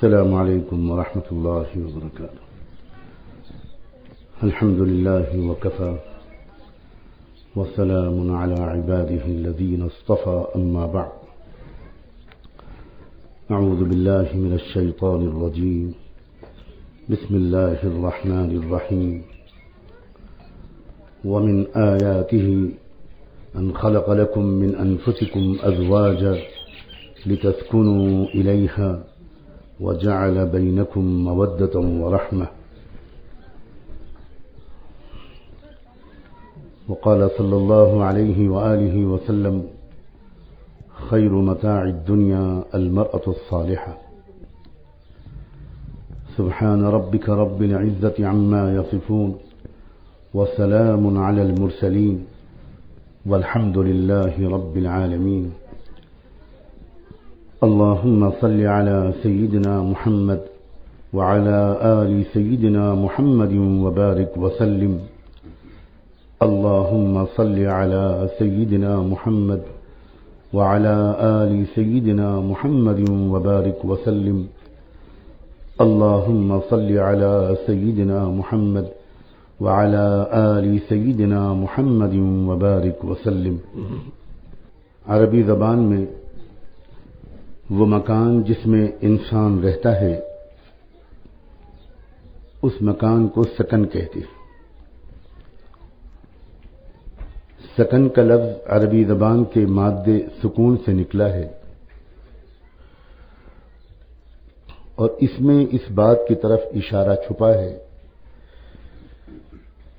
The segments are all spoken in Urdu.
السلام علیکم ورحمۃ اللہ وبرکاتہ. الحمد للہ وکفى وسلام علی عباده الذین اصطفى اما بعد. اعوذ باللہ من الشیطان الرجیم. بسم اللہ الرحمن الرحیم. ومن آیاته ان خلق لكم من انفسكم ازواجا لتسكنوا الیہا وجعل بينكم مودة ورحمة. وقال صلى الله عليه وآله وسلم خير متاع الدنيا المرأة الصالحة. سبحان ربك رب العزة عما يصفون وسلام على المرسلين والحمد لله رب العالمين. اللهم صل على سيدنا محمد وعلى آل سيدنا محمد وبارك وسلم. اللهم صل على سيدنا محمد وعلى آل سيدنا محمد وبارك وسلم. اللهم صل على سيدنا محمد وعلى آل سيدنا محمد وبارك وسلم. عربی زبان میں وہ مکان جس میں انسان رہتا ہے اس مکان کو سکن کہتے ہیں. سکن کا لفظ عربی زبان کے مادے سکون سے نکلا ہے اور اس میں اس بات کی طرف اشارہ چھپا ہے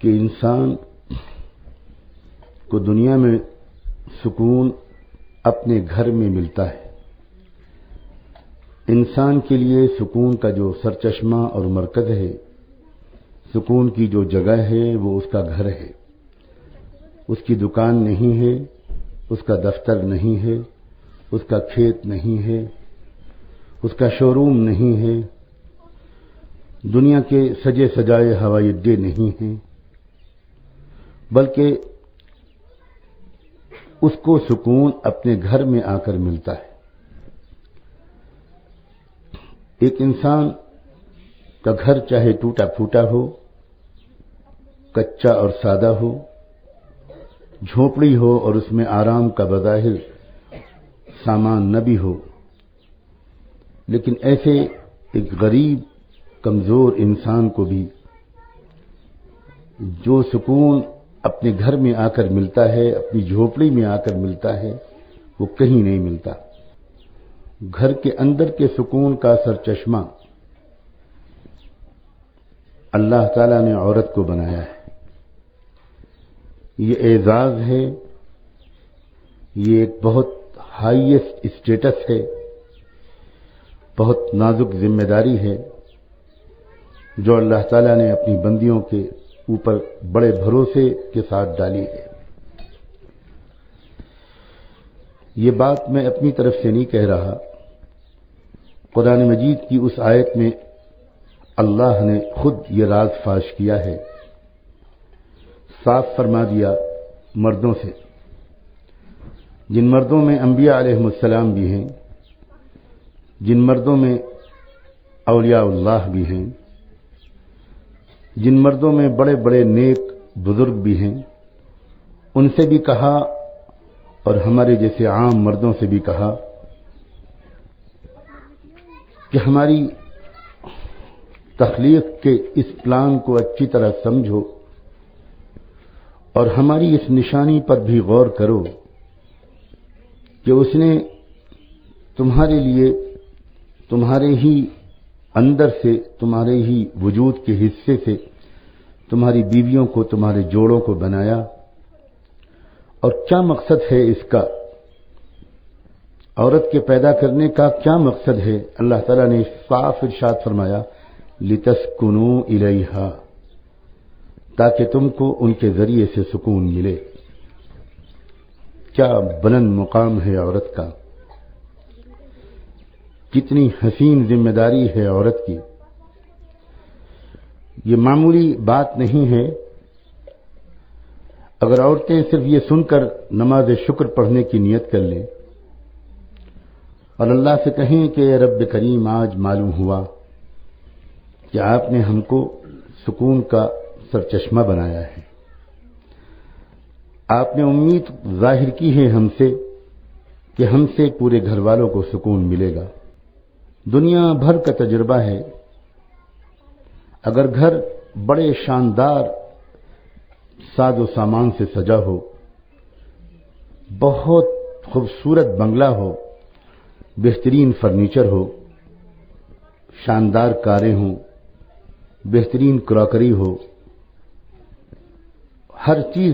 کہ انسان کو دنیا میں سکون اپنے گھر میں ملتا ہے. انسان کے لیے سکون کا جو سرچشمہ اور مرکز ہے، سکون کی جو جگہ ہے وہ اس کا گھر ہے. اس کی دکان نہیں ہے، اس کا دفتر نہیں ہے، اس کا کھیت نہیں ہے، اس کا شو روم نہیں ہے، دنیا کے سجے سجائے ہوائی اڈے نہیں ہیں، بلکہ اس کو سکون اپنے گھر میں آ کر ملتا ہے. ایک انسان کا گھر چاہے ٹوٹا پھوٹا ہو، کچا اور سادہ ہو، جھونپڑی ہو اور اس میں آرام کا بظاہر سامان نہ بھی ہو، لیکن ایسے ایک غریب کمزور انسان کو بھی جو سکون اپنے گھر میں آ کر ملتا ہے، اپنی جھونپڑی میں آ کر ملتا ہے، وہ کہیں نہیں ملتا. گھر کے اندر کے سکون کا سرچشمہ اللہ تعالیٰ نے عورت کو بنایا ہے. یہ اعزاز ہے، یہ ایک بہت ہائیسٹ اسٹیٹس ہے، بہت نازک ذمہ داری ہے جو اللہ تعالیٰ نے اپنی بندیوں کے اوپر بڑے بھروسے کے ساتھ ڈالی ہے. یہ بات میں اپنی طرف سے نہیں کہہ رہا، قرآن مجید کی اس آیت میں اللہ نے خود یہ راز فاش کیا ہے. صاف فرما دیا مردوں سے، جن مردوں میں انبیاء علیہ السلام بھی ہیں، جن مردوں میں اولیاء اللہ بھی ہیں، جن مردوں میں بڑے بڑے نیک بزرگ بھی ہیں، ان سے بھی کہا اور ہمارے جیسے عام مردوں سے بھی کہا کہ ہماری تخلیق کے اس پلان کو اچھی طرح سمجھو اور ہماری اس نشانی پر بھی غور کرو کہ اس نے تمہارے لیے تمہارے ہی اندر سے، تمہارے ہی وجود کے حصے سے تمہاری بیویوں کو، تمہارے جوڑوں کو بنایا. اور کیا مقصد ہے اس کا؟ عورت کے پیدا کرنے کا کیا مقصد ہے؟ اللہ تعالیٰ نے صاف ارشاد فرمایا لِتَسْكُنُوا إِلَيْهَا، تاکہ تم کو ان کے ذریعے سے سکون ملے. کیا بلند مقام ہے عورت کا، کتنی حسین ذمہ داری ہے عورت کی. یہ معمولی بات نہیں ہے. اگر عورتیں صرف یہ سن کر نماز شکر پڑھنے کی نیت کر لیں اور اللہ سے کہیں کہ اے رب کریم، آج معلوم ہوا کہ آپ نے ہم کو سکون کا سرچشمہ بنایا ہے، آپ نے امید ظاہر کی ہے ہم سے کہ ہم سے پورے گھر والوں کو سکون ملے گا۔ دنیا بھر کا تجربہ ہے، اگر گھر بڑے شاندار ساز و سامان سے سجا ہو، بہت خوبصورت بنگلہ ہو، بہترین فرنیچر ہو، شاندار کاریں ہوں، بہترین کراکری ہو، ہر چیز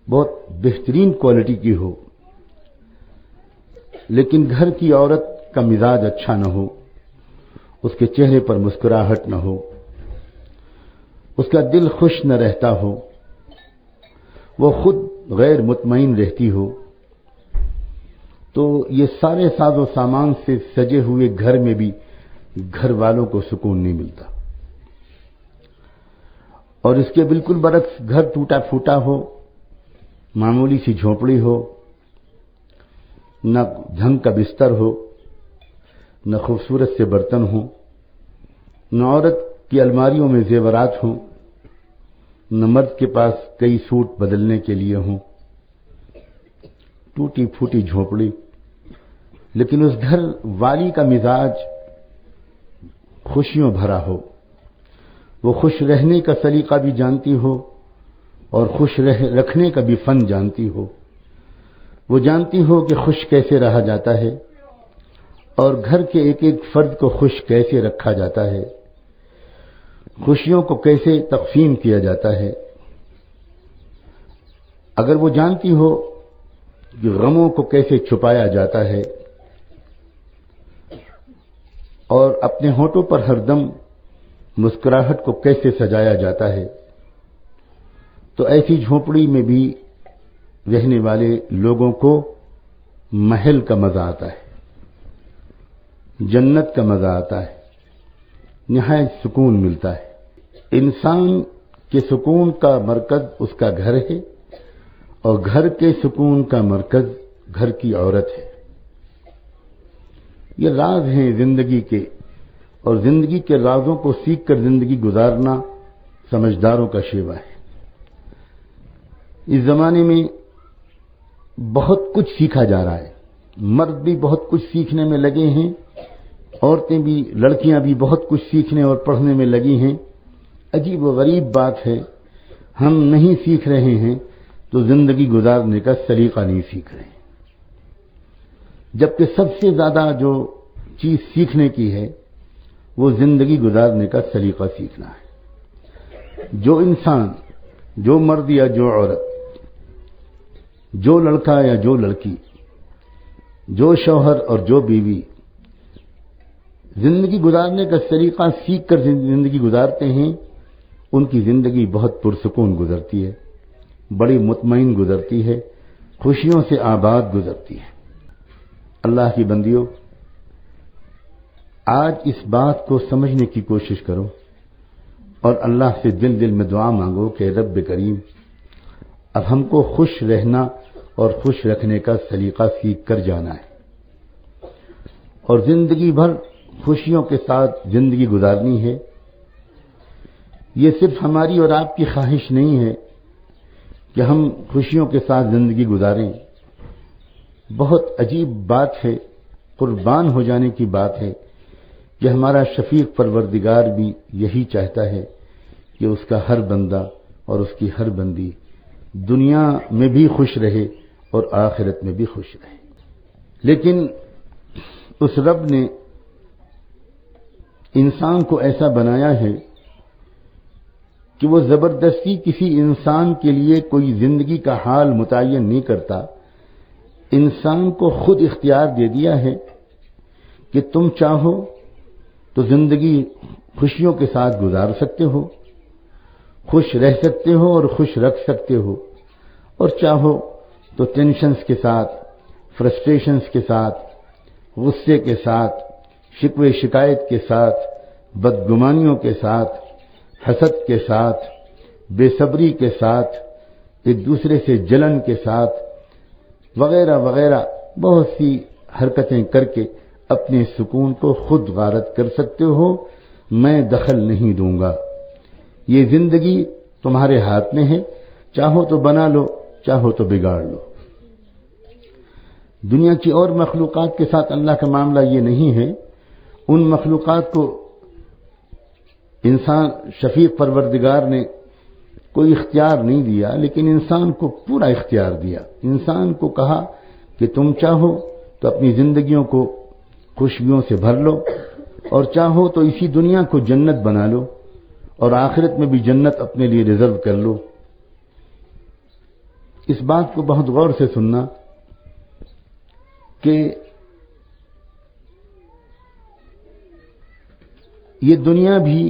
بہت بہترین کوالٹی کی ہو، لیکن گھر کی عورت کا مزاج اچھا نہ ہو، اس کے چہرے پر مسکراہٹ نہ ہو، اس کا دل خوش نہ رہتا ہو، وہ خود غیر مطمئن رہتی ہو، تو یہ سارے ساز و سامان سے سجے ہوئے گھر میں بھی گھر والوں کو سکون نہیں ملتا۔ اور اس کے بالکل برعکس گھر ٹوٹا پھوٹا ہو، معمولی سی جھونپڑی ہو، نہ ڈھنگ کا بستر ہو، نہ خوبصورت سے برتن ہوں، نہ عورت کی الماریوں میں زیورات ہوں، نہ مرد کے پاس کئی سوٹ بدلنے کے لیے ہوں، ٹوٹی پھوٹی جھونپڑی، لیکن اس گھر والی کا مزاج خوشیوں بھرا ہو، وہ خوش رہنے کا سلیقہ بھی جانتی ہو اور خوش رکھنے کا بھی فن جانتی ہو، وہ جانتی ہو کہ خوش کیسے رہا جاتا ہے اور گھر کے ایک ایک فرد کو خوش کیسے رکھا جاتا ہے، خوشیوں کو کیسے تقسیم کیا جاتا ہے۔ اگر وہ جانتی ہو کہ غموں کو کیسے چھپایا جاتا ہے اور اپنے ہونٹوں پر ہر دم مسکراہٹ کو کیسے سجایا جاتا ہے، تو ایسی جھونپڑی میں بھی رہنے والے لوگوں کو محل کا مزہ آتا ہے، جنت کا مزہ آتا ہے، نہایت سکون ملتا ہے۔ انسان کے سکون کا مرکز اس کا گھر ہے اور گھر کے سکون کا مرکز گھر کی عورت ہے۔ یہ راز ہیں زندگی کے، اور زندگی کے رازوں کو سیکھ کر زندگی گزارنا سمجھداروں کا شیوا ہے۔ اس زمانے میں بہت کچھ سیکھا جا رہا ہے، مرد بھی بہت کچھ سیکھنے میں لگے ہیں، عورتیں بھی، لڑکیاں بھی بہت کچھ سیکھنے اور پڑھنے میں لگی ہیں۔ عجیب و غریب بات ہے، ہم نہیں سیکھ رہے ہیں تو زندگی گزارنے کا سلیقہ نہیں سیکھ رہے ہیں، جبکہ سب سے زیادہ جو چیز سیکھنے کی ہے وہ زندگی گزارنے کا سلیقہ سیکھنا ہے۔ جو انسان، جو مرد یا جو عورت، جو لڑکا یا جو لڑکی، جو شوہر اور جو بیوی زندگی گزارنے کا سلیقہ سیکھ کر زندگی گزارتے ہیں، ان کی زندگی بہت پرسکون گزرتی ہے، بڑی مطمئن گزرتی ہے، خوشیوں سے آباد گزرتی ہے۔ اللہ کی بندیوں، آج اس بات کو سمجھنے کی کوشش کرو اور اللہ سے دل دل میں دعا مانگو کہ رب کریم اب ہم کو خوش رہنا اور خوش رکھنے کا سلیقہ سیکھ کر جانا ہے، اور زندگی بھر خوشیوں کے ساتھ زندگی گزارنی ہے۔ یہ صرف ہماری اور آپ کی خواہش نہیں ہے کہ ہم خوشیوں کے ساتھ زندگی گزاریں، بہت عجیب بات ہے، قربان ہو جانے کی بات ہے کہ ہمارا شفیق پروردگار بھی یہی چاہتا ہے کہ اس کا ہر بندہ اور اس کی ہر بندی دنیا میں بھی خوش رہے اور آخرت میں بھی خوش رہے۔ لیکن اس رب نے انسان کو ایسا بنایا ہے کہ وہ زبردستی کسی انسان کے لیے کوئی زندگی کا حال متعین نہیں کرتا، انسان کو خود اختیار دے دیا ہے کہ تم چاہو تو زندگی خوشیوں کے ساتھ گزار سکتے ہو، خوش رہ سکتے ہو اور خوش رکھ سکتے ہو، اور چاہو تو ٹینشنز کے ساتھ، فرسٹریشنز کے ساتھ، غصے کے ساتھ، شکوے شکایت کے ساتھ، بدگمانیوں کے ساتھ، حسد کے ساتھ، بے صبری کے ساتھ، ایک دوسرے سے جلن کے ساتھ، وغیرہ وغیرہ بہت سی حرکتیں کر کے اپنے سکون کو خود غارت کر سکتے ہو، میں دخل نہیں دوں گا۔ یہ زندگی تمہارے ہاتھ میں ہے، چاہو تو بنا لو، چاہو تو بگاڑ لو۔ دنیا کی اور مخلوقات کے ساتھ اللہ کا معاملہ یہ نہیں ہے، ان مخلوقات کو انسان شفیق پروردگار نے کوئی اختیار نہیں دیا، لیکن انسان کو پورا اختیار دیا۔ انسان کو کہا کہ تم چاہو تو اپنی زندگیوں کو خوشیوں سے بھر لو، اور چاہو تو اسی دنیا کو جنت بنا لو، اور آخرت میں بھی جنت اپنے لیے ریزرو کر لو۔ اس بات کو بہت غور سے سننا کہ یہ دنیا بھی،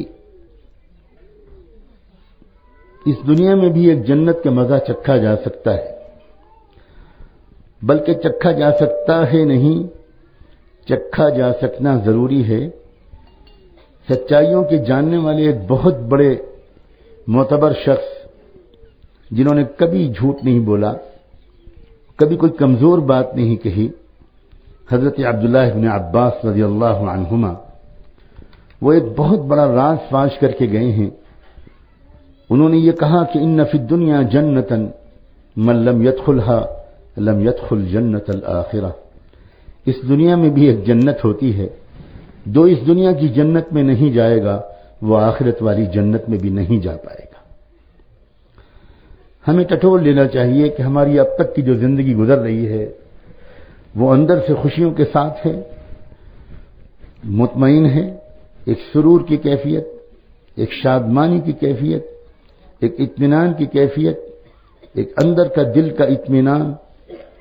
اس دنیا میں بھی ایک جنت کا مزہ چکھا جا سکتا ہے، بلکہ چکھا جا سکتا ہے نہیں، چکھا جا سکنا ضروری ہے۔ سچائیوں کے جاننے والے ایک بہت بڑے معتبر شخص، جنہوں نے کبھی جھوٹ نہیں بولا، کبھی کوئی کمزور بات نہیں کہی، حضرت عبداللہ بن عباس رضی اللہ عنہما، وہ ایک بہت بڑا راز فاش کر کے گئے ہیں۔ انہوں نے یہ کہا کہ ان فی الدنیا جنتا من لم يدخلها لم يدخل جنت الآخرہ، اس دنیا میں بھی ایک جنت ہوتی ہے، جو اس دنیا کی جنت میں نہیں جائے گا وہ آخرت والی جنت میں بھی نہیں جا پائے گا۔ ہمیں ٹٹول لینا چاہیے کہ ہماری اب تک کی جو زندگی گزر رہی ہے وہ اندر سے خوشیوں کے ساتھ ہے، مطمئن ہے، ایک سرور کی کیفیت، ایک شادمانی کی کیفیت، ایک اطمینان کی کیفیت، ایک اندر کا دل کا اطمینان،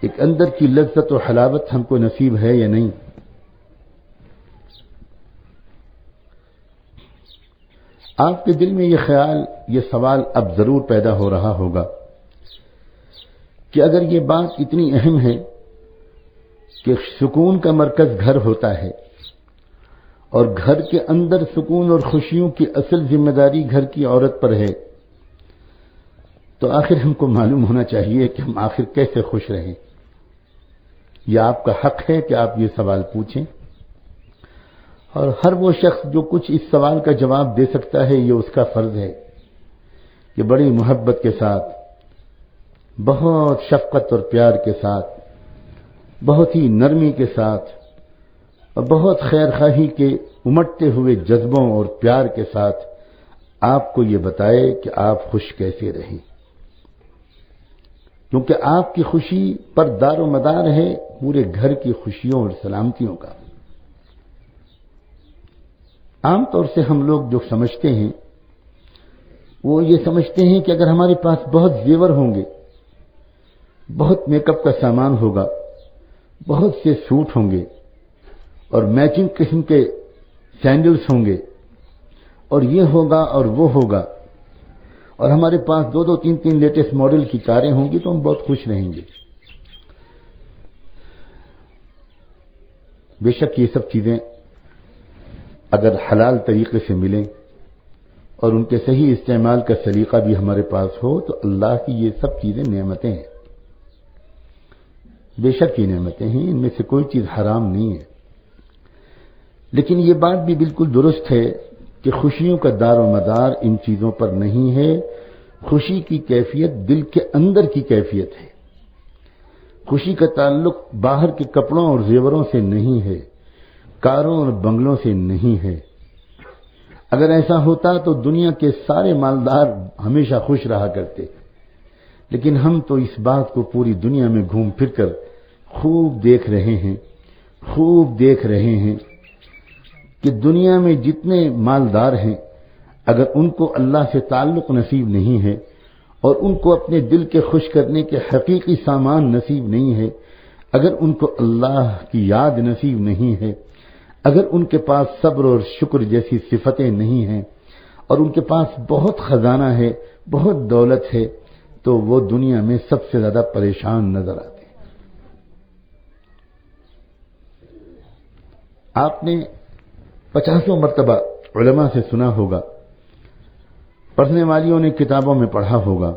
ایک اندر کی لذت و حلاوت ہم کو نصیب ہے یا نہیں؟ آپ کے دل میں یہ خیال، یہ سوال اب ضرور پیدا ہو رہا ہوگا کہ اگر یہ بات اتنی اہم ہے کہ سکون کا مرکز گھر ہوتا ہے، اور گھر کے اندر سکون اور خوشیوں کی اصل ذمہ داری گھر کی عورت پر ہے، تو آخر ہم کو معلوم ہونا چاہیے کہ ہم آخر کیسے خوش رہیں۔ یہ آپ کا حق ہے کہ آپ یہ سوال پوچھیں، اور ہر وہ شخص جو کچھ اس سوال کا جواب دے سکتا ہے، یہ اس کا فرض ہے کہ بڑی محبت کے ساتھ، بہت شفقت اور پیار کے ساتھ، بہت ہی نرمی کے ساتھ، اور بہت خیر خواہی کے امٹتے ہوئے جذبوں اور پیار کے ساتھ آپ کو یہ بتائے کہ آپ خوش کیسے رہیں، کیونکہ آپ کی خوشی پر دار و مدار ہے پورے گھر کی خوشیوں اور سلامتیوں کا۔ عام طور سے ہم لوگ جو سمجھتے ہیں وہ یہ سمجھتے ہیں کہ اگر ہمارے پاس بہت زیور ہوں گے، بہت میک اپ کا سامان ہوگا، بہت سے سوٹ ہوں گے، اور میچنگ قسم کے سینڈلز ہوں گے، اور یہ ہوگا اور وہ ہوگا، اور ہمارے پاس 2-3 لیٹسٹ ماڈل کی کاریں ہوں گی، تو ہم بہت خوش رہیں گے۔ بے شک یہ سب چیزیں اگر حلال طریقے سے ملیں اور ان کے صحیح استعمال کا سلیقہ بھی ہمارے پاس ہو تو اللہ کی یہ سب چیزیں نعمتیں ہیں، بے شک یہ نعمتیں ہیں، ان میں سے کوئی چیز حرام نہیں ہے۔ لیکن یہ بات بھی بالکل درست ہے کہ خوشیوں کا دار و مدار ان چیزوں پر نہیں ہے، خوشی کی کیفیت دل کے اندر کی کیفیت ہے۔ خوشی کا تعلق باہر کے کپڑوں اور زیوروں سے نہیں ہے، کاروں اور بنگلوں سے نہیں ہے۔ اگر ایسا ہوتا تو دنیا کے سارے مالدار ہمیشہ خوش رہا کرتے، لیکن ہم تو اس بات کو پوری دنیا میں گھوم پھر کر خوب دیکھ رہے ہیں کہ دنیا میں جتنے مالدار ہیں، اگر ان کو اللہ سے تعلق نصیب نہیں ہے، اور ان کو اپنے دل کے خوش کرنے کے حقیقی سامان نصیب نہیں ہے، اگر ان کو اللہ کی یاد نصیب نہیں ہے، اگر ان کے پاس صبر اور شکر جیسی صفتیں نہیں ہیں، اور ان کے پاس بہت خزانہ ہے، بہت دولت ہے، تو وہ دنیا میں سب سے زیادہ پریشان نظر آتے ہیں۔ آپ نے 50 مرتبہ علماء سے سنا ہوگا، پڑھنے والیوں نے کتابوں میں پڑھا ہوگا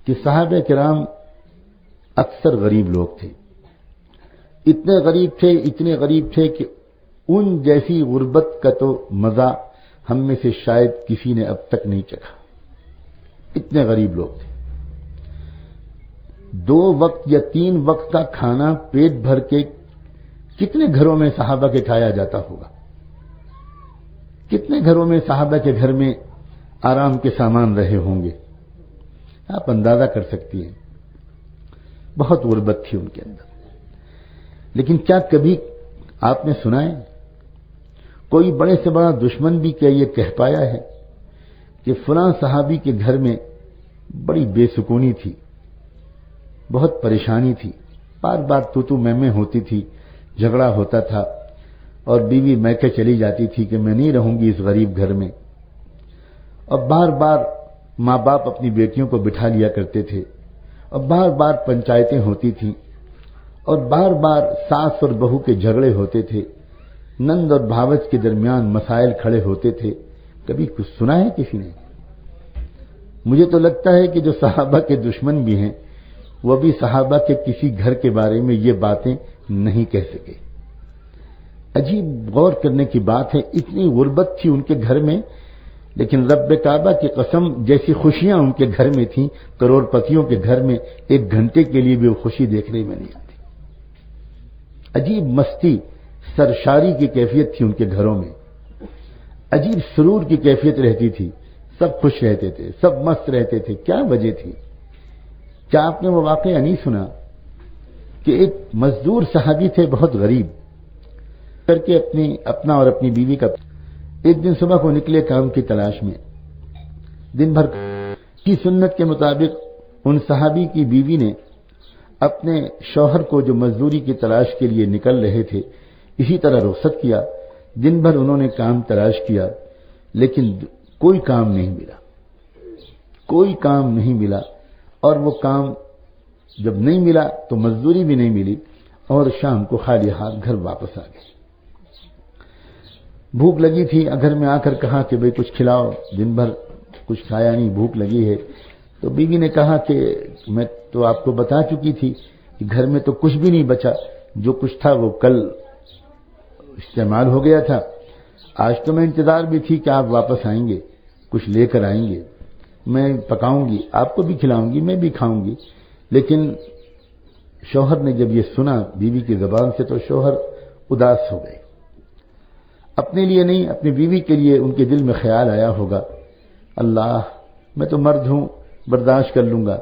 کہ صحابہ کرام اکثر غریب لوگ تھے، اتنے غریب تھے کہ ان جیسی غربت کا تو مزہ ہم میں سے شاید کسی نے اب تک نہیں چکھا. اتنے غریب لوگ تھے. 2 وقت یا 3 وقت کا کھانا پیٹ بھر کے کتنے گھروں میں صحابہ کے کھایا جاتا ہوگا. کتنے گھروں میں صحابہ کے گھر میں آرام کے سامان رہے ہوں گے. آپ اندازہ کر سکتی ہیں. بہت غربت تھی ان کے اندر. لیکن کیا کبھی آپ نے سنا ہے کوئی بڑے سے بڑا دشمن بھی کیا یہ کہہ پایا ہے کہ فلاں صحابی کے گھر میں بڑی بے سکونی تھی، بہت پریشانی تھی، بار بار تو میں ہوتی تھی، جھگڑا ہوتا تھا، اور بیوی میکے چلی جاتی تھی کہ میں نہیں رہوں گی اس غریب گھر میں، اور بار بار ماں باپ اپنی بیٹیوں کو بٹھا لیا کرتے تھے، اور بار بار پنچایتیں ہوتی تھیں، اور بار بار ساس اور بہو کے جھگڑے ہوتے تھے، نند اور بھاوج کے درمیان مسائل کھڑے ہوتے تھے. کبھی کچھ سنا ہے کسی نے؟ مجھے تو لگتا ہے کہ جو صحابہ کے دشمن بھی ہیں وہ بھی صحابہ کے کسی گھر کے بارے میں یہ باتیں نہیں کہہ سکے. عجیب غور کرنے کی بات ہے. اتنی غربت تھی ان کے گھر میں، لیکن رب کعبہ کی قسم جیسی خوشیاں ان کے گھر میں تھیں، کروڑ پتیوں کے گھر میں 1 گھنٹے کے لیے بھی وہ خوشی دیکھنے میں نہیں آتی. عجیب مستی سرشاری کی کیفیت تھی ان کے گھروں میں. عجیب سرور کی کیفیت رہتی تھی. سب خوش رہتے تھے، سب مست رہتے تھے. کیا وجہ تھی؟ کیا آپ نے وہ واقعہ نہیں سنا کہ ایک مزدور صحابی تھے بہت غریب کر کے اپنا اور اپنی بیوی کا ایک دن صبح کو نکلے کام کی تلاش میں. دن بھر کی سنت کے مطابق ان صحابی کی بیوی نے اپنے شوہر کو جو مزدوری کی تلاش کے لیے نکل رہے تھے اسی طرح رخصت کیا. دن بھر انہوں نے کام تلاش کیا لیکن کوئی کام نہیں ملا. اور وہ کام جب نہیں ملا تو مزدوری بھی نہیں ملی اور شام کو خالی ہاتھ گھر واپس آ گئے. بھوک لگی تھی، گھر میں آ کر کہا کہ بھئی کچھ کھلاؤ، دن بھر کچھ کھایا نہیں، بھوک لگی ہے. تو بیوی نے کہا کہ میں تو آپ کو بتا چکی تھی کہ گھر میں تو کچھ بھی نہیں بچا، جو کچھ تھا وہ کل استعمال ہو گیا تھا. آج تو میں انتظار بھی تھی کہ آپ واپس آئیں گے، کچھ لے کر آئیں گے، میں پکاؤں گی، آپ کو بھی کھلاؤں گی، میں بھی کھاؤں گی. لیکن شوہر نے جب یہ سنا بیوی کی زبان سے تو شوہر اداس ہو گئے. اپنے لیے نہیں، اپنی بیوی کے لیے ان کے دل میں خیال آیا ہوگا، اللہ میں تو مرد ہوں، برداشت کر لوں گا،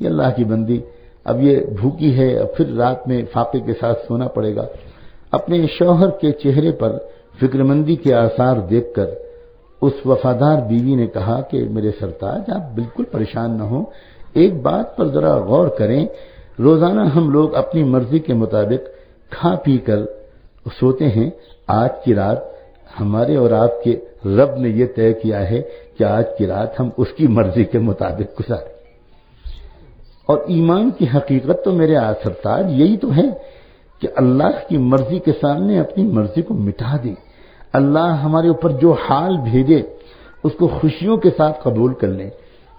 یہ اللہ کی بندی اب یہ بھوکی ہے، اب پھر رات میں فاقے کے ساتھ سونا پڑے گا. اپنے شوہر کے چہرے پر فکرمندی کے آثار دیکھ کر اس وفادار بیوی نے کہا کہ میرے سرتاج آپ بالکل پریشان نہ ہوں، ایک بات پر ذرا غور کریں، روزانہ ہم لوگ اپنی مرضی کے مطابق کھا پی کر سوتے ہیں، آج کی رات ہمارے اور آپ کے رب نے یہ طے کیا ہے کہ آج کی رات ہم اس کی مرضی کے مطابق گزاریں. اور ایمان کی حقیقت تو میرے سرتاج یہی تو ہے کہ اللہ کی مرضی کے سامنے اپنی مرضی کو مٹا دیں. اللہ ہمارے اوپر جو حال بھیجے اس کو خوشیوں کے ساتھ قبول کر لیں،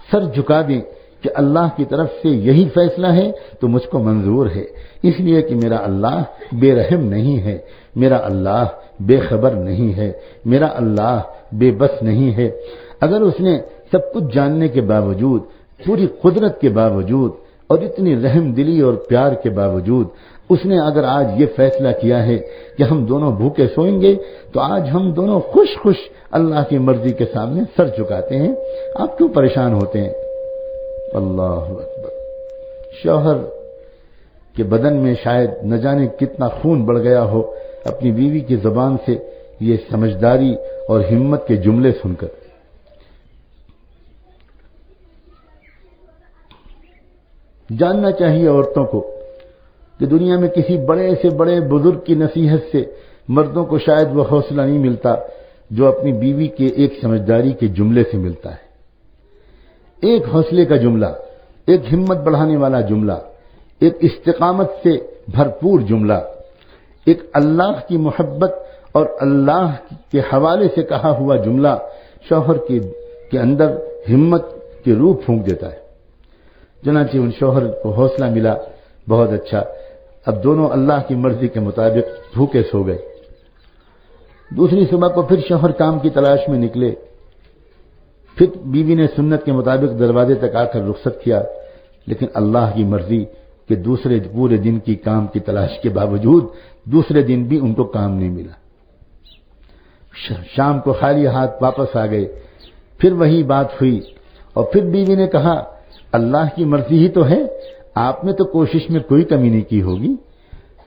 سر جھکا دیں کہ اللہ کی طرف سے یہی فیصلہ ہے تو مجھ کو منظور ہے، اس لیے کہ میرا اللہ بے رحم نہیں ہے، میرا اللہ بے خبر نہیں ہے، میرا اللہ بے بس نہیں ہے. اگر اس نے سب کچھ جاننے کے باوجود، پوری قدرت کے باوجود اور اتنی رحم دلی اور پیار کے باوجود اس نے اگر آج یہ فیصلہ کیا ہے کہ ہم دونوں بھوکے سوئیں گے تو آج ہم دونوں خوش خوش اللہ کی مرضی کے سامنے سر جھکاتے ہیں. آپ کیوں پریشان ہوتے ہیں؟ اللہ اکبر. شوہر کے بدن میں شاید نہ جانے کتنا خون بڑھ گیا ہو اپنی بیوی کی زبان سے یہ سمجھداری اور ہمت کے جملے سن کر. جاننا چاہیے عورتوں کو کہ دنیا میں کسی بڑے سے بڑے بزرگ کی نصیحت سے مردوں کو شاید وہ حوصلہ نہیں ملتا جو اپنی بیوی کے ایک سمجھداری کے جملے سے ملتا ہے. ایک حوصلے کا جملہ، ایک ہمت بڑھانے والا جملہ، ایک استقامت سے بھرپور جملہ، ایک اللہ کی محبت اور اللہ کے حوالے سے کہا ہوا جملہ شوہر کے اندر ہمت کی روح پھونک دیتا ہے. چنانچہ ان شوہر کو حوصلہ ملا، بہت اچھا، اب دونوں اللہ کی مرضی کے مطابق بھوکے سو گئے۔ دوسری صبح کو پھر شوہر کام کی تلاش میں نکلے، پھر بیوی نے سنت کے مطابق دروازے تک آ کر رخصت کیا، لیکن اللہ کی مرضی کہ دوسرے پورے دن کی کام کی تلاش کے باوجود دوسرے دن بھی ان کو کام نہیں ملا۔ شام کو خالی ہاتھ واپس آ گئے، پھر وہی بات ہوئی، اور پھر بیوی نے کہا اللہ کی مرضی ہی تو ہے، آپ نے تو کوشش میں کوئی کمی نہیں کی ہوگی۔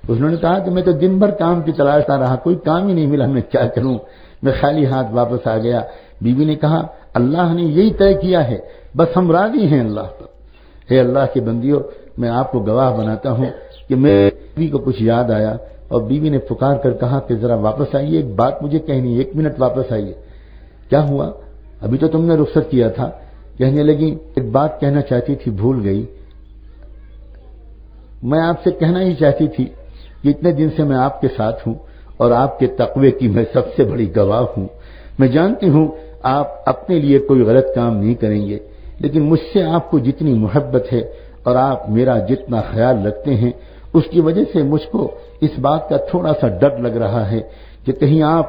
انہوں نے کہا کہ میں تو دن بھر کام کی تلاش میں رہا، کوئی کام ہی نہیں ملا، میں کیا کروں، میں خالی ہاتھ واپس آ گیا۔ بیوی نے کہا اللہ نے یہی طے کیا ہے، بس ہم راضی ہیں اللہ پر۔ اے اللہ کے بندیوں، میں آپ کو گواہ بناتا ہوں کہ میری بیوی کو کچھ یاد آیا، اور بیوی نے پکار کر کہا کہ ذرا واپس آئیے، ایک بات مجھے کہنی ہے، 1 منٹ واپس آئیے۔ کیا ہوا؟ ابھی تو تم نے رخصت کیا تھا۔ کہنے لگی ایک بات کہنا چاہتی تھی، بھول گئی۔ میں آپ سے کہنا ہی چاہتی تھی کہ اتنے دن سے میں آپ کے ساتھ ہوں، اور آپ کے تقوی کی میں سب سے بڑی گواہ ہوں۔ میں جانتی ہوں آپ اپنے لیے کوئی غلط کام نہیں کریں گے، لیکن مجھ سے آپ کو جتنی محبت ہے اور آپ میرا جتنا خیال رکھتے ہیں، اس کی وجہ سے مجھ کو اس بات کا تھوڑا سا ڈر لگ رہا ہے کہ کہیں آپ،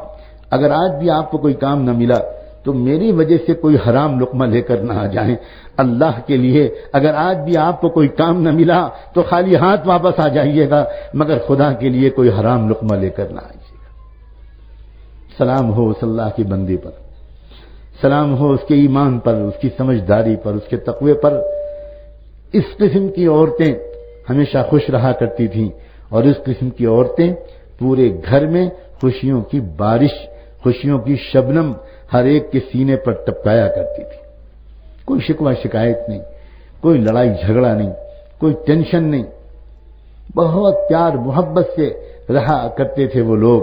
اگر آج بھی آپ کو کوئی کام نہ ملا تو میری وجہ سے کوئی حرام لقمہ لے کر نہ آ جائیں۔ اللہ کے لیے اگر آج بھی آپ کو کوئی کام نہ ملا تو خالی ہاتھ واپس آ جائیے گا، مگر خدا کے لیے کوئی حرام لقمہ لے کر نہ آئیے گا۔ سلام ہو اس اللہ کی بندی پر، سلام ہو اس کے ایمان پر، اس کی سمجھداری پر، اس کے تقوی پر۔ اس قسم کی عورتیں ہمیشہ خوش رہا کرتی تھیں، اور اس قسم کی عورتیں پورے گھر میں خوشیوں کی بارش، خوشیوں کی شبنم ہر ایک کے سینے پر ٹپکایا کرتی تھی۔ کوئی شکوہ شکایت نہیں، کوئی لڑائی جھگڑا نہیں، کوئی ٹینشن نہیں، بہت پیار محبت سے رہا کرتے تھے وہ لوگ۔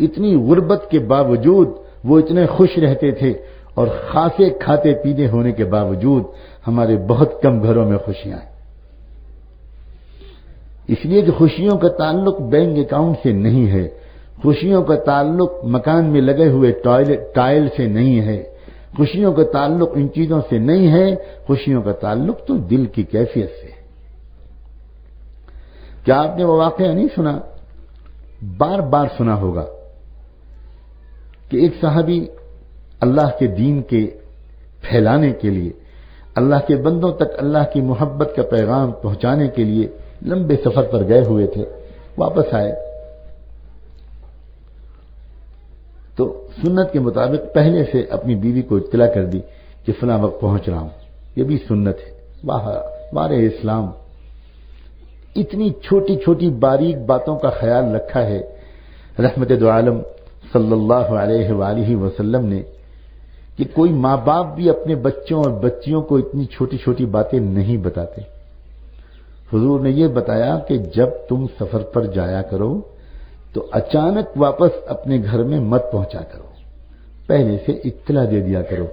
اتنی غربت کے باوجود وہ اتنے خوش رہتے تھے، اور خاصے کھاتے پیتے ہونے کے باوجود ہمارے بہت کم گھروں میں خوشیاں ہیں۔ اس لیے کہ خوشیوں کا تعلق بینک اکاؤنٹ سے نہیں ہے، خوشیوں کا تعلق مکان میں لگے ہوئے ٹائل سے نہیں ہے، خوشیوں کا تعلق ان چیزوں سے نہیں ہے، خوشیوں کا تعلق تو دل کی کیفیت سے ہے۔ کیا آپ نے وہ واقعہ نہیں سنا؟ بار بار سنا ہوگا کہ ایک صحابی اللہ کے دین کے پھیلانے کے لیے، اللہ کے بندوں تک اللہ کی محبت کا پیغام پہنچانے کے لیے لمبے سفر پر گئے ہوئے تھے، واپس آئے تو سنت کے مطابق پہلے سے اپنی بیوی کو اطلاع کر دی کہ فلاں وقت پہنچ رہا ہوں۔ یہ بھی سنت ہے۔ واہ اسلام، اتنی چھوٹی چھوٹی باریک باتوں کا خیال رکھا ہے رحمت دو عالم صلی اللہ علیہ وآلہ وسلم نے، کہ کوئی ماں باپ بھی اپنے بچوں اور بچیوں کو اتنی چھوٹی چھوٹی باتیں نہیں بتاتے۔ حضور نے یہ بتایا کہ جب تم سفر پر جایا کرو تو اچانک واپس اپنے گھر میں مت پہنچا کرو، پہلے سے اطلاع دے دیا کرو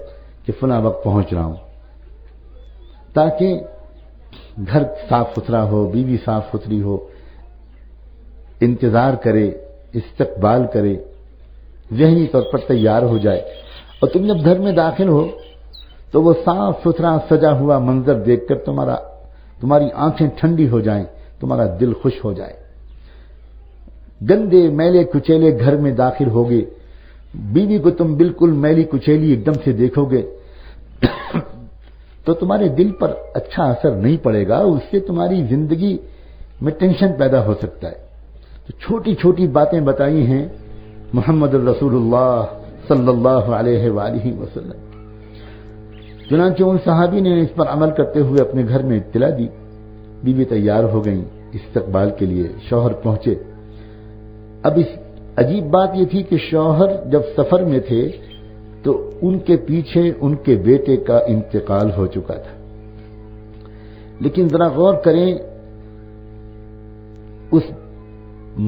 کہ فلاں وقت پہنچ رہا ہوں، تاکہ گھر صاف ستھرا ہو، بیوی صاف ستھری ہو، انتظار کرے، استقبال کرے، ذہنی طور پر تیار ہو جائے۔ اور تم جب گھر میں داخل ہو تو وہ صاف ستھرا سجا ہوا منظر دیکھ کر تمہاری آنکھیں ٹھنڈی ہو جائیں، تمہارا دل خوش ہو جائے۔ گندے میلے کچیلے گھر میں داخل ہوگے، بیوی کو تم بالکل میلی کچیلی ایک دم سے دیکھو گے تو تمہارے دل پر اچھا اثر نہیں پڑے گا، اس سے تمہاری زندگی میں ٹینشن پیدا ہو سکتا ہے۔ تو چھوٹی چھوٹی باتیں بتائی ہیں محمد الرسول اللہ صلی اللہ علیہ وآلہ وسلم۔ چنانچہ ان صحابی نے اس پر عمل کرتے ہوئے اپنے گھر میں اطلاع دی، بیوی تیار ہو گئیں استقبال کے لیے، شوہر پہنچے۔ اب اس عجیب بات یہ تھی کہ شوہر جب سفر میں تھے تو ان کے پیچھے ان کے بیٹے کا انتقال ہو چکا تھا، لیکن ذرا غور کریں اس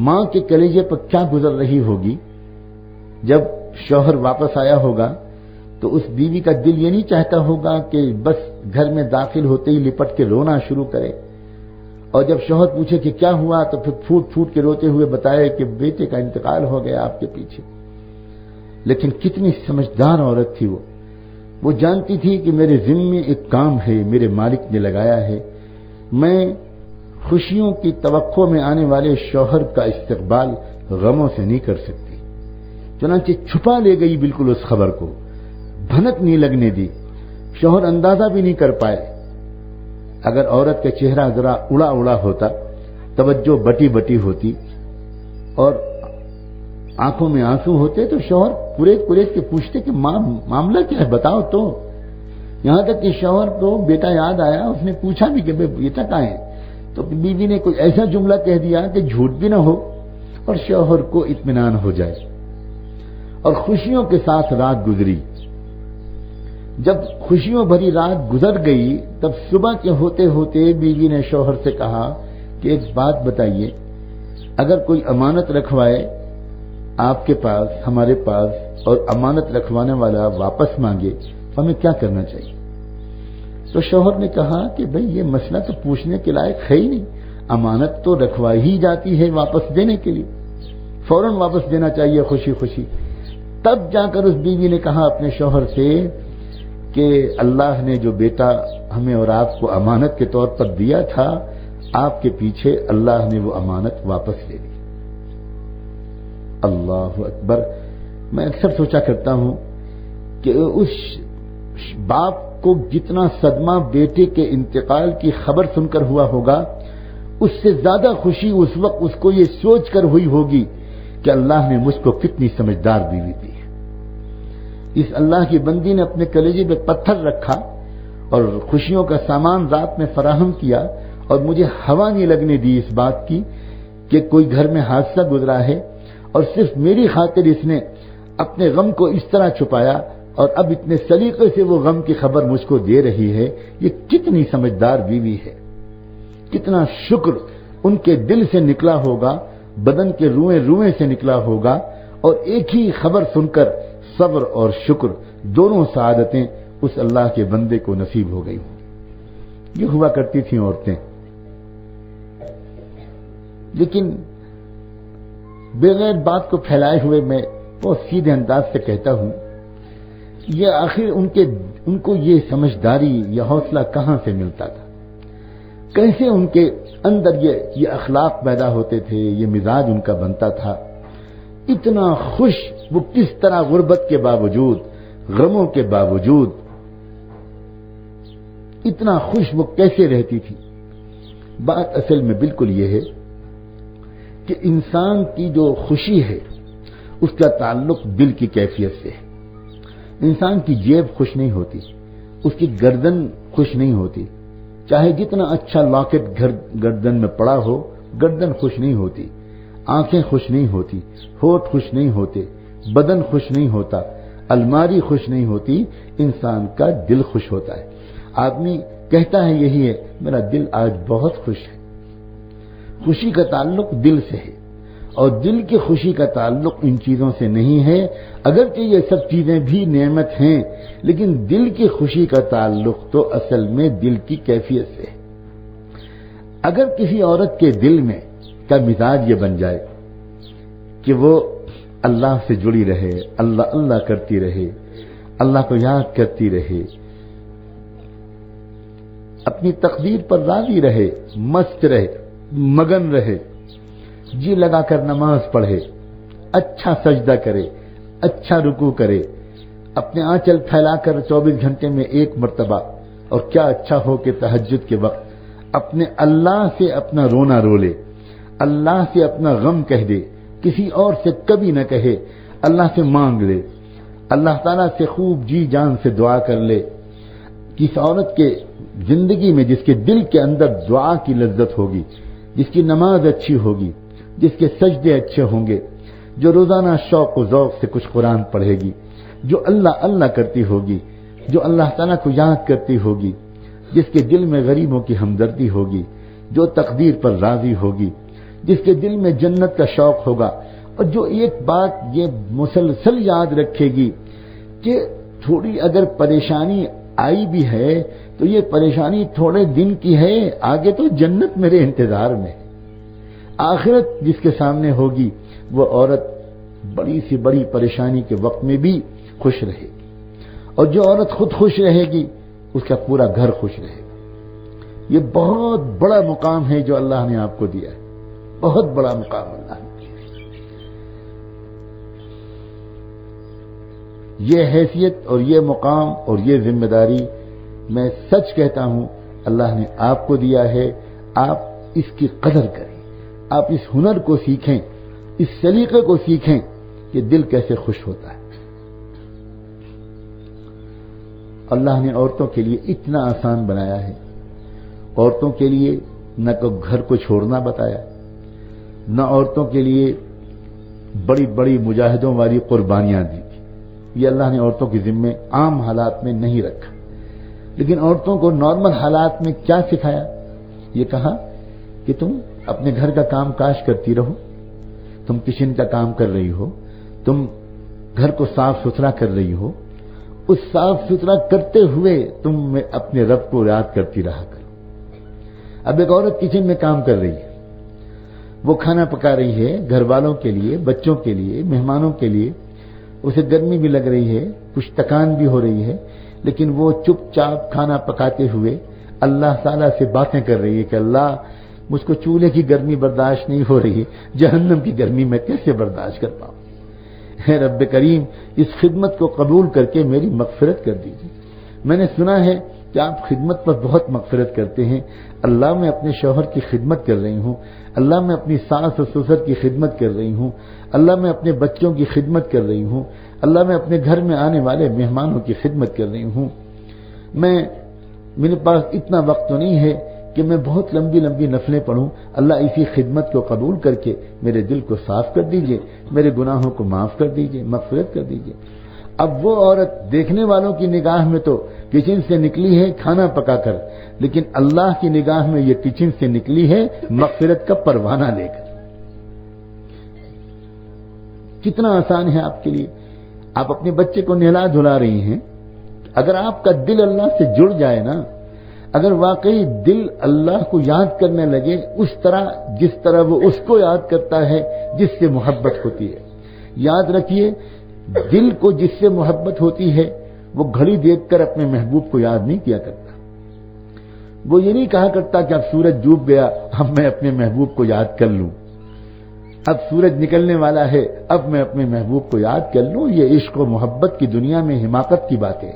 ماں کے کلیجے پر کیا گزر رہی ہوگی جب شوہر واپس آیا ہوگا تو اس بیوی کا دل یہ نہیں چاہتا ہوگا کہ بس گھر میں داخل ہوتے ہی لپٹ کے رونا شروع کرے، اور جب شوہر پوچھے کہ کیا ہوا تو پھر پھوٹ پھوٹ کے روتے ہوئے بتائے کہ بیٹے کا انتقال ہو گیا آپ کے پیچھے۔ لیکن کتنی سمجھدار عورت تھی وہ جانتی تھی کہ میرے ذمے ایک کام ہے، میرے مالک نے لگایا ہے، میں خوشیوں کی توقع میں آنے والے شوہر کا استقبال غموں سے نہیں کر سکتی، چنانچہ چھپا لے گئی بالکل اس خبر کو، بھنک نہیں لگنے دی، شوہر اندازہ بھی نہیں کر پائے۔ اگر عورت کا چہرہ ذرا اڑا اڑا ہوتا، توجہ بٹی بٹی ہوتی اور آنکھوں میں آنسو ہوتے تو شوہر قریش کے پوچھتے کہ معاملہ کیا ہے، بتاؤ تو۔ یہاں تک کہ شوہر کو بیٹا یاد آیا، اس نے پوچھا بھی کہ بیٹا کہاں ہے، تو بیوی نے کوئی ایسا جملہ کہہ دیا کہ جھوٹ بھی نہ ہو اور شوہر کو اطمینان ہو جائے۔ اور خوشیوں کے ساتھ رات گزری۔ جب خوشیوں بھری رات گزر گئی، تب صبح کے ہوتے ہوتے بیوی نے شوہر سے کہا کہ ایک بات بتائیے، اگر کوئی امانت رکھوائے آپ کے پاس، ہمارے پاس، اور امانت رکھوانے والا واپس مانگے تو ہمیں کیا کرنا چاہیے؟ تو شوہر نے کہا کہ بھئی یہ مسئلہ تو پوچھنے کے لائق ہے ہی نہیں، امانت تو رکھوائی ہی جاتی ہے واپس دینے کے لیے، فوراً واپس دینا چاہیے خوشی خوشی۔ تب جا کر اس بیوی نے کہا اپنے شوہر سے کہ اللہ نے جو بیٹا ہمیں اور آپ کو امانت کے طور پر دیا تھا، آپ کے پیچھے اللہ نے وہ امانت واپس لے لی۔ اللہ اکبر۔ میں اکثر سوچا کرتا ہوں کہ اس باپ کو جتنا صدمہ بیٹے کے انتقال کی خبر سن کر ہوا ہوگا، اس سے زیادہ خوشی اس وقت اس کو یہ سوچ کر ہوئی ہوگی کہ اللہ نے مجھ کو کتنی سمجھدار بیوی دی ہے۔ اس اللہ کی بندی نے اپنے کلیجے پہ پتھر رکھا اور خوشیوں کا سامان رات میں فراہم کیا، اور مجھے ہوا نہیں لگنے دی اس بات کی کہ کوئی گھر میں حادثہ گزرا ہے اور صرف میری خاطر اس نے اپنے غم کو اس طرح چھپایا اور اب اتنے سلیقے سے وہ غم کی خبر مجھ کو دے رہی ہے۔ یہ کتنی سمجھدار بیوی ہے، کتنا شکر ان کے دل سے نکلا ہوگا، بدن کے روئیں روئیں سے نکلا ہوگا، اور ایک ہی خبر سن کر صبر اور شکر دونوں سعادتیں اس اللہ کے بندے کو نصیب ہو گئی۔ یہ ہوا کرتی تھیں عورتیں، لیکن بغیر بات کو پھیلائے ہوئے میں بہت سیدھے انداز سے کہتا ہوں، یہ آخر ان کو یہ سمجھداری، یہ حوصلہ کہاں سے ملتا تھا؟ کیسے ان کے اندر یہ اخلاق پیدا ہوتے تھے، یہ مزاج ان کا بنتا تھا؟ اتنا خوش وہ کس طرح غربت کے باوجود، غموں کے باوجود اتنا خوش وہ کیسے رہتی تھی؟ بات اصل میں بالکل یہ ہے کہ انسان کی جو خوشی ہے اس کا تعلق دل کی کیفیت سے ہے۔ انسان کی جیب خوش نہیں ہوتی، اس کی گردن خوش نہیں ہوتی، چاہے جتنا اچھا لاکٹ گردن میں پڑا ہو، گردن خوش نہیں ہوتی، آنکھیں خوش نہیں ہوتی، ہونٹ خوش نہیں ہوتے، بدن خوش نہیں ہوتا، الماری خوش نہیں ہوتی، انسان کا دل خوش ہوتا ہے۔ آدمی کہتا ہے یہی ہے، میرا دل آج بہت خوش ہے۔ خوشی کا تعلق دل سے ہے، اور دل کی خوشی کا تعلق ان چیزوں سے نہیں ہے، اگرچہ یہ سب چیزیں بھی نعمت ہیں، لیکن دل کی خوشی کا تعلق تو اصل میں دل کی کیفیت سے ہے۔ اگر کسی عورت کے دل میں کا مزاج یہ بن جائے کہ وہ اللہ سے جڑی رہے، اللہ اللہ کرتی رہے، اللہ کو یاد کرتی رہے، اپنی تقدیر پر راضی رہے، مست رہے، مگن رہے، جی لگا کر نماز پڑھے، اچھا سجدہ کرے، اچھا رکوع کرے، اپنے آنچل پھیلا کر 24 گھنٹے میں ایک مرتبہ، اور کیا اچھا ہو کہ تہجد کے وقت اپنے اللہ سے اپنا رونا رو لے، اللہ سے اپنا غم کہہ دے، کسی اور سے کبھی نہ کہے، اللہ سے مانگ لے، اللہ تعالیٰ سے خوب جی جان سے دعا کر لے۔ کس عورت کے زندگی میں جس کے دل کے اندر دعا کی لذت ہوگی، جس کی نماز اچھی ہوگی، جس کے سجدے اچھے ہوں گے، جو روزانہ شوق و ذوق سے کچھ قرآن پڑھے گی، جو اللہ اللہ کرتی ہوگی، جو اللہ تعالیٰ کو یاد کرتی ہوگی، جس کے دل میں غریبوں کی ہمدردی ہوگی، جو تقدیر پر راضی ہوگی، جس کے دل میں جنت کا شوق ہوگا، اور جو ایک بات یہ مسلسل یاد رکھے گی کہ تھوڑی اگر پریشانی آئی بھی ہے تو یہ پریشانی تھوڑے دن کی ہے، آگے تو جنت میرے انتظار میں ہے۔ آخرت جس کے سامنے ہوگی وہ عورت بڑی سی بڑی پریشانی کے وقت میں بھی خوش رہے گی، اور جو عورت خود خوش رہے گی اس کا پورا گھر خوش رہے گا۔ یہ بہت بڑا مقام ہے جو اللہ نے آپ کو دیا ہے، بہت بڑا مقام اللہ نے۔ یہ حیثیت اور یہ مقام اور یہ ذمہ داری میں سچ کہتا ہوں اللہ نے آپ کو دیا ہے۔ آپ اس کی قدر کریں، آپ اس ہنر کو سیکھیں، اس سلیقے کو سیکھیں کہ دل کیسے خوش ہوتا ہے۔ اللہ نے عورتوں کے لیے اتنا آسان بنایا ہے، عورتوں کے لیے نہ کو گھر کو چھوڑنا بتایا، نہ عورتوں کے لیے بڑی بڑی مجاہدوں والی قربانیاں دی تھی۔ یہ اللہ نے عورتوں کے ذمے عام حالات میں نہیں رکھا، لیکن عورتوں کو نارمل حالات میں کیا سکھایا؟ یہ کہا کہ تم اپنے گھر کا کام کاج کرتی رہو، تم کچن کا کام کر رہی ہو، تم گھر کو صاف ستھرا کر رہی ہو، اس صاف ستھرا کرتے ہوئے تم اپنے رب کو یاد کرتی رہا کرو۔ اب ایک عورت کچن میں کام کر رہی ہے، وہ کھانا پکا رہی ہے گھر والوں کے لیے، بچوں کے لیے، مہمانوں کے لیے، اسے گرمی بھی لگ رہی ہے، کچھ تکان بھی ہو رہی ہے، لیکن وہ چپ چاپ کھانا پکاتے ہوئے اللہ تعالیٰ سے باتیں کر رہی ہے کہ اللہ مجھ کو چولہے کی گرمی برداشت نہیں ہو رہی، جہنم کی گرمی میں کیسے برداشت کر پاؤں؟ اے رب کریم، اس خدمت کو قبول کر کے میری مغفرت کر دیجیے۔ میں نے سنا ہے کہ آپ خدمت پر بہت مغفرت کرتے ہیں۔ اللہ میں اپنے شوہر کی خدمت کر رہی ہوں، اللہ میں اپنی ساس اور سسر کی خدمت کر رہی ہوں، اللہ میں اپنے بچوں کی خدمت کر رہی ہوں، اللہ میں اپنے گھر میں آنے والے مہمانوں کی خدمت کر رہی ہوں۔ میرے پاس اتنا وقت تو نہیں ہے کہ میں بہت لمبی لمبی نفلیں پڑھوں، اللہ اسی خدمت کو قبول کر کے میرے دل کو صاف کر دیجئے، میرے گناہوں کو معاف کر دیجئے، مغفرت کر دیجئے۔ اب وہ عورت دیکھنے والوں کی نگاہ میں تو کچن سے نکلی ہے کھانا پکا کر، لیکن اللہ کی نگاہ میں یہ کچن سے نکلی ہے مغفرت کا پروانہ لے کر۔ کتنا آسان ہے آپ کے لیے، آپ اپنے بچے کو نہلا دھلا رہی ہیں، اگر آپ کا دل اللہ سے جڑ جائے نا، اگر واقعی دل اللہ کو یاد کرنے لگے اس طرح جس طرح وہ اس کو یاد کرتا ہے جس سے محبت ہوتی ہے۔ یاد رکھیے، دل کو جس سے محبت ہوتی ہے وہ گھڑی دیکھ کر اپنے محبوب کو یاد نہیں کیا کرتا، وہ یہ نہیں کہا کرتا کہ اب سورج ڈوب گیا اب میں اپنے محبوب کو یاد کر لوں، اب سورج نکلنے والا ہے اب میں اپنے محبوب کو یاد کر لوں۔ یہ عشق و محبت کی دنیا میں حماقت کی بات ہے۔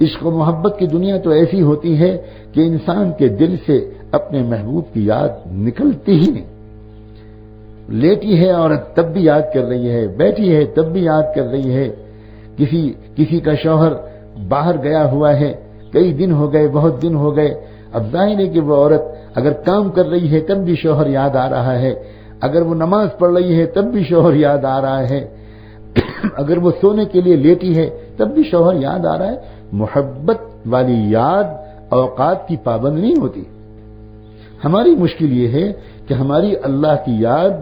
عشق و محبت کی دنیا تو ایسی ہوتی ہے کہ انسان کے دل سے اپنے محبوب کی یاد نکلتی ہی نہیں۔ لیٹی ہے عورت تب بھی یاد کر رہی ہے، بیٹھی ہے تب بھی یاد کر رہی ہے۔ کسی کا شوہر باہر گیا ہوا ہے، کئی دن ہو گئے، بہت دن ہو گئے، اب ظاہر ہے کہ وہ عورت اگر کام کر رہی ہے تب بھی شوہر یاد آ رہا ہے، اگر وہ نماز پڑھ رہی ہے تب بھی شوہر یاد آ رہا ہے، اگر وہ سونے کے لیے لیٹی ہے تب بھی شوہر یاد آ رہا ہے۔ محبت والی یاد اوقات کی پابند نہیں ہوتی۔ ہماری مشکل یہ ہے کہ ہماری اللہ کی یاد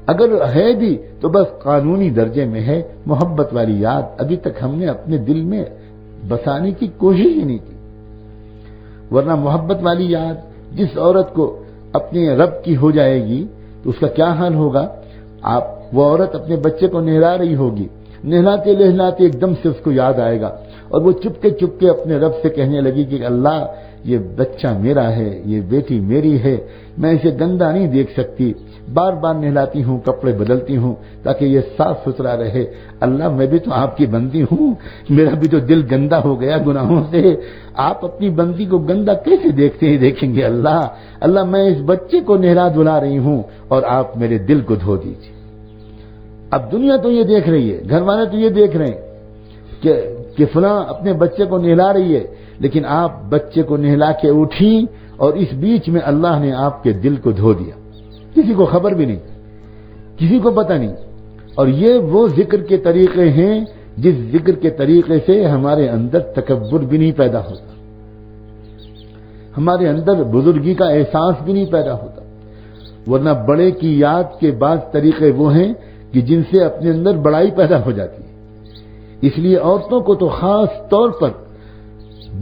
اگر ہے بھی تو بس قانونی درجے میں ہے، محبت والی یاد ابھی تک ہم نے اپنے دل میں بسانے کی کوشش ہی نہیں کی۔ ورنہ محبت والی یاد جس عورت کو اپنے رب کی ہو جائے گی تو اس کا کیا حال ہوگا؟ وہ عورت اپنے بچے کو نہلا رہی ہوگی، نہلاتے نہلاتے ایک دم سے اس کو یاد آئے گا اور وہ چپکے چپکے اپنے رب سے کہنے لگی کہ اللہ یہ بچہ میرا ہے، یہ بیٹی میری ہے، میں اسے گندا نہیں دیکھ سکتی، بار بار نہلاتی ہوں، کپڑے بدلتی ہوں تاکہ یہ صاف ستھرا رہے۔ اللہ میں بھی تو آپ کی بندی ہوں، میرا بھی تو دل گندا ہو گیا گناہوں سے، آپ اپنی بندی کو گندا کیسے دیکھیں گے اللہ میں اس بچے کو نہلا دھلا رہی ہوں اور آپ میرے دل کو دھو دیجیے۔ اب دنیا تو یہ دیکھ رہی ہے، گھر والے تو یہ دیکھ رہے ہیں کہ فلاں اپنے بچے کو نہلا رہی ہے، لیکن آپ بچے کو نہلا کے اٹھی اور اس بیچ میں اللہ نے آپ کے دل کو دھو دیا، کسی کو خبر بھی نہیں، کسی کو پتہ نہیں۔ اور یہ وہ ذکر کے طریقے ہیں جس ذکر کے طریقے سے ہمارے اندر تکبر بھی نہیں پیدا ہوتا، ہمارے اندر بزرگی کا احساس بھی نہیں پیدا ہوتا۔ ورنہ بڑے کی یاد کے بعض طریقے وہ ہیں کہ جن سے اپنے اندر بڑائی پیدا ہو جاتی ہے۔ اس لیے عورتوں کو تو خاص طور پر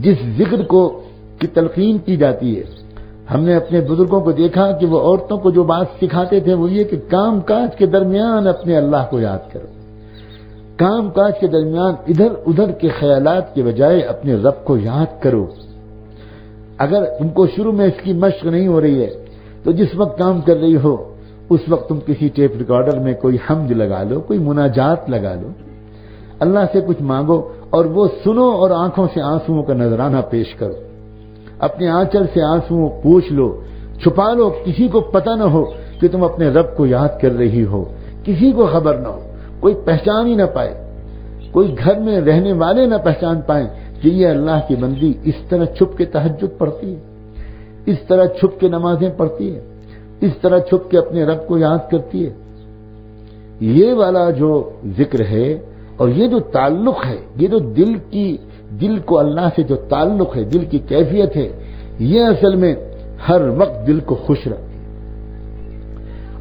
جس ذکر کی تلقین کی جاتی ہے، ہم نے اپنے بزرگوں کو دیکھا کہ وہ عورتوں کو جو بات سکھاتے تھے وہ یہ کہ کام کاج کے درمیان اپنے اللہ کو یاد کرو، کام کاج کے درمیان ادھر ادھر کے خیالات کے بجائے اپنے رب کو یاد کرو۔ اگر تم کو شروع میں اس کی مشق نہیں ہو رہی ہے تو جس وقت کام کر رہی ہو اس وقت تم کسی ٹیپ ریکارڈر میں کوئی حمد لگا لو، کوئی مناجات لگا لو، اللہ سے کچھ مانگو اور وہ سنو اور آنکھوں سے آنسوؤں کا نذرانہ پیش کرو، اپنے آنچل سے آنسو پوچھ لو، چھپا لو، کسی کو پتہ نہ ہو کہ تم اپنے رب کو یاد کر رہی ہو، کسی کو خبر نہ ہو، کوئی پہچان ہی نہ پائے، کوئی گھر میں رہنے والے نہ پہچان پائیں کہ یہ اللہ کی بندی اس طرح چھپ کے تہجد پڑھتی ہے، اس طرح چھپ کے نمازیں پڑھتی ہے، اس طرح چھپ کے اپنے رب کو یاد کرتی ہے۔ یہ والا جو ذکر ہے اور یہ جو تعلق ہے، یہ جو دل کو اللہ سے جو تعلق ہے، دل کی کیفیت ہے، یہ اصل میں ہر وقت دل کو خوش رکھتی ہے۔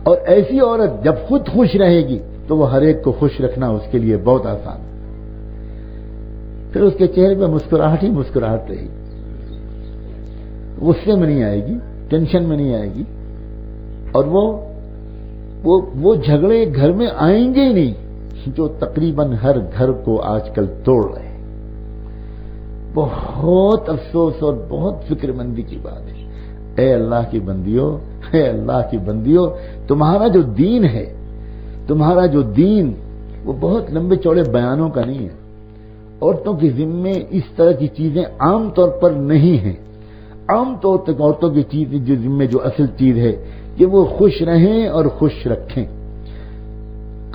اور ایسی عورت جب خود خوش رہے گی تو وہ ہر ایک کو خوش رکھنا اس کے لیے بہت آسان ہے۔ پھر اس کے چہرے پہ مسکراہٹ ہی مسکراہٹ رہے گی، غصے میں نہیں آئے گی، ٹینشن میں نہیں آئے گی، اور وہ جھگڑے گھر میں آئیں گے ہی نہیں جو تقریباً ہر گھر کو آج کل توڑ رہے ہیں۔ بہت افسوس اور بہت فکر مندی کی بات ہے۔ اے اللہ کی بندیوں، اے اللہ کی بندیوں، تمہارا جو دین ہے، تمہارا جو دین وہ بہت لمبے چوڑے بیانوں کا نہیں ہے۔ عورتوں کے ذمے اس طرح کی چیزیں عام طور پر نہیں ہیں۔ عام طور تک عورتوں کی چیز جو ذمے جو اصل چیز ہے کہ وہ خوش رہیں اور خوش رکھیں۔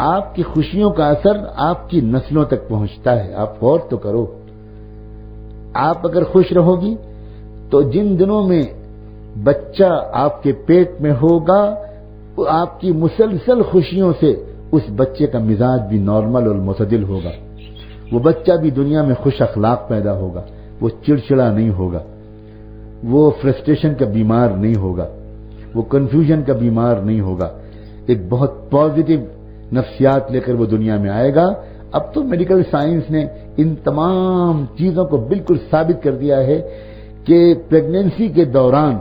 آپ کی خوشیوں کا اثر آپ کی نسلوں تک پہنچتا ہے، آپ غور تو کرو۔ آپ اگر خوش رہو گی تو جن دنوں میں بچہ آپ کے پیٹ میں ہوگا وہ آپ کی مسلسل خوشیوں سے اس بچے کا مزاج بھی نارمل اور معتدل ہوگا، وہ بچہ بھی دنیا میں خوش اخلاق پیدا ہوگا، وہ چڑچڑا نہیں ہوگا، وہ فرسٹریشن کا بیمار نہیں ہوگا، وہ کنفیوژن کا بیمار نہیں ہوگا، ایک بہت پازیٹو نفسیات لے کر وہ دنیا میں آئے گا۔ اب تو میڈیکل سائنس نے ان تمام چیزوں کو بالکل ثابت کر دیا ہے کہ پریگنینسی کے دوران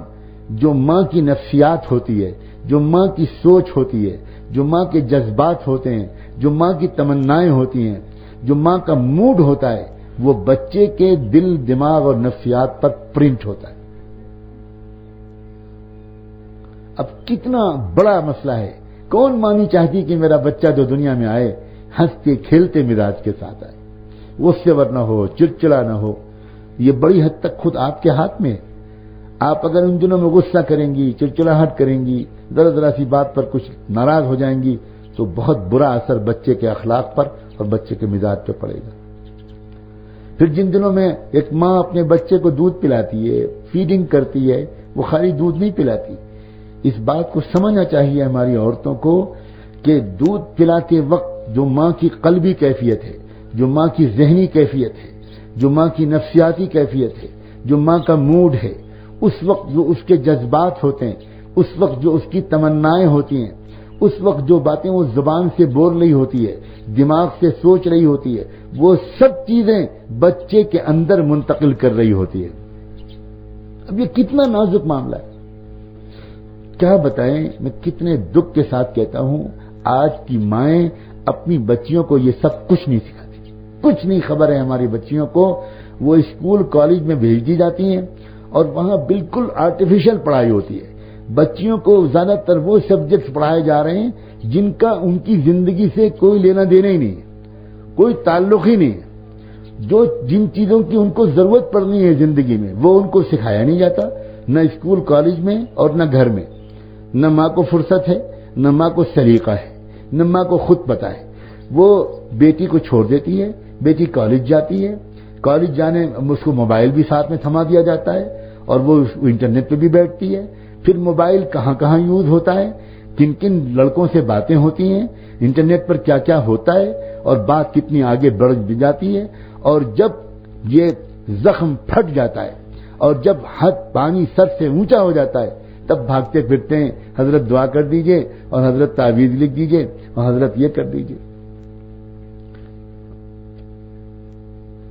جو ماں کی نفسیات ہوتی ہے، جو ماں کی سوچ ہوتی ہے، جو ماں کے جذبات ہوتے ہیں، جو ماں کی تمنائیں ہوتی ہیں، جو ماں کا موڈ ہوتا ہے، وہ بچے کے دل، دماغ اور نفسیات پر پرنٹ ہوتا ہے۔ اب کتنا بڑا مسئلہ ہے، کون ماں نہیں چاہتی کہ میرا بچہ جو دنیا میں آئے ہنستے کھیلتے مزاج کے ساتھ آئے، غصے ور نہ ہو، چڑچڑا نہ ہو۔ یہ بڑی حد تک خود آپ کے ہاتھ میں ہے۔ آپ اگر ان دنوں میں غصہ کریں گی، چڑچڑاہٹ کریں گی، ذرا سی بات پر کچھ ناراض ہو جائیں گی تو بہت برا اثر بچے کے اخلاق پر اور بچے کے مزاج پہ پڑے گا۔ پھر جن دنوں میں ایک ماں اپنے بچے کو دودھ پلاتی ہے، فیڈنگ کرتی ہے، وہ خالی دودھ نہیں پلاتی۔ اس بات کو سمجھنا چاہیے ہماری عورتوں کو کہ دودھ پلاتے وقت جو ماں کی قلبی کیفیت ہے، جو ماں کی ذہنی کیفیت ہے، جو ماں کی نفسیاتی کیفیت ہے، جو ماں کا موڈ ہے، اس وقت جو اس کے جذبات ہوتے ہیں، اس وقت جو اس کی تمنائیں ہوتی ہیں، اس وقت جو باتیں وہ زبان سے بول رہی ہوتی ہے، دماغ سے سوچ رہی ہوتی ہے، وہ سب چیزیں بچے کے اندر منتقل کر رہی ہوتی ہے۔ اب یہ کتنا نازک معاملہ ہے، کیا بتائیں۔ میں کتنے دکھ کے ساتھ کہتا ہوں، آج کی مائیں اپنی بچیوں کو یہ سب کچھ نہیں سکھاتی، کچھ نہیں خبر ہے ہماری بچیوں کو۔ وہ اسکول کالج میں بھیج دی جاتی ہیں اور وہاں بالکل آرٹیفیشل پڑھائی ہوتی ہے۔ بچیوں کو زیادہ تر وہ سبجیکٹس پڑھائے جا رہے ہیں جن کا ان کی زندگی سے کوئی لینا دینا ہی نہیں ہے، کوئی تعلق ہی نہیں ہے۔ جن چیزوں کی ان کو ضرورت پڑنی ہے زندگی میں وہ ان کو سکھایا نہیں جاتا، نہ اسکول کالج میں اور نہ گھر میں۔ نہ ماں کو فرصت ہے، نہ ماں کو سلیقہ ہے، نہ ماں کو خود پتہ ہے۔ وہ بیٹی کو چھوڑ دیتی ہے، بیٹی کالج جاتی ہے، کالج جانے اس کو موبائل بھی ساتھ میں تھما دیا جاتا ہے اور وہ انٹرنیٹ پہ بھی بیٹھتی ہے۔ پھر موبائل کہاں کہاں یوز ہوتا ہے، کن کن لڑکوں سے باتیں ہوتی ہیں، انٹرنیٹ پر کیا کیا ہوتا ہے اور بات کتنی آگے بڑھ جاتی ہے۔ اور جب یہ زخم پھٹ جاتا ہے اور جب پانی سر سے اونچا ہو جاتا ہے تب بھاگتے پھرتے ہیں، حضرت دعا کر دیجئے اور حضرت تعویذ لکھ دیجئے اور حضرت یہ کر دیجئے۔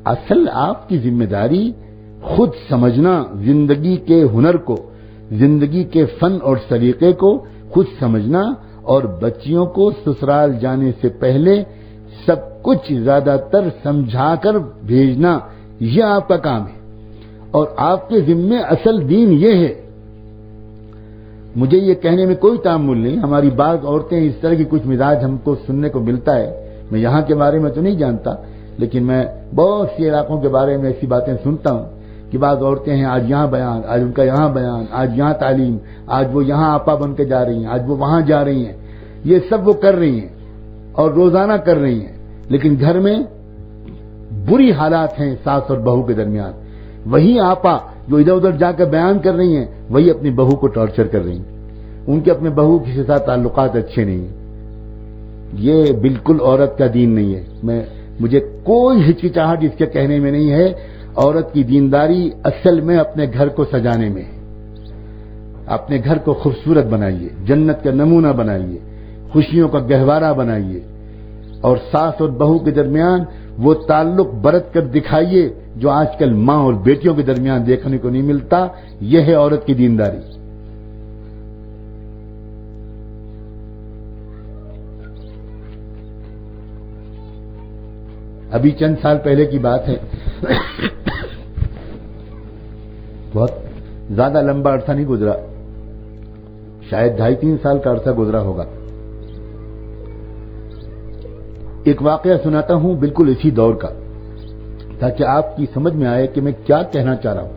اصل آپ کی ذمہ داری خود سمجھنا، زندگی کے ہنر کو، زندگی کے فن اور سلیقے کو خود سمجھنا، اور بچیوں کو سسرال جانے سے پہلے سب کچھ زیادہ تر سمجھا کر بھیجنا، یہ آپ کا کام ہے۔ اور آپ کے ذمے اصل دین یہ ہے. مجھے یہ کہنے میں کوئی تعمل نہیں. ہماری بعض عورتیں اس طرح کی کچھ مزاج ہم کو سننے کو ملتا ہے. میں یہاں کے بارے میں تو نہیں جانتا، لیکن میں بہت سی علاقوں کے بارے میں ایسی باتیں سنتا ہوں کہ بعض عورتیں ہیں، آج یہاں بیان، آج ان کا یہاں بیان، آج یہاں تعلیم، آج وہ یہاں آپا بن کے جا رہی ہیں، آج وہ وہاں جا رہی ہیں. یہ سب وہ کر رہی ہیں اور روزانہ کر رہی ہیں، لیکن گھر میں بری حالات ہیں ساس اور بہو کے درمیان. وہی آپا جو ادھر ادھر جا کر بیان کر رہی ہیں، وہی اپنی بہو کو ٹارچر کر رہی ہیں. ان کے اپنے بہو کے ساتھ تعلقات اچھے نہیں ہیں. یہ بالکل عورت کا دین نہیں ہے. مجھے کوئی ہچکچاہٹ اس کے کہنے میں نہیں ہے. عورت کی دینداری اصل میں اپنے گھر کو سجانے میں ہے. اپنے گھر کو خوبصورت بنائیے، جنت کا نمونہ بنائیے، خوشیوں کا گہوارہ بنائیے، اور ساس اور بہو کے درمیان وہ تعلق برت کر دکھائیے جو آج کل ماں اور بیٹیوں کے درمیان دیکھنے کو نہیں ملتا. یہ ہے عورت کی دینداری. ابھی چند سال پہلے کی بات ہے، بہت زیادہ لمبا عرصہ نہیں گزرا، شاید 2.5-3 سال کا عرصہ گزرا ہوگا. ایک واقعہ سناتا ہوں بالکل اسی دور کا، تاکہ آپ کی سمجھ میں آئے کہ میں کیا کہنا چاہ رہا ہوں.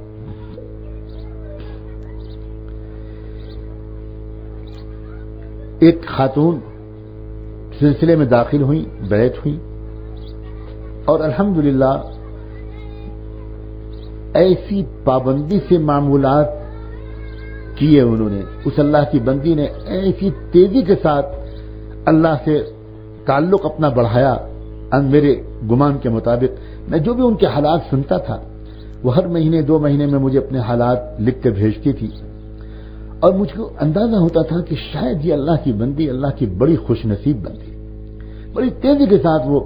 ایک خاتون سلسلے میں داخل ہوئی، بیعت ہوئی، اور الحمدللہ ایسی پابندی سے معمولات کیے انہوں نے. اس اللہ کی بندی نے ایسی تیزی کے ساتھ اللہ سے تعلق اپنا بڑھایا. میرے گمان کے مطابق میں جو بھی ان کے حالات سنتا تھا، وہ ہر مہینے 2 مہینے میں مجھے اپنے حالات لکھ کر بھیجتی تھی، اور مجھ کو اندازہ ہوتا تھا کہ شاید یہ اللہ کی بندی اللہ کی بڑی خوش نصیب بندی. بڑی تیزی کے ساتھ وہ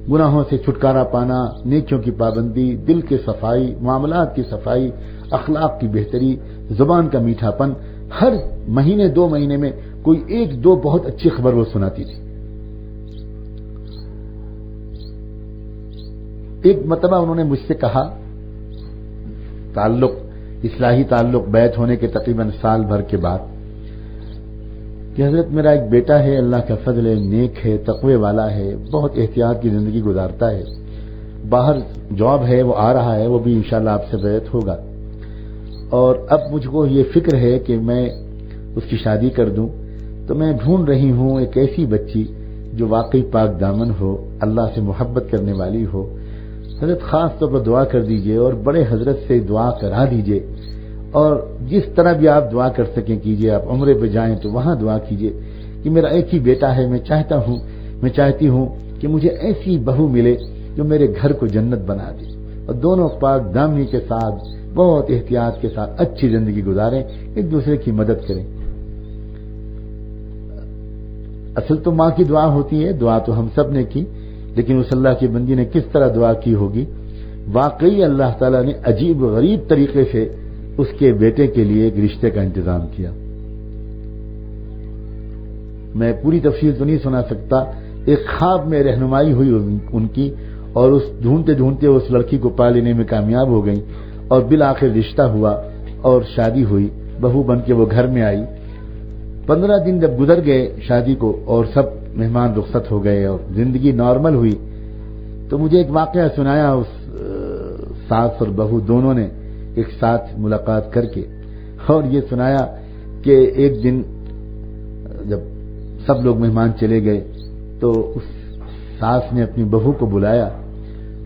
گناہوں سے چھٹکارا پانا، نیکیوں کی پابندی، دل کی صفائی، معاملات کی صفائی، اخلاق کی بہتری، زبان کا میٹھاپن، ہر مہینے 2 مہینے میں کوئی 1-2 بہت اچھی خبر وہ سناتی تھی. ایک مرتبہ انہوں نے مجھ سے کہا، اصلاحی تعلق بیعت ہونے کے تقریباً سال بھر کے بعد، کہ حضرت میرا ایک بیٹا ہے، اللہ کا فضل ہے، نیک ہے، تقوی والا ہے، بہت احتیاط کی زندگی گزارتا ہے، باہر جاب ہے، وہ آ رہا ہے، وہ بھی انشاءاللہ آپ سے بیعت ہوگا، اور اب مجھ کو یہ فکر ہے کہ میں اس کی شادی کر دوں. تو میں ڈھونڈ رہی ہوں ایک ایسی بچی جو واقعی پاک دامن ہو، اللہ سے محبت کرنے والی ہو. حضرت خاص طور پر دعا کر دیجئے اور بڑے حضرت سے دعا کرا دیجئے، اور جس طرح بھی آپ دعا کر سکیں کیجئے. آپ عمرے پہ جائیں تو وہاں دعا کیجئے کہ میرا ایک ہی بیٹا ہے، میں چاہتی ہوں کہ مجھے ایسی بہو ملے جو میرے گھر کو جنت بنا دے، اور دونوں پاک دامنی کے ساتھ بہت احتیاط کے ساتھ اچھی زندگی گزاریں، ایک دوسرے کی مدد کریں. اصل تو ماں کی دعا ہوتی ہے، دعا تو ہم سب نے کی، لیکن اس اللہ کی بندی نے کس طرح دعا کی ہوگی. واقعی اللہ تعالیٰ نے عجیب و غریب طریقے سے اس کے بیٹے کے لیے ایک رشتے کا انتظام کیا. میں پوری تفصیل تو نہیں سنا سکتا. ایک خواب میں رہنمائی ہوئی ان کی، اور اس ڈھونڈتے ڈھونڈتے اس لڑکی کو پا لینے میں کامیاب ہو گئی، اور بالآخر رشتہ ہوا اور شادی ہوئی. بہو بن کے وہ گھر میں آئی. 15 دن جب گزر گئے شادی کو اور سب مہمان رخصت ہو گئے اور زندگی نارمل ہوئی، تو مجھے ایک واقعہ سنایا اس ساس اور بہو دونوں نے ایک ساتھ ملاقات کر کے، اور یہ سنایا کہ ایک دن جب سب لوگ مہمان چلے گئے تو اس ساس نے اپنی بہو کو بلایا.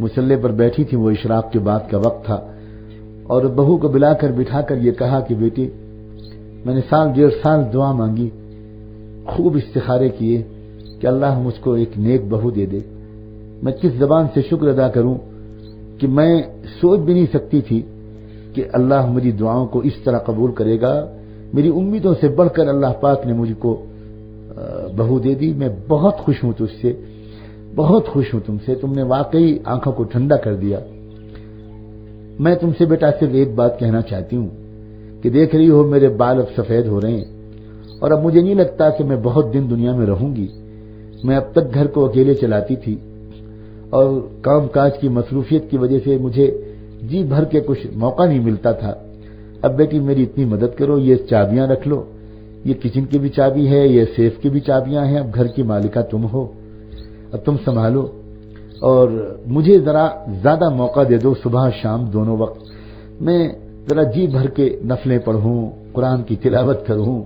مصلی پر بیٹھی تھی، وہ اشراق کے بعد کا وقت تھا، اور بہو کو بلا کر بٹھا کر یہ کہا کہ بیٹی، میں نے 1.5 سال دعا مانگی، خوب استخارے کیے کہ اللہ مجھ کو ایک نیک بہو دے دے. میں کس زبان سے شکر ادا کروں کہ میں سوچ بھی نہیں سکتی تھی کہ اللہ میری دعاؤں کو اس طرح قبول کرے گا. میری امیدوں سے بڑھ کر اللہ پاک نے مجھ کو بہو دے دی. میں بہت خوش ہوں تجھ سے، بہت خوش ہوں تم سے، تم نے واقعی آنکھوں کو ٹھنڈا کر دیا. میں تم سے بیٹا صرف ایک بات کہنا چاہتی ہوں کہ دیکھ رہی ہو میرے بال اب سفید ہو رہے ہیں، اور اب مجھے نہیں لگتا کہ میں بہت دن دنیا میں رہوں گی. میں اب تک گھر کو اکیلے چلاتی تھی، اور کام کاج کی مصروفیت کی وجہ سے مجھے جی بھر کے کچھ موقع نہیں ملتا تھا. اب بیٹی میری اتنی مدد کرو، یہ چابیاں رکھ لو، یہ کچن کی بھی چابی ہے، یہ سیف کی بھی چابیاں ہیں، اب گھر کی مالکہ تم ہو، اب تم سنبھالو، اور مجھے ذرا زیادہ موقع دے دو صبح شام دونوں وقت، میں ذرا جی بھر کے نفلیں پڑھوں، قرآن کی تلاوت کروں،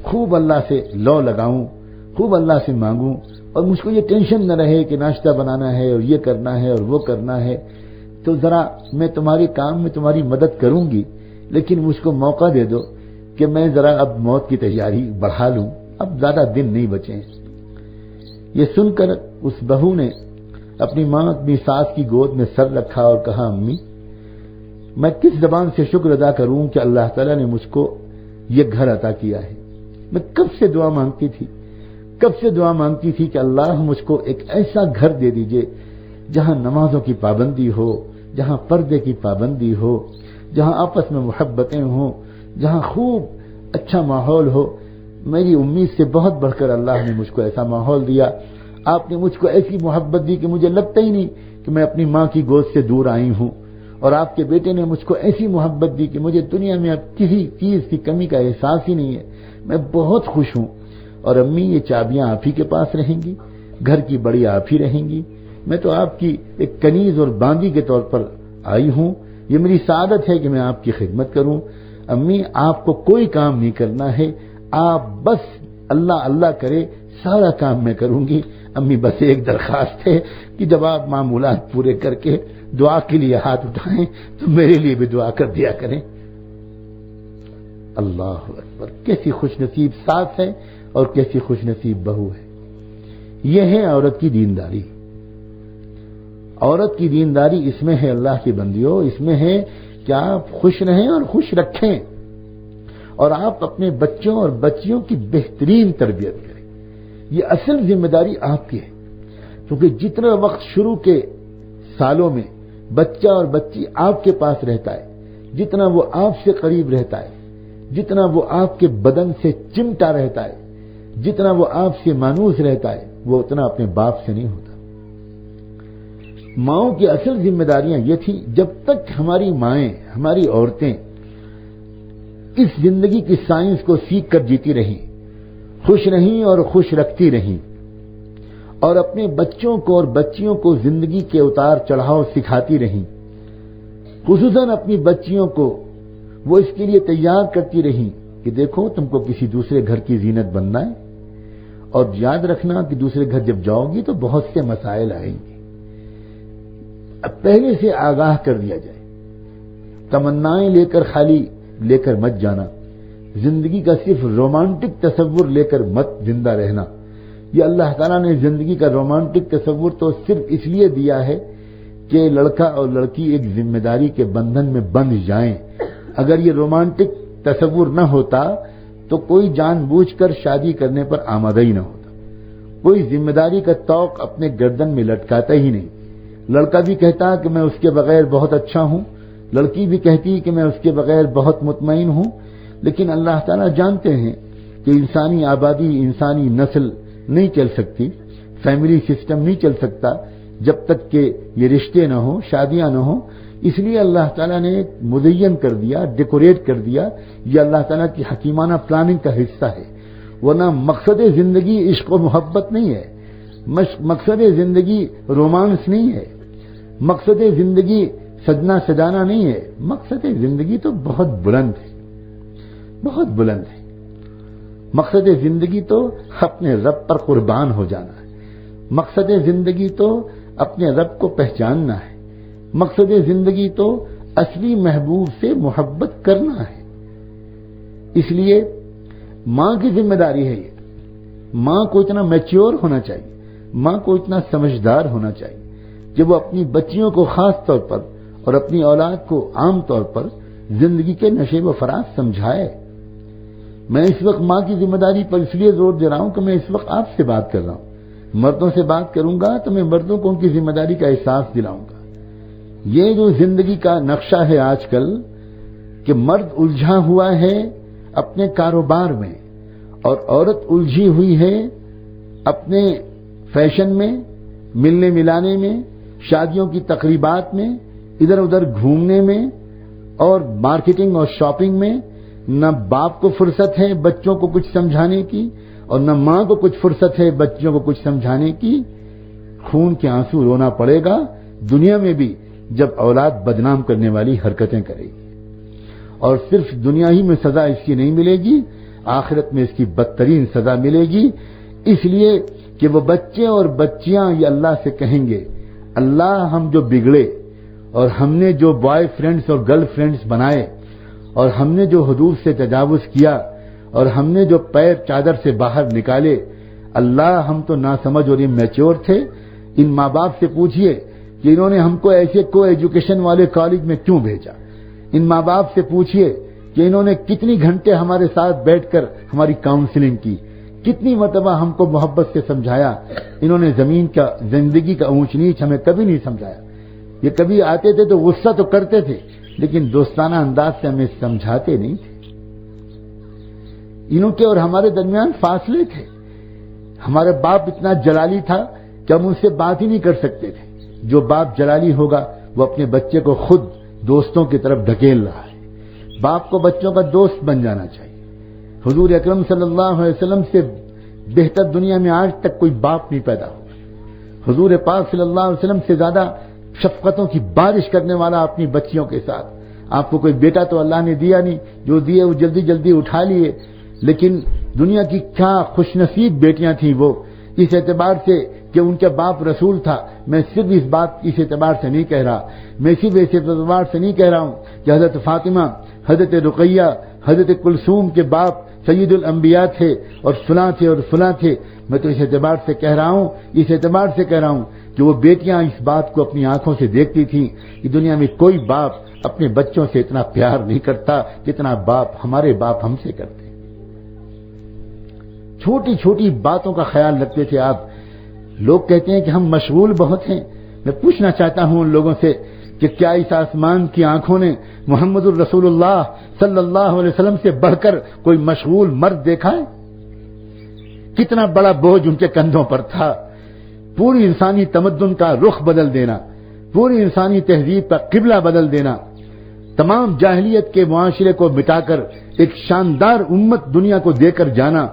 خوب اللہ سے لو لگاؤں، خوب اللہ سے مانگوں، اور مجھ کو یہ ٹینشن نہ رہے کہ ناشتہ بنانا ہے اور یہ کرنا ہے اور وہ کرنا ہے. تو ذرا میں تمہارے کام میں تمہاری مدد کروں گی، لیکن مجھ کو موقع دے دو کہ میں ذرا اب موت کی تیاری بڑھا لوں، اب زیادہ دن نہیں بچے. یہ سن کر اس بہو نے اپنی ماں اپنی ساس کی گود میں سر رکھا اور کہا امی میں کس زبان سے شکر ادا کروں کہ اللہ تعالیٰ نے مجھ کو یہ گھر عطا کیا ہے. میں کب سے دعا مانگتی تھی کہ اللہ مجھ کو ایک ایسا گھر دے دیجئے جہاں نمازوں کی پابندی ہو، جہاں پردے کی پابندی ہو، جہاں آپس میں محبتیں ہوں، جہاں خوب اچھا ماحول ہو. میری امید سے بہت بڑھ کر اللہ نے مجھ کو ایسا ماحول دیا. آپ نے مجھ کو ایسی محبت دی کہ مجھے لگتا ہی نہیں کہ میں اپنی ماں کی گود سے دور آئی ہوں، اور آپ کے بیٹے نے مجھ کو ایسی محبت دی کہ مجھے دنیا میں اب کسی چیز کی کمی کا احساس ہی نہیں ہے. میں بہت خوش ہوں. اور امی یہ چابیاں آپ ہی کے پاس رہیں گی، گھر کی بڑی آپ ہی رہیں گی. میں تو آپ کی ایک کنیز اور باندی کے طور پر آئی ہوں. یہ میری سعادت ہے کہ میں آپ کی خدمت کروں. امی آپ کو کوئی کام نہیں کرنا ہے، آپ بس اللہ اللہ کرے، سارا کام میں کروں گی. امی بس ایک درخواست ہے کہ جب آپ معمولات پورے کر کے دعا کے لیے ہاتھ اٹھائیں تو میرے لیے بھی دعا کر دیا کریں. اللہ اکبر، کیسی خوش نصیب ساس ہے اور کیسی خوش نصیب بہو ہے. یہ ہے عورت کی دینداری. عورت کی دینداری اس میں ہے اللہ کی بندیوں، اس میں ہے کہ آپ خوش رہیں اور خوش رکھیں، اور آپ اپنے بچوں اور بچیوں کی بہترین تربیت کریں. یہ اصل ذمہ داری آپ کی ہے، کیونکہ جتنا وقت شروع کے سالوں میں بچہ اور بچی آپ کے پاس رہتا ہے، جتنا وہ آپ سے قریب رہتا ہے، جتنا وہ آپ کے بدن سے چمٹا رہتا ہے، جتنا وہ آپ سے مانوس رہتا ہے، وہ اتنا اپنے باپ سے نہیں ہوتا. ماؤں کی اصل ذمہ داریاں یہ تھی، جب تک ہماری مائیں، ہماری عورتیں اس زندگی کی سائنس کو سیکھ کر جیتی رہیں، خوش رہیں اور خوش رکھتی رہیں، اور اپنے بچوں کو اور بچیوں کو زندگی کے اتار چڑھاؤ سکھاتی رہیں، خصوصاً اپنی بچیوں کو وہ اس کے لیے تیار کرتی رہیں کہ دیکھو تم کو کسی دوسرے گھر کی زینت بننا ہے، اور یاد رکھنا کہ دوسرے گھر جب جاؤ گی تو بہت سے مسائل آئیں گے. اب پہلے سے آگاہ کر دیا جائے. تمنائیں خالی لے کر مت جانا. زندگی کا صرف رومانٹک تصور لے کر مت زندہ رہنا. یہ اللہ تعالیٰ نے زندگی کا رومانٹک تصور تو صرف اس لیے دیا ہے کہ لڑکا اور لڑکی ایک ذمہ داری کے بندھن میں بندھ جائیں. اگر یہ رومانٹک تصور نہ ہوتا تو کوئی جان بوجھ کر شادی کرنے پر آمادہ ہی نہ ہوتا. کوئی ذمہ داری کا توق اپنے گردن میں لٹکاتا ہی نہیں. لڑکا بھی کہتا کہ میں اس کے بغیر بہت اچھا ہوں، لڑکی بھی کہتی کہ میں اس کے بغیر بہت مطمئن ہوں. لیکن اللہ تعالیٰ جانتے ہیں کہ انسانی آبادی، انسانی نسل نہیں چل سکتی، فیملی سسٹم نہیں چل سکتا جب تک کہ یہ رشتے نہ ہوں، شادیاں نہ ہوں. اس لیے اللہ تعالیٰ نے مزین کر دیا، ڈیکوریٹ کر دیا. یہ اللہ تعالیٰ کی حکیمانہ پلاننگ کا حصہ ہے. ورنہ مقصد زندگی عشق و محبت نہیں ہے، مقصد زندگی رومانس نہیں ہے، مقصد زندگی سجنا سجانا نہیں ہے. مقصد زندگی تو بہت بلند ہے، بہت بلند ہے. مقصد زندگی تو اپنے رب پر قربان ہو جانا ہے. مقصد زندگی تو اپنے رب کو پہچاننا ہے. مقصد زندگی تو اصلی محبوب سے محبت کرنا ہے. اس لیے ماں کی ذمہ داری ہے یہ. ماں کو اتنا میچیور ہونا چاہیے، ماں کو اتنا سمجھدار ہونا چاہیے کہ وہ اپنی بچیوں کو خاص طور پر اور اپنی اولاد کو عام طور پر زندگی کے نشیب و فراز سمجھائے. میں اس وقت ماں کی ذمہ داری پر اس لیے زور دے رہا ہوں کہ میں اس وقت آپ سے بات کر رہا ہوں. مردوں سے بات کروں گا تو میں مردوں کو ان کی ذمہ داری کا احساس دلاؤں گا. یہ جو زندگی کا نقشہ ہے آج کل کہ مرد الجھا ہوا ہے اپنے کاروبار میں اور عورت الجھی ہوئی ہے اپنے فیشن میں، ملنے ملانے میں، شادیوں کی تقریبات میں، ادھر ادھر گھومنے میں اور مارکیٹنگ اور شاپنگ میں نہ باپ کو فرصت ہے بچوں کو کچھ سمجھانے کی اور نہ ماں کو کچھ فرصت ہے بچوں کو کچھ سمجھانے کی. خون کے آنسو رونا پڑے گا دنیا میں بھی جب اولاد بدنام کرنے والی حرکتیں کرے گی. اور صرف دنیا ہی میں سزا اس کی نہیں ملے گی، آخرت میں اس کی بدترین سزا ملے گی. اس لیے کہ وہ بچے اور بچیاں یہ اللہ سے کہیں گے اللہ ہم جو بگڑے اور ہم نے جو بوائے فرینڈز اور گرل فرینڈز بنائے اور ہم نے جو حدود سے تجاوز کیا اور ہم نے جو پیر چادر سے باہر نکالے، اللہ ہم تو ناسمجھ اور میچور تھے. ان ماں باپ سے پوچھئے کہ انہوں نے ہم کو ایسے کو ایجوکیشن والے کالج میں کیوں بھیجا. ان ماں باپ سے پوچھئے کہ انہوں نے کتنی گھنٹے ہمارے ساتھ بیٹھ کر ہماری کاؤنسلنگ کی، کتنی مرتبہ ہم کو محبت سے سمجھایا. انہوں نے زندگی کا اونچ نیچ ہمیں کبھی نہیں سمجھایا. یہ کبھی آتے تھے تو غصہ تو کرتے تھے لیکن دوستانہ انداز سے ہمیں سمجھاتے نہیں تھے. انہوں کے اور ہمارے درمیان فاصلے تھے. ہمارا باپ اتنا جلالی تھا کہ ہم ان سے بات ہی نہیں کر سکتے تھے. جو باپ جلالی ہوگا وہ اپنے بچے کو خود دوستوں کی طرف دھکیل رہا ہے. باپ کو بچوں کا دوست بن جانا چاہیے. حضور اکرم صلی اللہ علیہ وسلم سے بہتر دنیا میں آج تک کوئی باپ نہیں پیدا ہوا. حضور پاک صلی اللہ علیہ وسلم سے زیادہ شفقتوں کی بارش کرنے والا اپنی بچیوں کے ساتھ. آپ کو کوئی بیٹا تو اللہ نے دیا نہیں، جو دیے وہ جلدی جلدی اٹھا لیے. لیکن دنیا کی کیا خوش نصیب بیٹیاں تھیں وہ، اس اعتبار سے کہ ان کے باپ رسول تھا. میں صرف اس اعتبار سے نہیں کہہ رہا، میں صرف اس اعتبار سے نہیں کہہ رہا ہوں کہ حضرت فاطمہ، حضرت رقیہ، حضرت کلثوم کے باپ سید الانبیاء تھے اور فلاں تھے اور فلاں تھے. میں تو اس اعتبار سے کہہ رہا ہوں کہ وہ بیٹیاں اس بات کو اپنی آنکھوں سے دیکھتی تھیں کہ دنیا میں کوئی باپ اپنے بچوں سے اتنا پیار نہیں کرتا جتنا ہمارے باپ ہم سے کرتے. چھوٹی چھوٹی باتوں کا خیال رکھتے تھے آپ. لوگ کہتے ہیں کہ ہم مشغول بہت ہیں. میں پوچھنا چاہتا ہوں ان لوگوں سے کہ کیا اس آسمان کی آنکھوں نے محمد الرسول اللہ صلی اللہ علیہ وسلم سے بڑھ کر کوئی مشغول مرد دیکھا ہے؟ کتنا بڑا بوجھ ان کے کندھوں پر تھا. پوری انسانی تمدن کا رخ بدل دینا، پوری انسانی تہذیب کا قبلہ بدل دینا، تمام جاہلیت کے معاشرے کو مٹا کر ایک شاندار امت دنیا کو دے کر جانا.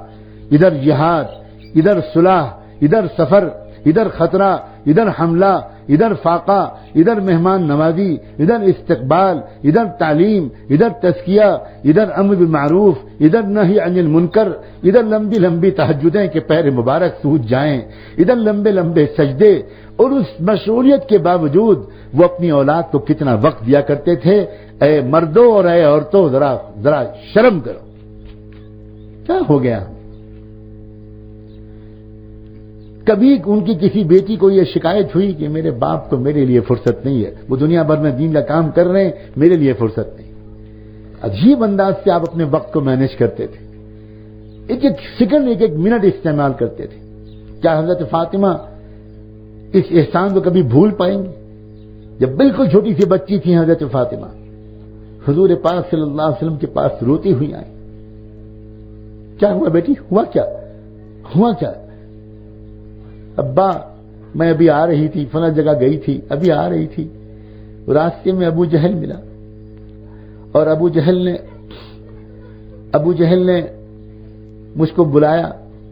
ادھر جہاد، ادھر صلح، ادھر سفر، ادھر خطرہ، ادھر حملہ، ادھر فاقہ، ادھر مہمان نوازی، ادھر استقبال، ادھر تعلیم، ادھر تزکیہ، ادھر امر بالمعروف، ادھر نہی عن المنکر، ادھر لمبی لمبی تہجدیں کہ پیر مبارک سوج جائیں، ادھر لمبے لمبے سجدے. اور اس مشغولیت کے باوجود وہ اپنی اولاد کو کتنا وقت دیا کرتے تھے. اے مردوں اور اے عورتوں، ذرا شرم کرو. کیا ہو گیا؟ کبھی ان کی کسی بیٹی کو یہ شکایت ہوئی کہ میرے باپ کو میرے لیے فرصت نہیں ہے، وہ دنیا بھر میں دین کا کام کر رہے ہیں، میرے لیے فرصت نہیں. عجیب انداز سے آپ اپنے وقت کو مینج کرتے تھے. ایک ایک سیکنڈ، ایک ایک منٹ استعمال کرتے تھے. کیا حضرت فاطمہ اس احسان کو کبھی بھول پائیں گے؟ جب بالکل چھوٹی سی بچی تھی حضرت فاطمہ، حضور پاک صلی اللہ علیہ وسلم کے پاس روتی ہوئی آئی. کیا ہوا بیٹی؟ ہوا کیا؟ ابا میں ابھی آ رہی تھی، فلاں جگہ گئی تھی، ابھی آ رہی تھی، راستے میں ابو جہل ملا اور ابو جہل نے مجھ کو بلایا،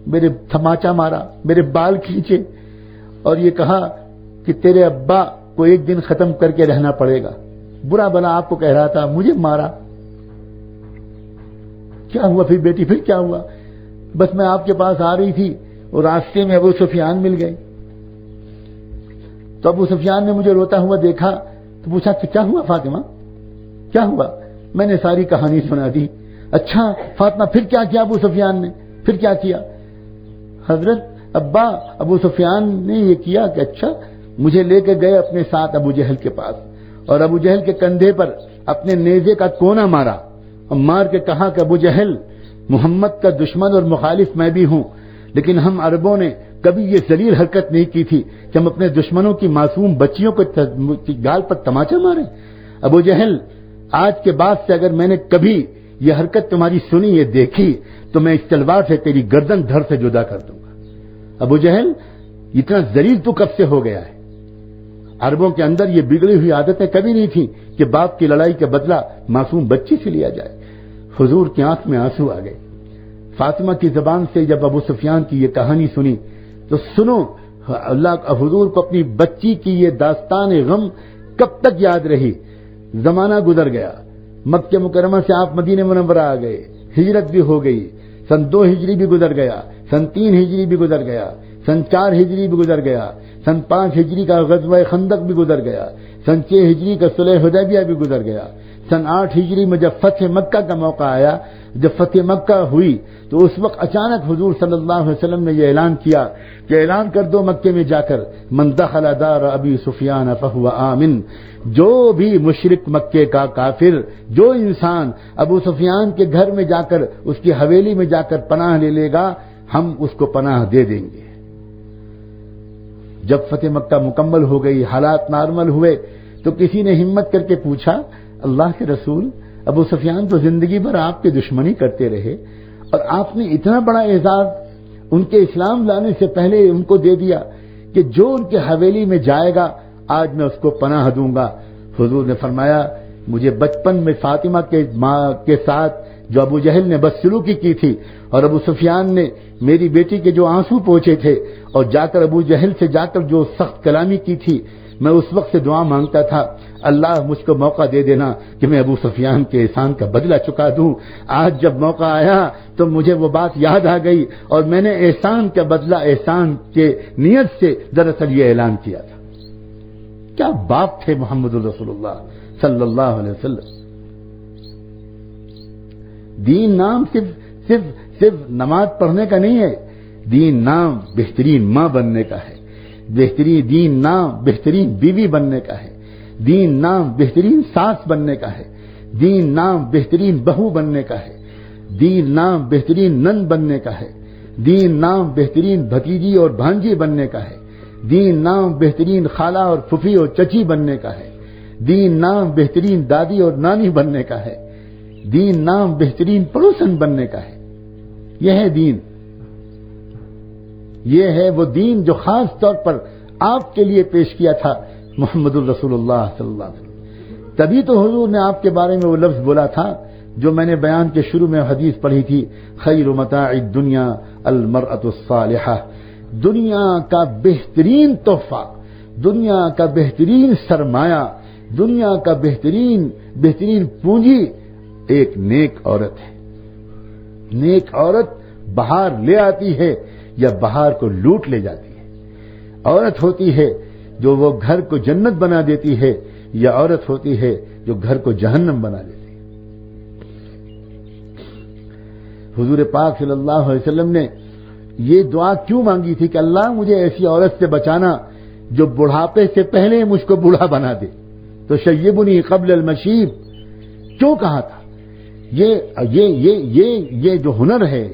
میرے تھماچا مارا، میرے بال کھینچے اور یہ کہا کہ تیرے ابا کو ایک دن ختم کر کے رہنا پڑے گا. برا بلا آپ کو کہہ رہا تھا، مجھے مارا. کیا ہوا پھر بیٹی؟ پھر کیا ہوا؟ بس میں آپ کے پاس آ رہی تھی اور راستے میں ابو سفیان مل گئے. تو ابو سفیان نے مجھے روتا ہوا دیکھا تو پوچھا کہ کیا ہوا فاطمہ؟ کیا ہوا؟ میں نے ساری کہانی سنا دی. اچھا فاطمہ پھر کیا کیا ابو سفیان نے؟ پھر کیا کیا؟ حضرت ابو سفیان نے یہ کیا کہ اچھا مجھے لے کے گئے اپنے ساتھ ابو جہل کے پاس اور ابو جہل کے کندھے پر اپنے نیزے کا کونا مارا اور مار کے کہا کہ ابو جہل، محمد کا دشمن اور مخالف میں بھی ہوں، لیکن ہم عربوں نے کبھی یہ ذلیل حرکت نہیں کی تھی کہ ہم اپنے دشمنوں کی معصوم بچیوں کو گال پر تماچا ماریں. ابو جہل، آج کے بعد سے اگر میں نے کبھی یہ حرکت تمہاری سنی، یہ دیکھی، تو میں اس تلوار سے تیری گردن دھڑ سے جدا کر دوں گا. ابو جہل اتنا ذلیل تو کب سے ہو گیا ہے؟ عربوں کے اندر یہ بگڑی ہوئی عادتیں کبھی نہیں تھیں کہ باپ کی لڑائی کا بدلہ معصوم بچی سے لیا جائے۔ حضور کی آنکھ میں آنسو آ گئے۔ فاطمہ کی زبان سے جب ابو سفیان کی یہ کہانی سنی تو سنو، اللہ حضور کو اپنی بچی کی یہ داستان غم کب تک یاد رہی۔ زمانہ گزر گیا، مکہ مکرمہ سے آپ مدینہ منورہ آ گئے، ہجرت بھی ہو گئی، سن 2 ہجری بھی گزر گیا، سن 3 ہجری بھی گزر گیا، سن 4 ہجری بھی گزر گیا، سن 5 ہجری کا غزوہ خندق بھی گزر گیا، سن 6 ہجری کا صلح حدیبیہ بھی گزر گیا، سن 8 ہجری میں جب فتح مکہ کا موقع آیا، جب فتح مکہ ہوئی تو اس وقت اچانک حضور صلی اللہ علیہ وسلم نے یہ اعلان کیا کہ اعلان کر دو مکے میں جا کر، من دخل دار ابی سفیان فہو آمن، جو بھی مشرک مکے کا کافر، جو انسان ابو سفیان کے گھر میں جا کر، اس کی حویلی میں جا کر پناہ لے لے گا، ہم اس کو پناہ دے دیں گے۔ جب فتح مکہ مکمل ہو گئی، حالات نارمل ہوئے، تو کسی نے ہمت کر کے پوچھا، اللہ کے رسول، ابو سفیان تو زندگی بھر آپ کی دشمنی کرتے رہے اور آپ نے اتنا بڑا اعزاز ان کے اسلام لانے سے پہلے ان کو دے دیا کہ جو ان کے حویلی میں جائے گا آج میں اس کو پناہ دوں گا۔ حضور نے فرمایا، مجھے بچپن میں فاطمہ کے ماں کے ساتھ جو ابو جہل نے بدسلوکی کی تھی اور ابو سفیان نے میری بیٹی کے جو آنسو پوچھے تھے اور جا کر ابو جہل سے جا کر جو سخت کلامی کی تھی، میں اس وقت سے دعا مانگتا تھا، اللہ مجھ کو موقع دے دینا کہ میں ابو سفیان کے احسان کا بدلہ چکا دوں۔ آج جب موقع آیا تو مجھے وہ بات یاد آ گئی اور میں نے احسان کا بدلہ احسان کے نیت سے دراصل یہ اعلان کیا تھا۔ کیا باپ تھے محمد رسول اللہ صلی اللہ علیہ وسلم۔ دین نام صرف نماز پڑھنے کا نہیں ہے، دین نام بہترین ماں بننے کا ہے، دین نام بہترین بیوی بننے کا ہے، دین نام بہترین ساس بننے کا ہے، دین نام بہترین بہو بننے کا ہے، دین نام بہترین نند بننے کا ہے، دین نام بہترین بھتیجی اور بھانجی بننے کا ہے، دین نام بہترین خالہ اور پھوپھی اور چچی بننے کا ہے، دین نام بہترین دادی اور نانی بننے کا ہے، دین نام بہترین پڑوسن بننے کا ہے۔ یہ ہے دین، یہ ہے وہ دین جو خاص طور پر آپ کے لیے پیش کیا تھا محمد الرسول اللہ صلی اللہ علیہ وسلم۔ تبھی تو حضور نے آپ کے بارے میں وہ لفظ بولا تھا جو میں نے بیان کے شروع میں حدیث پڑھی تھی، خیر متاع الدنیا المرأة الصالحہ، دنیا کا بہترین تحفہ، دنیا کا بہترین سرمایہ، دنیا کا بہترین پونجی ایک نیک عورت ہے۔ نیک عورت بہار لے آتی ہے یا بہار کو لوٹ لے جاتی ہے؟ عورت ہوتی ہے جو وہ گھر کو جنت بنا دیتی ہے یا عورت ہوتی ہے جو گھر کو جہنم بنا دیتی ہے؟ حضور پاک صلی اللہ علیہ وسلم نے یہ دعا کیوں مانگی تھی کہ اللہ مجھے ایسی عورت سے بچانا جو بڑھاپے سے پہلے مجھ کو بوڑھا بنا دے؟ تو شیبنی قبل المشیب کیوں کہا تھا؟ یہ جو ہنر ہے،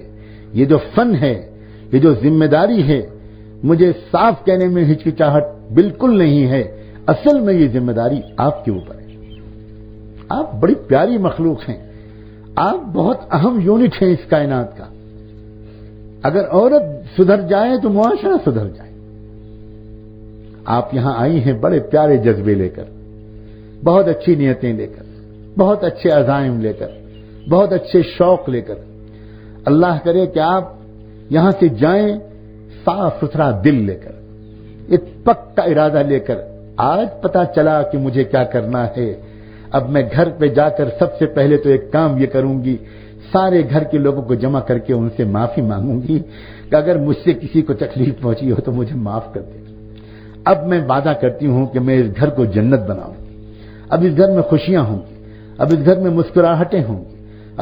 یہ جو فن ہے، یہ جو ذمہ داری ہے، مجھے صاف کہنے میں ہچکچاہٹ بالکل نہیں ہے، اصل میں یہ ذمہ داری آپ کے اوپر ہے۔ آپ بڑی پیاری مخلوق ہیں، آپ بہت اہم یونٹ ہیں اس کائنات کا۔ اگر عورت سدھر جائے تو معاشرہ سدھر جائے۔ آپ یہاں آئی ہیں بڑے پیارے جذبے لے کر، بہت اچھی نیتیں لے کر، بہت اچھے عزائم لے کر، بہت اچھے شوق لے کر۔ اللہ کرے کہ آپ یہاں سے جائیں صاف ستھرا دل لے کر، ایک پکا ارادہ لے کر۔ آج پتا چلا کہ مجھے کیا کرنا ہے، اب میں گھر پہ جا کر سب سے پہلے تو ایک کام یہ کروں گی، سارے گھر کے لوگوں کو جمع کر کے ان سے معافی مانگوں گی کہ اگر مجھ سے کسی کو تکلیف پہنچی ہو تو مجھے معاف کر دے۔ اب میں وعدہ کرتی ہوں کہ میں اس گھر کو جنت بناؤں گی، اب اس گھر میں خوشیاں ہوں گی، اب اس گھر میں مسکراہٹیں ہوں گی،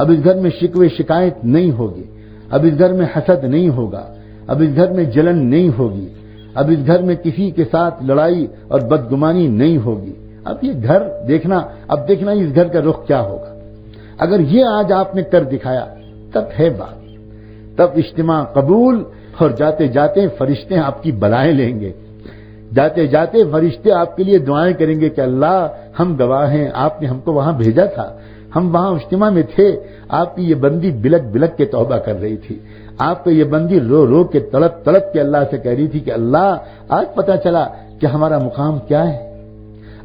اب اس گھر میں شکوے شکایت نہیں ہوگی، اب اس گھر میں حسد نہیں ہوگا، اب اس گھر میں جلن نہیں ہوگی، اب اس گھر میں کسی کے ساتھ لڑائی اور بدگمانی نہیں ہوگی۔ اب یہ گھر دیکھنا، اب دیکھنا اس گھر کا رخ کیا ہوگا۔ اگر یہ آج آپ نے کر دکھایا تب ہے بات، تب اجتماع قبول، اور جاتے جاتے فرشتے آپ کی بلائیں لیں گے، جاتے جاتے فرشتے آپ کے لیے دعائیں کریں گے کہ اللہ ہم گواہ ہیں، آپ نے ہم کو وہاں بھیجا تھا، ہم وہاں اجتماع میں تھے، آپ کی یہ بندی بلک بلک کے توبہ کر رہی تھی، آپ کو یہ بندی رو رو کے تڑپ تڑپ کے اللہ سے کہہ رہی تھی کہ اللہ آج پتا چلا کہ ہمارا مقام کیا ہے،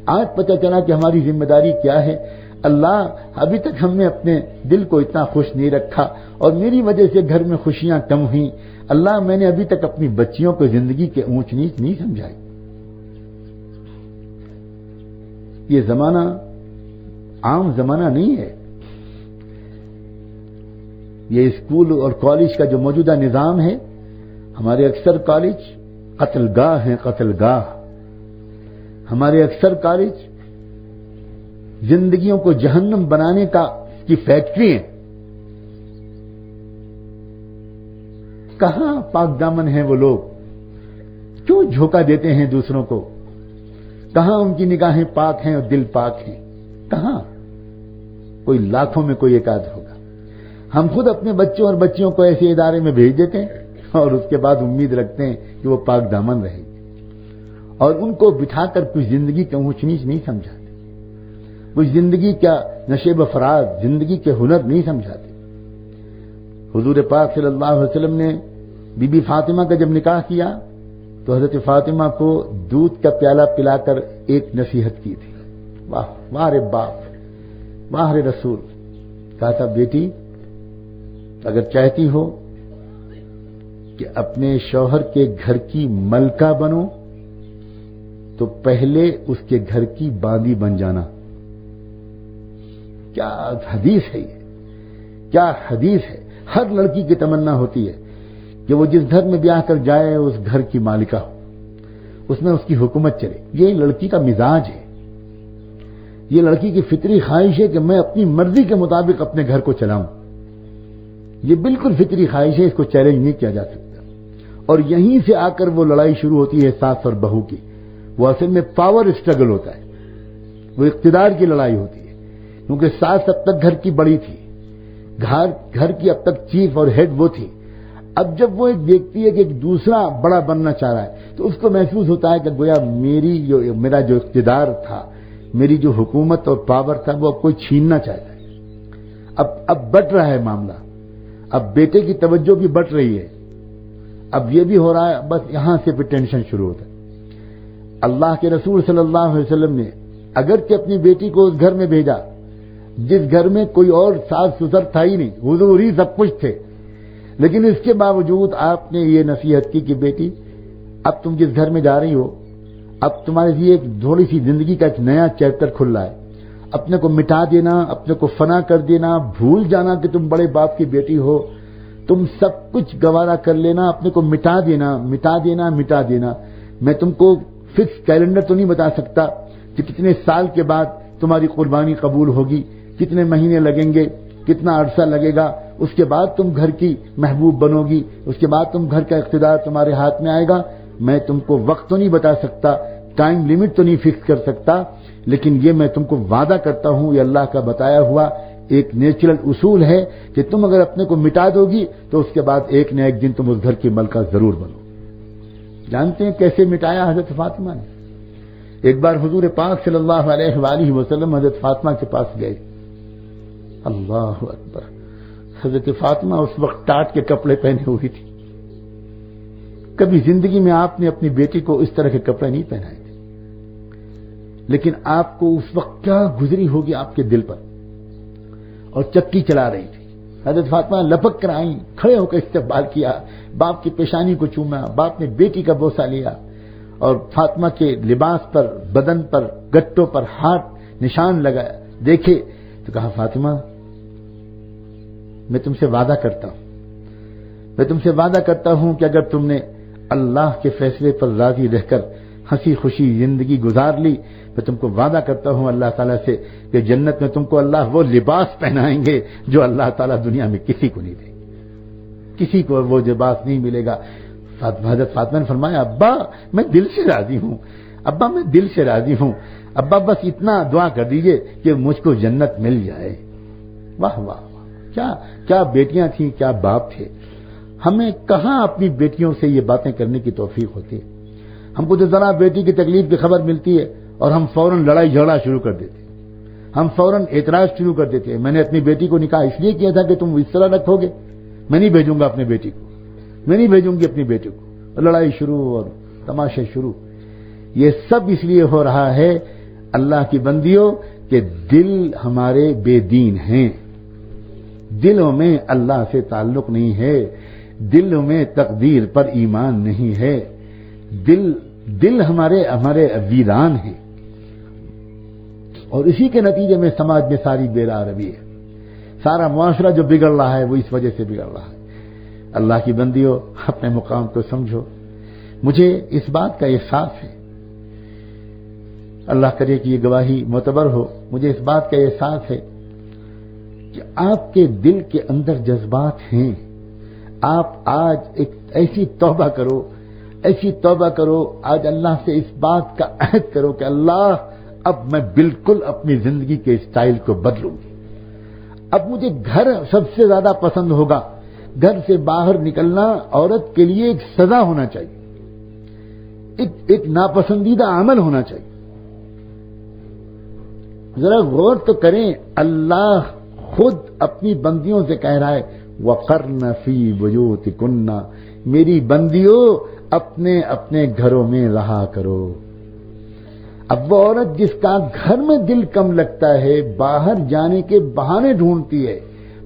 آج پتہ چلا کہ ہماری ذمہ داری کیا ہے. اللہ ابھی تک ہم نے اپنے دل کو اتنا خوش نہیں رکھا اور میری وجہ سے گھر میں خوشیاں کم ہوئیں. اللہ میں نے ابھی تک اپنی بچیوں کو زندگی کے اونچ نیچ نہیں سمجھائی. یہ زمانہ عام زمانہ نہیں ہے. یہ اسکول اور کالج کا جو موجودہ نظام ہے، ہمارے اکثر کالج قتل گاہ ہیں، قتل گاہ. ہمارے اکثر کالج زندگیوں کو جہنم بنانے کی فیکٹری ہیں. کہاں پاک دامن ہیں وہ لوگ؟ کیوں دھوکہ دیتے ہیں دوسروں کو؟ کہاں ان کی نگاہیں پاک ہیں اور دل پاک ہیں؟ کہاں؟ کوئی لاکھوں میں کوئی ایک آدھ ہوگا. ہم خود اپنے بچوں اور بچیوں کو ایسے ادارے میں بھیج دیتے ہیں اور اس کے بعد امید رکھتے ہیں کہ وہ پاک دامن رہے گی، اور ان کو بٹھا کر کچھ زندگی کے اونچ نیچ نہیں سمجھاتے، کچھ زندگی کا نشیب افراز، زندگی کے ہنر نہیں سمجھاتے. حضور پاک صلی اللہ علیہ وسلم نے بی بی فاطمہ کا جب نکاح کیا تو حضرت فاطمہ کو دودھ کا پیالہ پلا کر ایک نصیحت کی تھی. واہ واہ رے باپ، واہ رے رسول. کہا تھا بیٹی اگر چاہتی ہو کہ اپنے شوہر کے گھر کی ملکہ بنو تو پہلے اس کے گھر کی باندی بن جانا. کیا حدیث ہے یہ، کیا حدیث ہے. ہر لڑکی کی تمنا ہوتی ہے کہ وہ جس گھر میں بیاہ کر جائے اس گھر کی مالکہ ہو، اس میں اس کی حکومت چلے. یہ لڑکی کا مزاج ہے، یہ لڑکی کی فطری خواہش ہے کہ میں اپنی مرضی کے مطابق اپنے گھر کو چلاؤں. یہ بالکل فطری خواہش ہے، اس کو چیلنج نہیں کیا جا سکتا. اور یہیں سے آ کر وہ لڑائی شروع ہوتی ہے ساس اور بہو کی. وہ اصل میں پاور اسٹرگل ہوتا ہے، وہ اقتدار کی لڑائی ہوتی ہے. کیونکہ ساس اب تک گھر کی بڑی تھی، گھر کی اب تک چیف اور ہیڈ وہ تھی. اب جب وہ ایک دیکھتی ہے کہ ایک دوسرا بڑا بننا چاہ رہا ہے تو اس کو محسوس ہوتا ہے کہ گویا میرا جو اقتدار تھا، میری جو حکومت اور پاور تھا، وہ اب کوئی چھیننا چاہتا ہے. اب بٹ رہا ہے معاملہ. اب بیٹے کی توجہ بھی بٹ رہی ہے. اب یہ بھی ہو رہا ہے، بس یہاں سے پھر ٹینشن شروع ہوتا ہے. اللہ کے رسول صلی اللہ علیہ وسلم نے اگرچہ اپنی بیٹی کو اس گھر میں بھیجا جس گھر میں کوئی اور ساس سسر تھا ہی نہیں، حضور ہی سب کچھ تھے، لیکن اس کے باوجود آپ نے یہ نصیحت کی کہ بیٹی اب تم جس گھر میں جا رہی ہو، اب تمہارے لیے ایک تھوڑی سی زندگی کا ایک نیا چیپٹر کھل رہا ہے. اپنے کو مٹا دینا، اپنے کو فنا کر دینا، بھول جانا کہ تم بڑے باپ کی بیٹی ہو، تم سب کچھ گوارا کر لینا، اپنے کو مٹا دینا. میں تم کو فکس کیلنڈر تو نہیں بتا سکتا کہ کتنے سال کے بعد تمہاری قربانی قبول ہوگی، کتنے مہینے لگیں گے، کتنا عرصہ لگے گا، اس کے بعد تم گھر کی محبوب بنو گی، اس کے بعد تم گھر کا اقتدار تمہارے ہاتھ میں آئے گا. میں تم کو وقت تو نہیں بتا سکتا، ٹائم لمٹ تو نہیں فکس کر سکتا، لیکن یہ میں تم کو وعدہ کرتا ہوں، یہ اللہ کا بتایا ہوا ایک نیچرل اصول ہے کہ تم اگر اپنے کو مٹا دو گی تو اس کے بعد ایک نہ ایک دن تم اس گھر کی ملکہ ضرور بنو. جانتے ہیں کیسے مٹایا حضرت فاطمہ نے؟ ایک بار حضور پاک صلی اللہ علیہ وآلہ وسلم حضرت فاطمہ کے پاس گئے. اللہ اکبر. حضرت فاطمہ اس وقت ٹاٹ کے کپڑے پہنے ہوئی تھی. کبھی زندگی میں آپ نے اپنی بیٹی کو اس طرح کے کپڑے نہیں پہنائے تھے، لیکن آپ کو اس وقت کیا گزری ہوگی آپ کے دل پر. اور چکی چلا رہی تھی. حضرت فاطمہ لپک کر آئیں، کھڑے ہو کر استقبال کیا، باپ کی پیشانی کو چوما، باپ نے بیٹی کا بوسہ لیا اور فاطمہ کے لباس پر، بدن پر، گٹوں پر ہاتھ نشان لگایا. دیکھے تو کہا فاطمہ میں تم سے وعدہ کرتا ہوں کہ اگر تم نے اللہ کے فیصلے پر راضی رہ کر ہنسی خوشی زندگی گزار لی، میں تم کو وعدہ کرتا ہوں اللہ تعالیٰ سے کہ جنت میں تم کو اللہ وہ لباس پہنائیں گے جو اللہ تعالیٰ دنیا میں کسی کو نہیں دے، کسی کو وہ لباس نہیں ملے گا. حضرت فاطمہ نے فرمایا ابا میں دل سے راضی ہوں، ابا بس اتنا دعا کر دیجئے کہ مجھ کو جنت مل جائے. واہ واہ واہ، کیا بیٹیاں تھیں، کیا باپ تھے. ہمیں کہاں اپنی بیٹیوں سے یہ باتیں کرنے کی توفیق ہوتی ہے. ہم کو تو ذرا بیٹی کی تکلیف کی خبر ملتی ہے اور ہم فوراً لڑائی جھگڑا شروع کر دیتے ہیں، ہم فوراً اعتراض شروع کر دیتے ہیں. میں نے اپنی بیٹی کو نکاح اس لیے کیا تھا کہ تم اس طرح رکھو گے، میں نہیں بھیجوں گا اپنی بیٹی کو، میں نہیں بھیجوں گی اپنی بیٹی کو. لڑائی شروع اور تماشے شروع. یہ سب اس لیے ہو رہا ہے اللہ کی بندیوں کہ دل ہمارے بے دین ہیں، دلوں میں اللہ سے تعلق نہیں ہے، دلوں میں تقدیر پر ایمان نہیں ہے، دل ہمارے ویران ہیں، اور اسی کے نتیجے میں سماج میں ساری بے راہ روی ہے، سارا معاشرہ جو بگڑ رہا ہے وہ اس وجہ سے بگڑ رہا ہے۔ اللہ کی بندیوں اپنے مقام کو سمجھو۔ مجھے اس بات کا احساس ہے، اللہ کرے کہ یہ گواہی معتبر ہو، مجھے اس بات کا احساس ہے کہ آپ کے دل کے اندر جذبات ہیں۔ آپ آج ایک ایسی توبہ کرو، آج اللہ سے اس بات کا عہد کرو کہ اللہ اب میں بالکل اپنی زندگی کے اسٹائل کو بدلوں گی، اب مجھے گھر سب سے زیادہ پسند ہوگا، گھر سے باہر نکلنا عورت کے لیے ایک سزا ہونا چاہیے، ایک ناپسندیدہ عمل ہونا چاہیے۔ ذرا غور تو کریں، اللہ خود اپنی بندیوں سے کہہ رہا ہے وَقَرْنَ فِي بُيُوتِكُنَّ، میری بندیوں اپنے اپنے گھروں میں رہا کرو۔ اب وہ عورت جس کا گھر میں دل کم لگتا ہے، باہر جانے کے بہانے ڈھونڈتی ہے،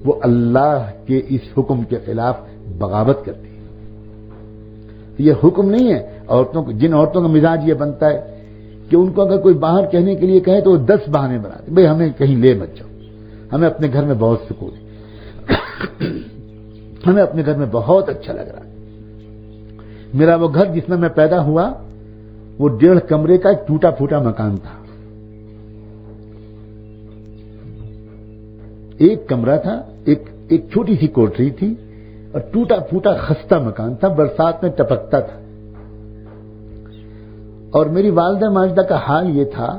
وہ اللہ کے اس حکم کے خلاف بغاوت کرتی ہے۔ یہ حکم نہیں ہے عورتوں کو، جن عورتوں کا مزاج یہ بنتا ہے کہ ان کو اگر کوئی باہر کہنے کے لیے کہے تو وہ 10 بہانے بناتے، بھئی ہمیں کہیں لے مت جاؤ، ہمیں اپنے گھر میں بہت سکون ہے، ہمیں اپنے گھر میں بہت اچھا لگ رہا ہے۔ میرا وہ گھر جس میں میں پیدا ہوا وہ 1.5 کمرے کا ایک ٹوٹا پھوٹا مکان تھا، ایک کمرہ تھا، ایک چھوٹی سی کوٹری تھی، اور ٹوٹا پھوٹا خستہ مکان تھا، برسات میں ٹپکتا تھا۔ اور میری والدہ ماجدہ کا حال یہ تھا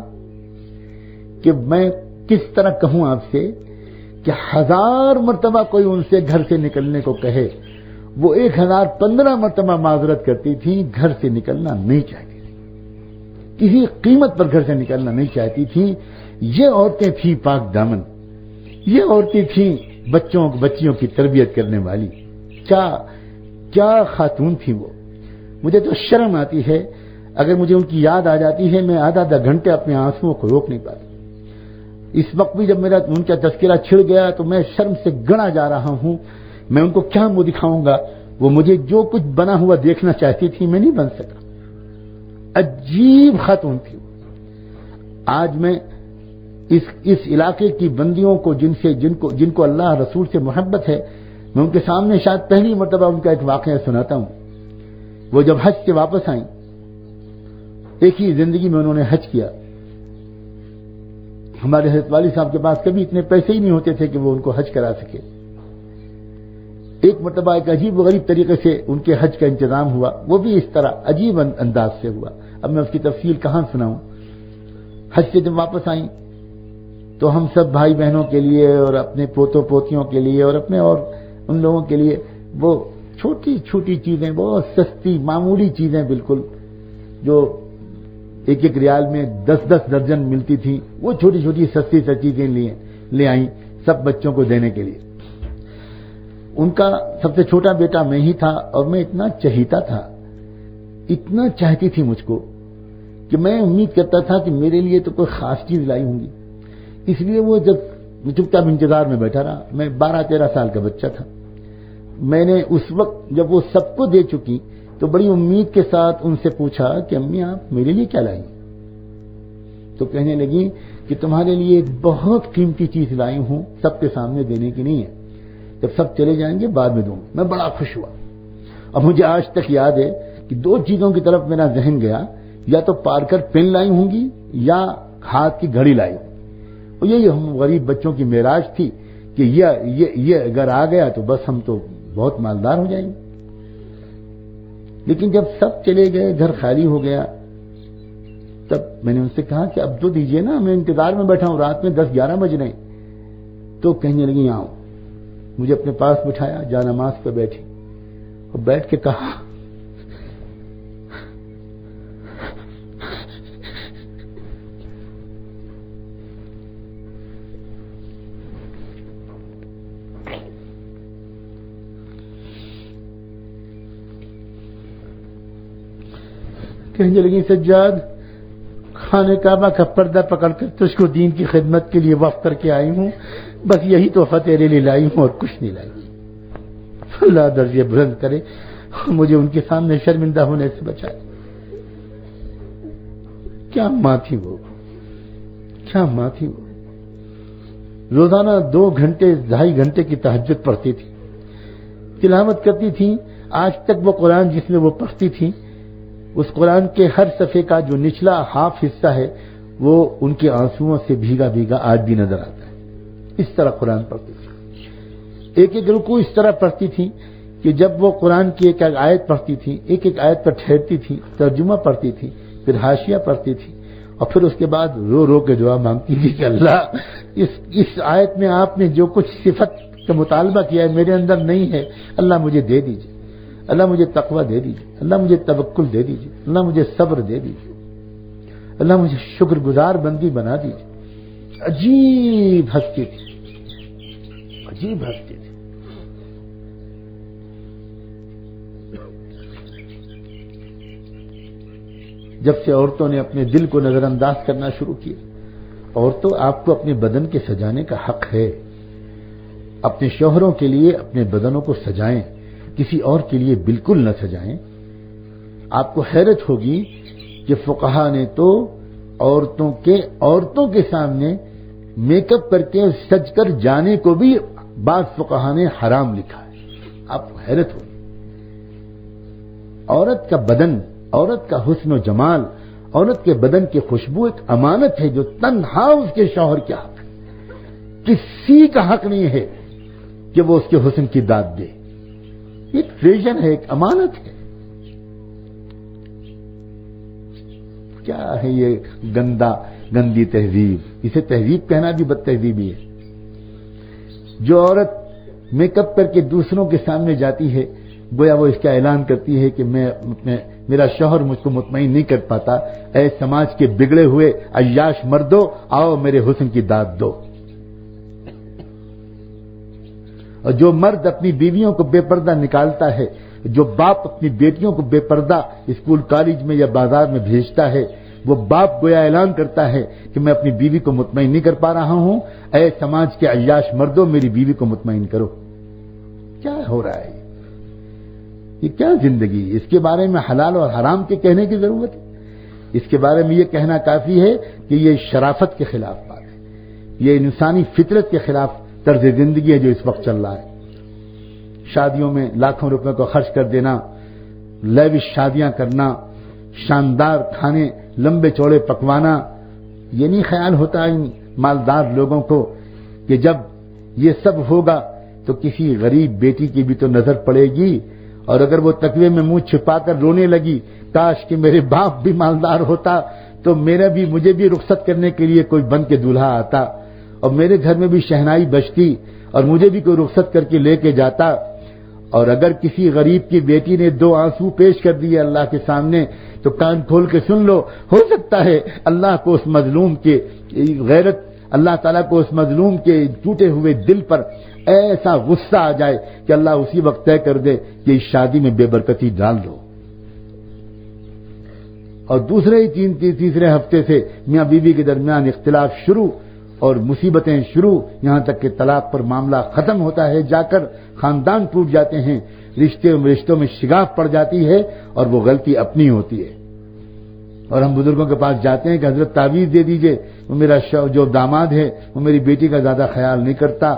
کہ میں کس طرح کہوں آپ سے کہ 1000 مرتبہ کوئی ان سے گھر سے نکلنے کو کہے، وہ 1015 مرتبہ معذرت کرتی تھی، گھر سے نکلنا نہیں چاہتی تھی، کسی قیمت پر گھر سے نکلنا نہیں چاہتی تھی۔ یہ عورتیں تھیں پاک دامن، یہ عورتیں تھیں بچیوں کی تربیت کرنے والی، کیا خاتون تھی وہ۔ مجھے تو شرم آتی ہے، اگر مجھے ان کی یاد آ جاتی ہے میں آدھا گھنٹے اپنے آنسوؤں کو روک نہیں پاتا۔ اس وقت بھی جب میرا ان کا تذکرہ چھڑ گیا تو میں شرم سے گڑا جا رہا ہوں، میں ان کو کیا منہ دکھاؤں گا، وہ مجھے جو کچھ بنا ہوا دیکھنا چاہتی تھی میں نہیں بن سکا، عجیب خاتون تھی۔ آج میں اس علاقے کی بندیوں کو جن کو اللہ رسول سے محبت ہے، میں ان کے سامنے شاید پہلی مرتبہ ان کا ایک واقعہ سناتا ہوں۔ وہ جب حج سے واپس آئیں، ایک ہی زندگی میں انہوں نے حج کیا، ہمارے حضرت والی صاحب کے پاس کبھی اتنے پیسے ہی نہیں ہوتے تھے کہ وہ ان کو حج کرا سکے۔ ایک مرتبہ ایک عجیب و غریب طریقے سے ان کے حج کا انتظام ہوا، وہ بھی اس طرح عجیب انداز سے ہوا، اب میں اس کی تفصیل کہاں سناؤں۔ حج سے جب واپس آئیں تو ہم سب بھائی بہنوں کے لیے اور اپنے پوتوں پوتیوں کے لیے اور اپنے اور ان لوگوں کے لیے وہ چھوٹی چھوٹی چیزیں، بہت سستی معمولی چیزیں بالکل، جو 1 ریال میں 10 درجن ملتی تھی، وہ چھوٹی چھوٹی سستی چیزیں لے آئیں سب بچوں کو دینے کے لیے۔ ان کا سب سے چھوٹا بیٹا میں ہی تھا، اور میں اتنا چہیتا تھا، اتنا چاہتی تھی مجھ کو کہ میں امید کرتا تھا کہ میرے لیے تو کوئی خاص چیز لائی ہوں گی۔ اس لیے وہ جب چپ چاپ انتظار میں بیٹھا رہا، میں 12-13 سال کا بچہ تھا، میں نے اس وقت جب وہ سب کو دے چکی تو بڑی امید کے ساتھ ان سے پوچھا کہ امی آپ میرے لیے کیا لائیں؟ تو کہنے لگی کہ تمہارے لیے ایک بہت قیمتی چیز لائی ہوں، سب کے سامنے دینے کی نہیں ہے، جب سب چلے جائیں گے بعد میں دوں گا۔ میں بڑا خوش ہوا، اور مجھے آج تک یاد ہے کہ 2 چیزوں کی طرف میرا ذہن گیا، یا تو پارکر پین لائی ہوں گی یا ہاتھ کی گھڑی لائی ہوں گی، اور یہی ہم غریب بچوں کی معراج تھی کہ یہ اگر آ گیا تو بس ہم تو بہت مالدار ہو جائیں گے۔ لیکن جب سب چلے گئے، گھر خالی ہو گیا، تب میں نے ان سے کہا کہ اب تو دیجئے نا، میں انتظار میں بیٹھا ہوں، رات میں 10-11 بج رہے ہیں۔ تو کہنے لگی آؤ، مجھے اپنے پاس بٹھایا، جانماز پہ بیٹھی اور بیٹھ کے کہا کہنے لگی سجاد خانہ کعبہ کا پردہ پکڑ کر تجھ کو دین کی خدمت کے لیے وقف کر کے آئی ہوں، بس یہی تحفہ تیرے لیے لائی ہوں اور کچھ نہیں لائی۔ اللہ درجے بلند کرے، مجھے ان کے سامنے شرمندہ ہونے سے بچائے۔ کیا ماں تھی وہ، کیا ماں تھی وہ۔ روزانہ 2 گھنٹے 2.5 گھنٹے کی تہجد پڑھتی تھی، تلاوت کرتی تھی۔ آج تک وہ قرآن جس میں وہ پڑھتی تھی، اس قرآن کے ہر صفحے کا جو نچلا ہاف حصہ ہے وہ ان کے آنسوؤں سے بھیگا بھیگا آج بھی نظر آتا ہے۔ اس طرح قرآن پڑھتی تھی، ایک ایک رکوع اس طرح پڑھتی تھی کہ جب وہ قرآن کی ایک ایک آیت پڑھتی تھی، ایک ایک آیت پر ٹھہرتی تھی، ترجمہ پڑھتی تھی، پھر حاشیہ پڑھتی تھی، اور پھر اس کے بعد رو رو کے دعا مانگتی تھی کہ اللہ اس آیت میں آپ نے جو کچھ صفت کا مطالبہ کیا ہے میرے اندر نہیں ہے، اللہ مجھے دے دیجیے، اللہ مجھے تقویٰ دے دیجیے، اللہ مجھے توکل دے دیجیے، اللہ مجھے صبر دے دیجیے، اللہ مجھے شکر گزار بندی بنا دیجیے۔ عجیب ہستی تھی، عجیب ہستی تھی۔ جب سے عورتوں نے اپنے دل کو نظر انداز کرنا شروع کیا، عورتوں آپ کو اپنے بدن کے سجانے کا حق ہے، اپنے شوہروں کے لیے اپنے بدنوں کو سجائیں، کسی اور کے لیے بالکل نہ سجائیں۔ آپ کو حیرت ہوگی کہ فقہا نے تو عورتوں کے سامنے میک اپ کر کے سج کر جانے کو بھی بعض فقہا نے حرام لکھا ہے۔ آپ کو حیرت ہوگی۔ عورت کا بدن، عورت کا حسن و جمال، عورت کے بدن کی خوشبو ایک امانت ہے جو تنہا اس کے شوہر کا حق ہے، کسی کا حق نہیں ہے کہ وہ اس کے حسن کی داد دے۔ ایک ٹریجر ہے، ایک امانت ہے۔ کیا ہے یہ گندی تہذیب؟ اسے تہذیب کہنا بھی بد تہذیبی ہے۔ جو عورت میک اپ کر کے دوسروں کے سامنے جاتی ہے، گویا وہ اس کا اعلان کرتی ہے کہ میرا شوہر مجھ کو مطمئن نہیں کر پاتا، اے سماج کے بگڑے ہوئے عیاش مردو، آؤ میرے حسن کی داد دو۔ اور جو مرد اپنی بیویوں کو بے پردہ نکالتا ہے، جو باپ اپنی بیٹیوں کو بے پردہ اسکول کالج میں یا بازار میں بھیجتا ہے، وہ باپ گویا اعلان کرتا ہے کہ میں اپنی بیوی کو مطمئن نہیں کر پا رہا ہوں، اے سماج کے عیاش مردوں میری بیوی کو مطمئن کرو۔ کیا ہو رہا ہے یہ کیا زندگی؟ اس کے بارے میں حلال اور حرام کے کہنے کی ضرورت ہے؟ اس کے بارے میں یہ کہنا کافی ہے کہ یہ شرافت کے خلاف بات ہے، یہ انسانی فطرت کے خلاف طرز زندگی ہے جو اس وقت چل رہا ہے۔ شادیوں میں لاکھوں روپے کو خرچ کر دینا، لیوش شادیاں کرنا، شاندار کھانے لمبے چوڑے پکوانا، یہ نہیں خیال ہوتا ان مالدار لوگوں کو کہ جب یہ سب ہوگا تو کسی غریب بیٹی کی بھی تو نظر پڑے گی، اور اگر وہ تکوے میں منہ چھپا کر رونے لگی کاش کہ میرے باپ بھی مالدار ہوتا تو مجھے بھی رخصت کرنے کے لیے کوئی بن کے دولہا آتا، اور میرے گھر میں بھی شہنائی بجتی اور مجھے بھی کوئی رخصت کر کے لے کے جاتا۔ اور اگر کسی غریب کی بیٹی نے 2 آنسو پیش کر دیے اللہ کے سامنے تو کان کھول کے سن لو، ہو سکتا ہے اللہ کو اس مظلوم کے غیرت، اللہ تعالیٰ کو اس مظلوم کے ٹوٹے ہوئے دل پر ایسا غصہ آ جائے کہ اللہ اسی وقت طے کر دے کہ اس شادی میں بے برکتی ڈال دو۔ اور تیسرے ہفتے سے میاں بیوی کے درمیان اختلاف شروع اور مصیبتیں شروع، یہاں تک کہ طلاق پر معاملہ ختم ہوتا ہے، جا کر خاندان ٹوٹ جاتے ہیں، رشتوں میں شگاف پڑ جاتی ہے، اور وہ غلطی اپنی ہوتی ہے۔ اور ہم بزرگوں کے پاس جاتے ہیں کہ حضرت تعویذ دے دیجئے، وہ میرا جو داماد ہے وہ میری بیٹی کا زیادہ خیال نہیں کرتا۔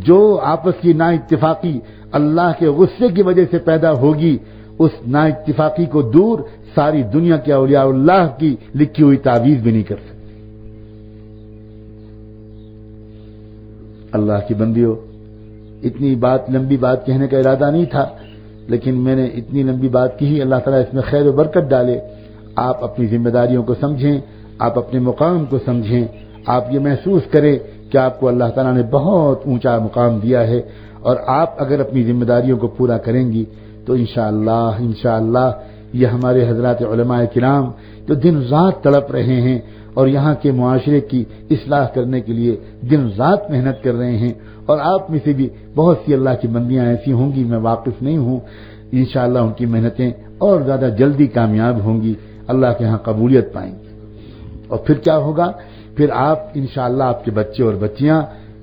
جو آپس کی نا اتفاقی اللہ کے غصے کی وجہ سے پیدا ہوگی، اس نا اتفاقی کو دور ساری دنیا کے اولیاء اللہ کی لکھی ہوئی تعویذ بھی نہیں کر سکتی۔ اللہ کی بندیوں، اتنی لمبی بات کہنے کا ارادہ نہیں تھا، لیکن میں نے اتنی لمبی بات کی، اللہ تعالیٰ اس میں خیر و برکت ڈالے۔ آپ اپنی ذمہ داریوں کو سمجھیں، آپ اپنے مقام کو سمجھیں، آپ یہ محسوس کریں کہ آپ کو اللہ تعالیٰ نے بہت اونچا مقام دیا ہے، اور آپ اگر اپنی ذمہ داریوں کو پورا کریں گی تو انشاءاللہ یہ ہمارے حضرات علماء کرام جو دن رات تڑپ رہے ہیں اور یہاں کے معاشرے کی اصلاح کرنے کے لیے دن رات محنت کر رہے ہیں، اور آپ میں سے بھی بہت سی اللہ کی بندیاں ایسی ہوں گی، میں واقف نہیں ہوں، انشاءاللہ ان کی محنتیں اور زیادہ جلدی کامیاب ہوں گی، اللہ کے ہاں قبولیت پائیں گی۔ اور پھر کیا ہوگا؟ پھر آپ انشاءاللہ آپ کے بچے اور بچیاں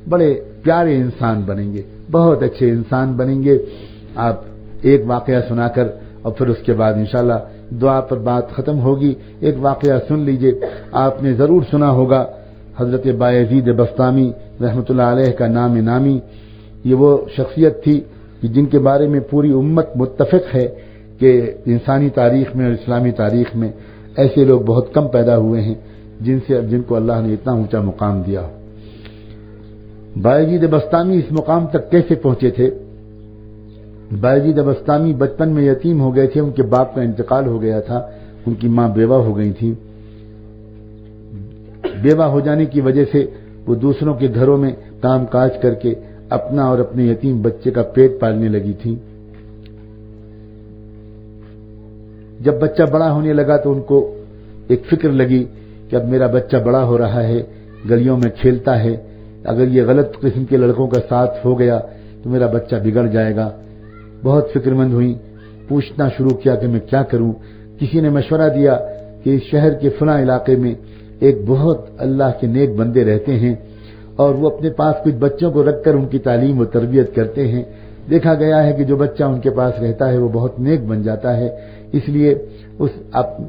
بڑے پیارے انسان بنیں گے، بہت اچھے انسان بنیں گے۔ آپ ایک واقعہ سنا کر اور پھر اس کے بعد انشاءاللہ دعا پر بات ختم ہوگی۔ ایک واقعہ سن لیجئے، آپ نے ضرور سنا ہوگا حضرت بایزید بسطامی رحمۃ اللہ علیہ کا نام نامی۔ یہ وہ شخصیت تھی کہ جن کے بارے میں پوری امت متفق ہے کہ انسانی تاریخ میں اور اسلامی تاریخ میں ایسے لوگ بہت کم پیدا ہوئے ہیں جن کو اللہ نے اتنا اونچا مقام دیا۔ بایزید بسطامی اس مقام تک کیسے پہنچے تھے؟ بایزید بسطامی بچپن میں یتیم ہو گئے تھے، ان کے باپ کا انتقال ہو گیا تھا، ان کی ماں بیوہ ہو گئی تھی۔ بیوہ ہو جانے کی وجہ سے وہ دوسروں کے گھروں میں کام کاج کر کے اپنا اور اپنے یتیم بچے کا پیٹ پالنے لگی تھی۔ جب بچہ بڑا ہونے لگا تو ان کو ایک فکر لگی کہ اب میرا بچہ بڑا ہو رہا ہے، گلیوں میں کھیلتا ہے، اگر یہ غلط قسم کے لڑکوں کا ساتھ ہو گیا تو میرا بچہ بگڑ جائے گا۔ بہت فکر مند ہوئی، پوچھنا شروع کیا کہ میں کیا کروں۔ کسی نے مشورہ دیا کہ اس شہر کے فلاں علاقے میں ایک بہت اللہ کے نیک بندے رہتے ہیں اور وہ اپنے پاس کچھ بچوں کو رکھ کر ان کی تعلیم و تربیت کرتے ہیں۔ دیکھا گیا ہے کہ جو بچہ ان کے پاس رہتا ہے وہ بہت نیک بن جاتا ہے، اس لیے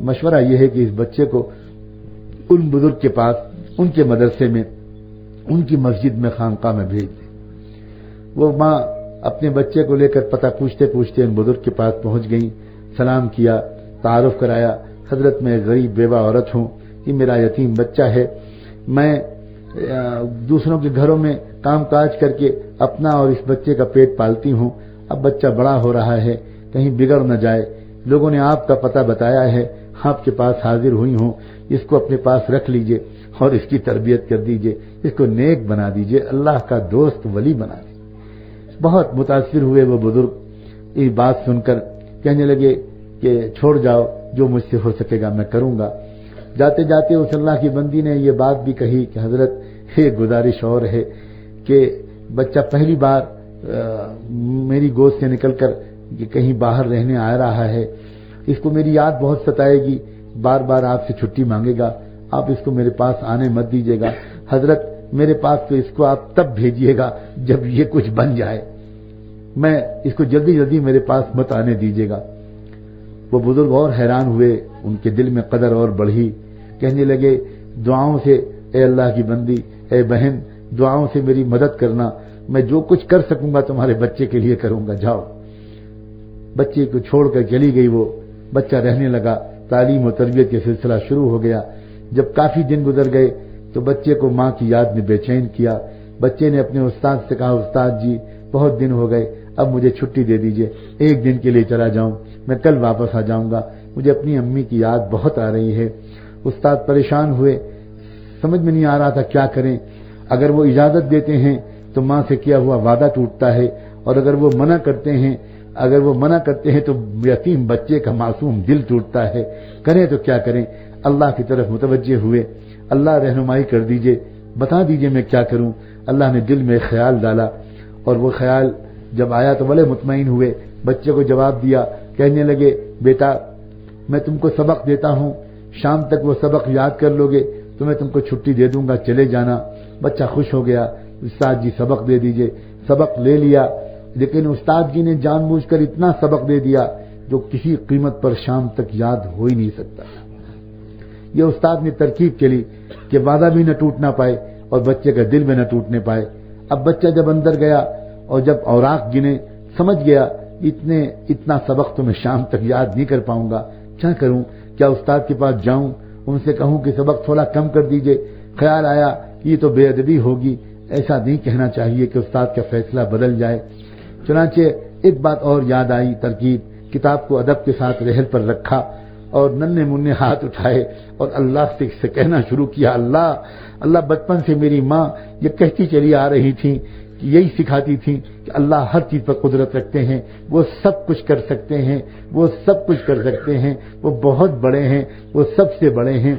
مشورہ یہ ہے کہ اس بچے کو ان بزرگ کے پاس، ان کے مدرسے میں، ان کی مسجد میں، خانقاہ میں بھیج دیں۔ وہ ماں اپنے بچے کو لے کر پتہ پوچھتے پوچھتے ان بزرگ کے پاس پہنچ گئیں، سلام کیا، تعارف کرایا، حضرت میں غریب بیوہ عورت ہوں، یہ میرا یتیم بچہ ہے، میں دوسروں کے گھروں میں کام کاج کر کے اپنا اور اس بچے کا پیٹ پالتی ہوں، اب بچہ بڑا ہو رہا ہے، کہیں بگڑ نہ جائے، لوگوں نے آپ کا پتہ بتایا ہے، آپ کے پاس حاضر ہوئی ہوں، اس کو اپنے پاس رکھ لیجئے اور اس کی تربیت کر دیجئے، اس کو نیک بنا دیجئے، اللہ کا دوست ولی بنا دیجئے۔ بہت متاثر ہوئے وہ بزرگ، یہ بات سن کر کہنے لگے کہ چھوڑ جاؤ، جو مجھ سے ہو سکے گا میں کروں گا۔ جاتے جاتے اس اللہ کی بندی نے یہ بات بھی کہی کہ حضرت ایک گزارش اور ہے کہ بچہ پہلی بار میری گود سے نکل کر کہیں باہر رہنے آ رہا ہے، اس کو میری یاد بہت ستائے گی، بار بار آپ سے چھٹی مانگے گا، آپ اس کو میرے پاس آنے مت دیجیے گا حضرت، میرے پاس تو اس کو آپ تب بھیجیے گا جب یہ کچھ بن جائے، میں اس کو جلدی جلدی میرے پاس مت آنے دیجیے گا۔ وہ بزرگ اور حیران ہوئے، ان کے دل میں قدر اور بڑھی، کہنے لگے دعاؤں سے اے اللہ کی بندی، اے بہن، دعاؤں سے میری مدد کرنا، میں جو کچھ کر سکوں گا تمہارے بچے کے لیے کروں گا، جاؤ۔ بچے کو چھوڑ کر چلی گئی، وہ بچہ رہنے لگا، تعلیم و تربیت کا سلسلہ شروع ہو گیا۔ جب کافی دن گزر گئے تو بچے کو ماں کی یاد نے بے چین کیا۔ بچے نے اپنے استاد سے کہا استاد جی بہت دن ہو گئے، اب مجھے چھٹی دے دیجئے، ایک دن کے لیے چلا جاؤں، میں کل واپس آ جاؤں گا، مجھے اپنی امی کی یاد بہت آ رہی ہے۔ استاد پریشان ہوئے، سمجھ میں نہیں آ رہا تھا کیا کریں۔ اگر وہ اجازت دیتے ہیں تو ماں سے کیا ہوا وعدہ ٹوٹتا ہے، اور اگر وہ منع کرتے ہیں تو یتیم بچے کا معصوم دل ٹوٹتا ہے، کریں تو کیا کریں۔ اللہ کی طرف متوجہ ہوئے، اللہ رہنمائی کر دیجئے، بتا دیجئے میں کیا کروں۔ اللہ نے دل میں خیال ڈالا، اور وہ خیال جب آیا تو بڑے مطمئن ہوئے، بچے کو جواب دیا، کہنے لگے بیٹا میں تم کو سبق دیتا ہوں، شام تک وہ سبق یاد کر لوگے تو میں تم کو چھٹی دے دوں گا، چلے جانا۔ بچہ خوش ہو گیا، استاد جی سبق دے دیجئے، سبق لے لیا، لیکن استاد جی نے جان بوجھ کر اتنا سبق دے دیا جو کسی قیمت پر شام تک یاد ہو ہی نہیں سکتا۔ یہ استاد نے ترکیب کے لی کہ وعدہ بھی نہ ٹوٹنا پائے اور بچے کا دل بھی نہ ٹوٹنے پائے۔ اب بچہ جب اندر گیا اور جب اوراق گنے، سمجھ گیا اتنا سبق تو میں شام تک یاد نہیں کر پاؤں گا، کیا کروں؟ کیا استاد کے پاس جاؤں، ان سے کہوں کہ سبق تھوڑا کم کر دیجئے؟ خیال آیا یہ تو بے ادبی ہوگی، ایسا نہیں کہنا چاہیے کہ استاد کا فیصلہ بدل جائے۔ چنانچہ ایک بات اور یاد آئی، ترکیب، کتاب کو ادب کے ساتھ رحل پر رکھا اور ننھے منھے ہاتھ اٹھائے اور اللہ سے کہنا شروع کیا، اللہ بچپن سے میری ماں یہ کہتی چلی آ رہی تھی، یہی سکھاتی تھی کہ اللہ ہر چیز پر قدرت رکھتے ہیں، وہ سب کچھ کر سکتے ہیں، وہ سب کچھ کر سکتے ہیں، وہ بہت بڑے ہیں، وہ سب سے بڑے ہیں،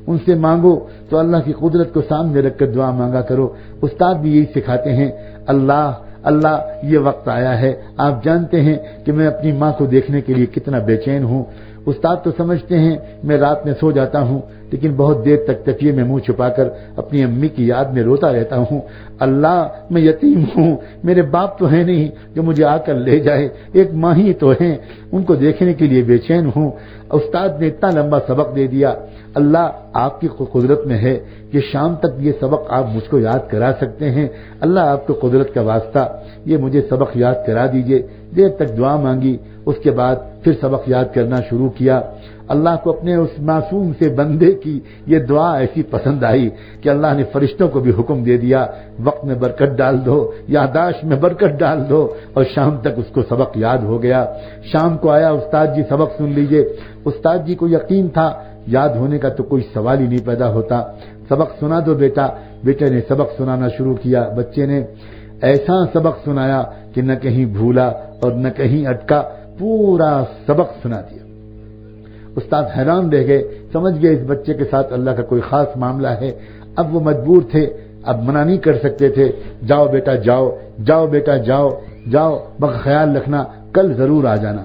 ان سے مانگو تو اللہ کی قدرت کو سامنے رکھ کر دعا مانگا کرو۔ استاد بھی یہی سکھاتے ہیں، اللہ یہ وقت آیا ہے، آپ جانتے ہیں کہ میں اپنی ماں کو دیکھنے کے لیے کتنا بے چین ہوں۔ استاد تو سمجھتے ہیں میں رات میں سو جاتا ہوں لیکن بہت دیر تک تکیے میں منہ چھپا کر اپنی امی کی یاد میں روتا رہتا ہوں. اللہ میں یتیم ہوں, میرے باپ تو ہے نہیں جو مجھے آ کر لے جائے, ایک ماں ہی تو ہیں, ان کو دیکھنے کے لیے بے چین ہوں. استاد نے اتنا لمبا سبق دے دیا. اللہ آپ کی قدرت میں ہے کہ شام تک یہ سبق آپ مجھ کو یاد کرا سکتے ہیں. اللہ آپ کو قدرت کا واسطہ یہ مجھے سبق یاد کرا دیجئے. دیر تک دعا مانگی, اس کے بعد پھر سبق یاد کرنا شروع کیا. اللہ کو اپنے اس معصوم سے بندے کی یہ دعا ایسی پسند آئی کہ اللہ نے فرشتوں کو بھی حکم دے دیا, وقت میں برکت ڈال دو, یادداشت میں برکت ڈال دو, اور شام تک اس کو سبق یاد ہو گیا. شام کو آیا, استاد جی سبق سن لیجئے. استاد جی کو یقین تھا یاد ہونے کا تو کوئی سوال ہی نہیں پیدا ہوتا. سبق سنا دو بیٹا. بیٹے نے سبق سنانا شروع کیا. بچے نے ایسا سبق سنایا کہ نہ کہیں بھولا اور نہ کہیں اٹکا, پورا سبق سنا دیا. استاد حیران رہ گئے, سمجھ گئے اس بچے کے ساتھ اللہ کا کوئی خاص معاملہ ہے. اب وہ مجبور تھے, اب منع نہیں کر سکتے تھے. جاؤ بیٹا جاؤ, جاؤ بیٹا جاؤ, جاؤ, مگر خیال رکھنا کل ضرور آ جانا.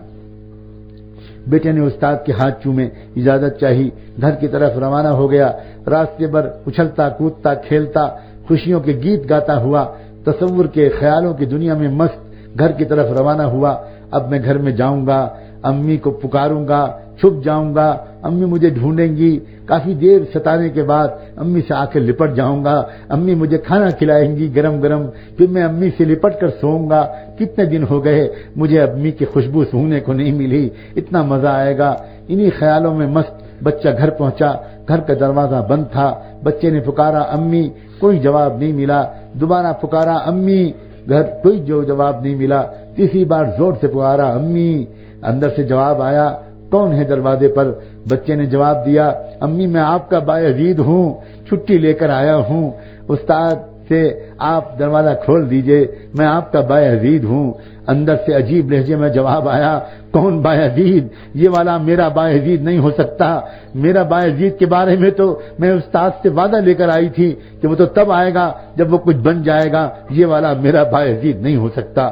بیٹے نے استاد کے ہاتھ چومے, اجازت چاہی, گھر کی طرف روانہ ہو گیا. راستے پر اچھلتا کودتا کھیلتا خوشیوں کے گیت گاتا ہوا, تصور کے خیالوں کی دنیا میں مست گھر کی طرف روانہ ہوا. اب میں گھر میں جاؤں گا, امی کو پکاروں گا, چھپ جاؤں گا, امی مجھے ڈھونڈیں گی. کافی دیر ستانے کے بعد امی سے آ کے لپٹ جاؤں گا, امی مجھے کھانا کھلائیں گی گرم گرم, پھر میں امی سے لپٹ کر سوؤں گا. کتنے دن ہو گئے مجھے امی کی خوشبو سونگنے کو نہیں ملی, اتنا مزہ آئے گا. انہی خیالوں میں مست بچہ گھر پہنچا. گھر کا دروازہ بند تھا. بچے نے پکارا امی, کوئی جواب نہیں ملا. دوبارہ پکارا امی, گھر کوئی جواب نہیں ملا. تیسری بار زور سے پکارا امی, اندر سے جواب آیا, کون ہے دروازے پر؟ بچے نے جواب دیا, امی میں آپ کا بایزید ہوں, چھٹی لے کر آیا ہوں. استاد سے آپ دروازہ کھول دیجئے, میں آپ کا بایزید ہوں. اندر سے عجیب لہجے میں جواب آیا, کون بایزید؟ یہ والا میرا بایزید نہیں ہو سکتا. میرا بایزید کے بارے میں تو میں استاد سے وعدہ لے کر آئی تھی کہ وہ تو تب آئے گا جب وہ کچھ بن جائے گا, یہ والا میرا بایزید نہیں ہو سکتا.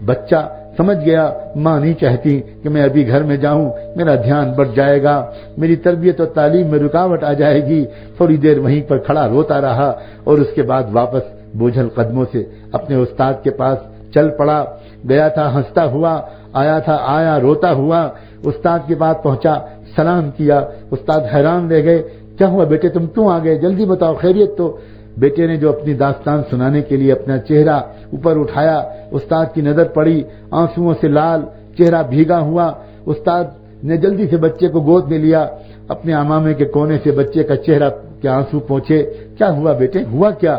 بچہ سمجھ گیا ماں نہیں چاہتی کہ میں ابھی گھر میں جاؤں, میرا دھیان بڑھ جائے گا, میری تربیت اور تعلیم میں رکاوٹ آ جائے گی. تھوڑی دیر وہیں پر کھڑا روتا رہا اور اس کے بعد واپس بوجھل قدموں سے اپنے استاد کے پاس چل پڑا. گیا تھا ہنستا ہوا, آیا تھا آیا روتا ہوا. استاد کے پاس پہنچا, سلام کیا. استاد حیران رہ گئے, کیا ہوا بیٹے تم کیوں آ گئے, جلدی بتاؤ خیریت تو؟ بیٹے نے جو اپنی داستان سنانے کے لیے اپنا چہرہ اوپر اٹھایا, استاد کی نظر پڑی, آنسوؤں سے لال, چہرہ بھیگا ہوا. استاد نے جلدی سے بچے کو گود میں لیا, اپنے عمامے کے کونے سے بچے کا چہرہ کے آنسو پوچھے. کیا ہوا بیٹے, ہوا کیا,